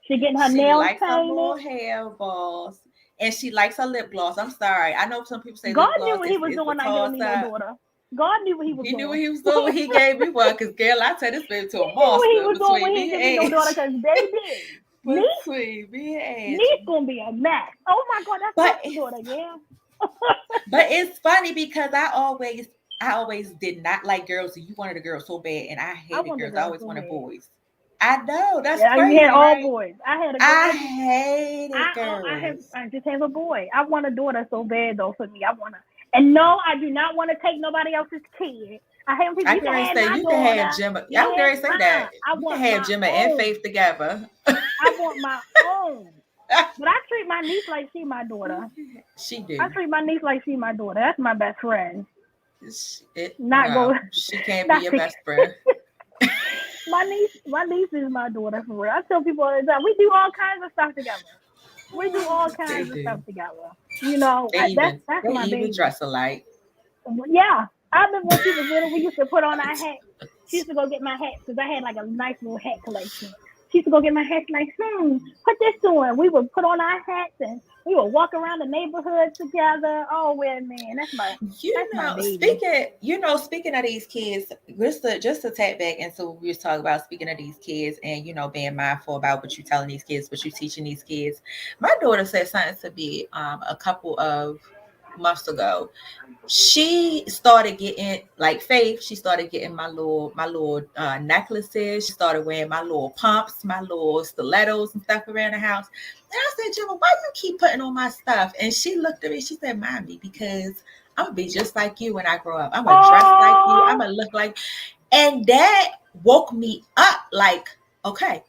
She getting her She nails likes her painted. little hair balls. And she likes her lip gloss. I'm sorry. I know some people say God lip gloss knew what he was is doing. a I don't need no toss-up. daughter. God knew what he was doing. He knew what he was doing when he gave me one. Because, girl, I turned this baby to a He knew what he monster was doing when between he me gave me no and daughter. Because baby, between me and niece gonna be a mess. Oh my God, that's my daughter. Yeah. But it's funny because I always did not like girls. And you wanted a girl so bad, and I hated girls. I always wanted boys. I know that's crazy. You had all right? boys. I had a girl. I hated girls. I just have a boy. I want a daughter so bad though for me. I want to. And no, I do not want to take nobody else's kid. I have people. I can say you can have Gemma. I was going to say that. You can have Gemma and Faith together. I want my own. But I treat my niece like she my daughter. She do. I treat my niece like she my daughter. That's my best friend. She can't be your best friend. My niece is my daughter for real. I tell people all the time, we do all kinds of stuff together. We do all kinds of stuff together. You know, that's my baby. Even dress alike. Yeah, I remember when she was little, we used to put on our hats. She used to go get my hats because I had like a nice little hat collection. She used to go get my hats like, put this on. We would put on our hats and we would walk around the neighborhood together. Oh, man, that's my baby. Speaking of these kids, just to tap back into what we was talking about, speaking of these kids and, being mindful about what you're telling these kids, what you're teaching these kids. My daughter said something to me a couple of months ago. She started getting Faith. She started getting my little necklaces. She started wearing my little pumps, my little stilettos and stuff around the house. And I said, Gemma, why you keep putting on my stuff? And she looked at me. She said, Mommy, because I'm gonna be just like you when I grow up. I'm gonna dress like you. I'm gonna look like. And that woke me up. Like, okay,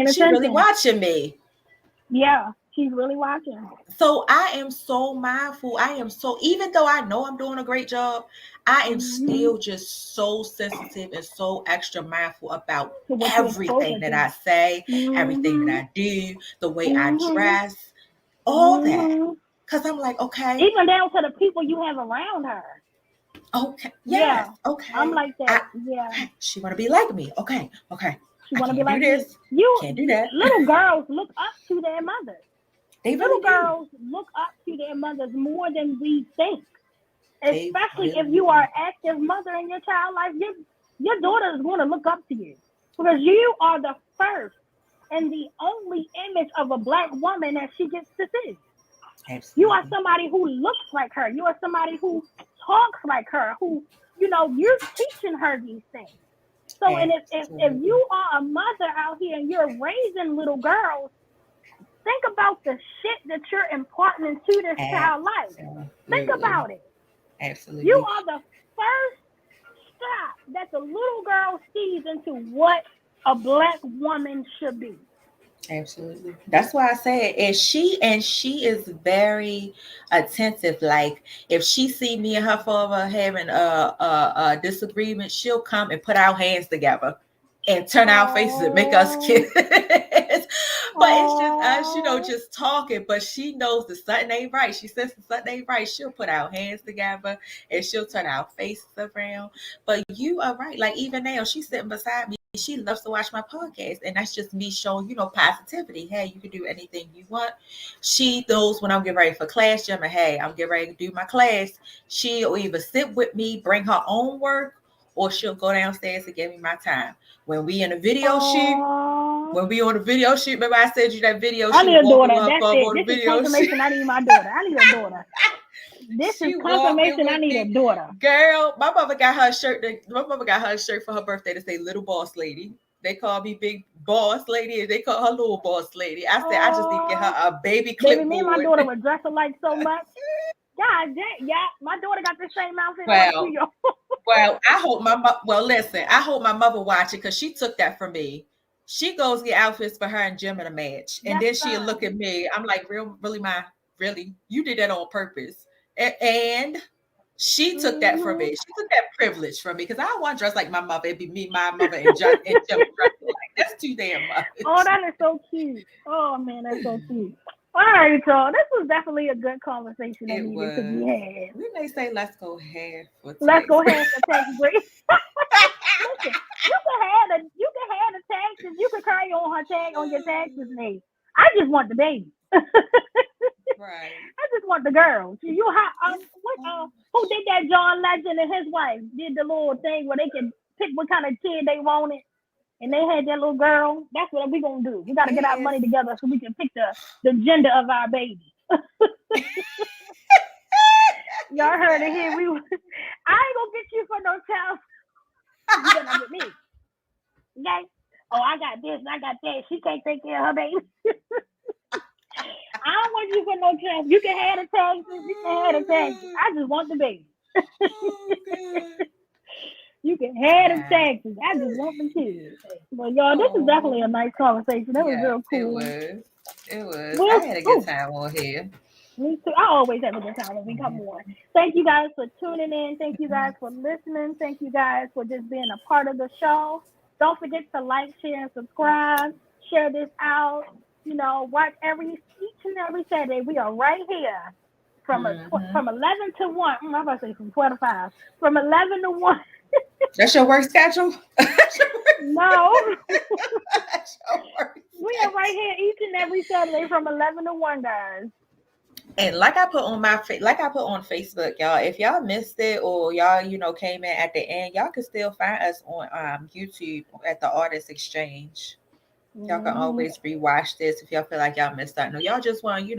she's really watching me. Yeah. She's really watching. So I am so mindful. Even though I know I'm doing a great job, I am still just so sensitive and so extra mindful about everything that I say, everything that I do, the way I dress, all that. Because I'm like, okay. Even down to the people you have around her. Okay. Yes. Yeah. Okay. I'm like that. She want to be like me. Okay. She want to be like this. You can't do that. Little girls look up to their mothers. Little girls look up to their mothers more than we think. Especially if you are an active mother in your child's life, your daughter is going to look up to you because you are the first and the only image of a Black woman that she gets to see. Absolutely. You are somebody who looks like her. You are somebody who talks like her. Who you're teaching her these things. So, and if you are a mother out here and you're raising little girls, think about the shit that you're imparting into this child's life. Think about it. Absolutely. You are the first stop that the little girl sees into what a Black woman should be. Absolutely. That's why I said, and she is very attentive. Like if she see me and her father having a disagreement, she'll come and put our hands together and turn our faces and make us kiss. But it's just us, just talking. But she knows that something ain't right. She says something ain't right. She'll put our hands together and she'll turn our faces around. But you are right. Like even now, she's sitting beside me. She loves to watch my podcast, and that's just me showing, positivity. Hey, you can do anything you want. She knows when I'm getting ready for class, hey, I'm getting ready to do my class. She'll either sit with me, bring her own work, or she'll go downstairs and give me my time. When we in a video shoot, when we on a video shoot, remember I said you that video I shoot need a walking daughter. with her That's phone it. on the This is video confirmation. shoot. I need my daughter. I need a daughter. This She is confirmation. I need a daughter. Girl, my mother got her shirt. My mother got her shirt for her birthday to say "Little Boss Lady." They call me Big Boss Lady, and they call her Little Boss Lady. I said I just need to get her a baby clipboard. Baby, me and my daughter would dress alike so much. God, yeah, my daughter got the same outfit. Well, I hope listen, I hope my mother watch it because she took that from me. She goes get outfits for her and Jim in a match, and then she'll look at me. I'm like, really, you did that on purpose, and she took that from me. She took that privilege from me because I don't want to dress like my mother. It'd be me, my mother, and Jim dressing like that's too damn much. Oh, that is so cute. Oh man, that's so cute. All right, y'all. This was definitely a good conversation that needed to be had. We may say, let's go half for tax. Let's go half for tax break. Listen, you can have the taxes. You can carry on your taxes, Nate. I just want the baby. Right. I just want the girl. Who did that? John Legend and his wife did the little thing where they can pick what kind of kid they wanted. And they had that little girl. That's what we're going to do. We got to get our money together so we can pick the gender of our baby. Y'all heard it here. I ain't going to get you for no child. You better not get me. Okay? Oh, I got this and I got that. She can't take care of her baby. I don't want you for no child. You can have the taxes. You can have the taxes. I just want the baby. You can have the taxes. I just want the kids. But y'all, this is definitely a nice conversation. That was real cool. It was. Well, I had a good time on here. Me too. I always have a good time when we come on. Thank you guys for tuning in. Thank you guys for listening. Thank you guys for just being a part of the show. Don't forget to like, share, and subscribe. Share this out. Watch each and every Saturday. We are right here from 11 to 1. I'm about to say from 12 to 5. From 11 to 1. That's your work schedule? No. We are right here each and every Saturday from 11 to 1, guys. And like I put on Facebook, y'all, if y'all missed it or y'all, came in at the end, y'all can still find us on YouTube at the Artist Echange. Y'all can always rewatch this if y'all feel like y'all missed out. No, y'all just want,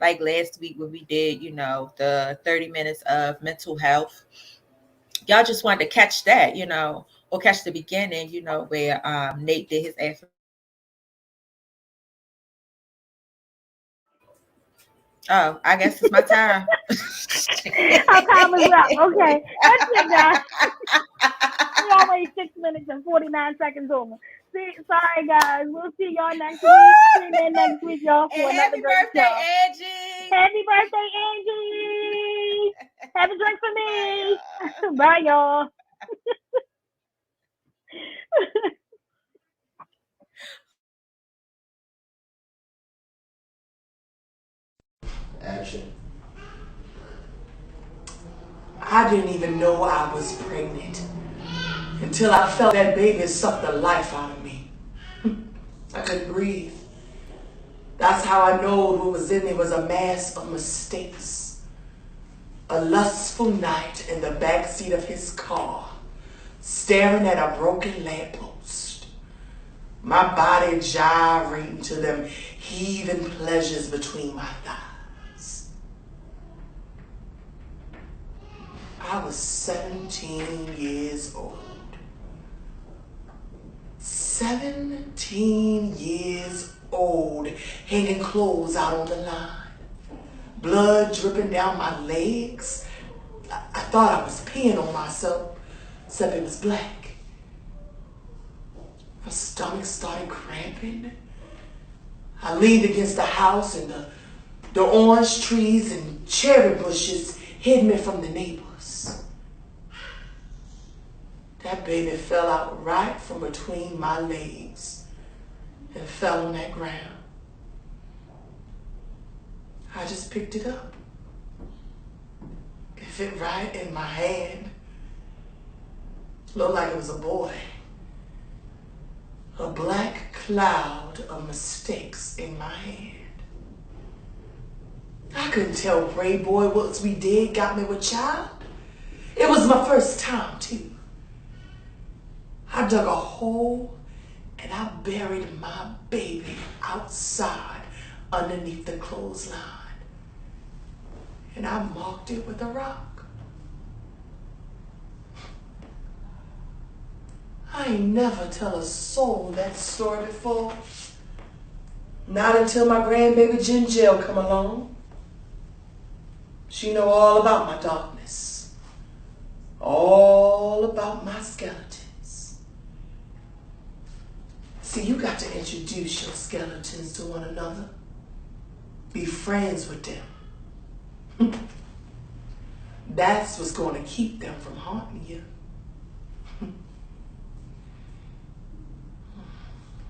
like last week when we did, the 30 minutes of mental health. Y'all just wanted to catch that, or catch the beginning, where Nate did his affirmation. Oh, I guess it's my time. Our time is up. Okay. That's it, guys. We always 6 minutes and 49 seconds over. Sorry, guys. We'll see y'all next week. Tune in next week, y'all, for another great show. Angie. Happy birthday, Angie. Have a drink for me. Bye, y'all. Action. I didn't even know I was pregnant until I felt that baby suck the life out of me. I couldn't breathe. That's how I know what was in me was a mass of mistakes. A lustful night in the backseat of his car, staring at a broken lamppost. My body gyrating to them heaving pleasures between my thighs. I was 17 years old. 17 years old, hanging clothes out on the line. Blood dripping down my legs. I thought I was peeing on myself, except it was black. My stomach started cramping. I leaned against the house and the orange trees and cherry bushes hid me from the neighbors. That baby fell out right from between my legs and fell on that ground. I just picked it up. It fit right in my hand. Looked like it was a boy. A black cloud of mistakes in my hand. I couldn't tell Playboy what we did got me with child. It was my first time too. I dug a hole and I buried my baby outside underneath the clothesline. And I marked it with a rock. I ain't never tell a soul that story before. Not until my grandbaby Ginjel come along. She know all about my darkness. All about my skeletons. See, you got to introduce your skeletons to one another. Be friends with them. That's what's going to keep them from haunting you.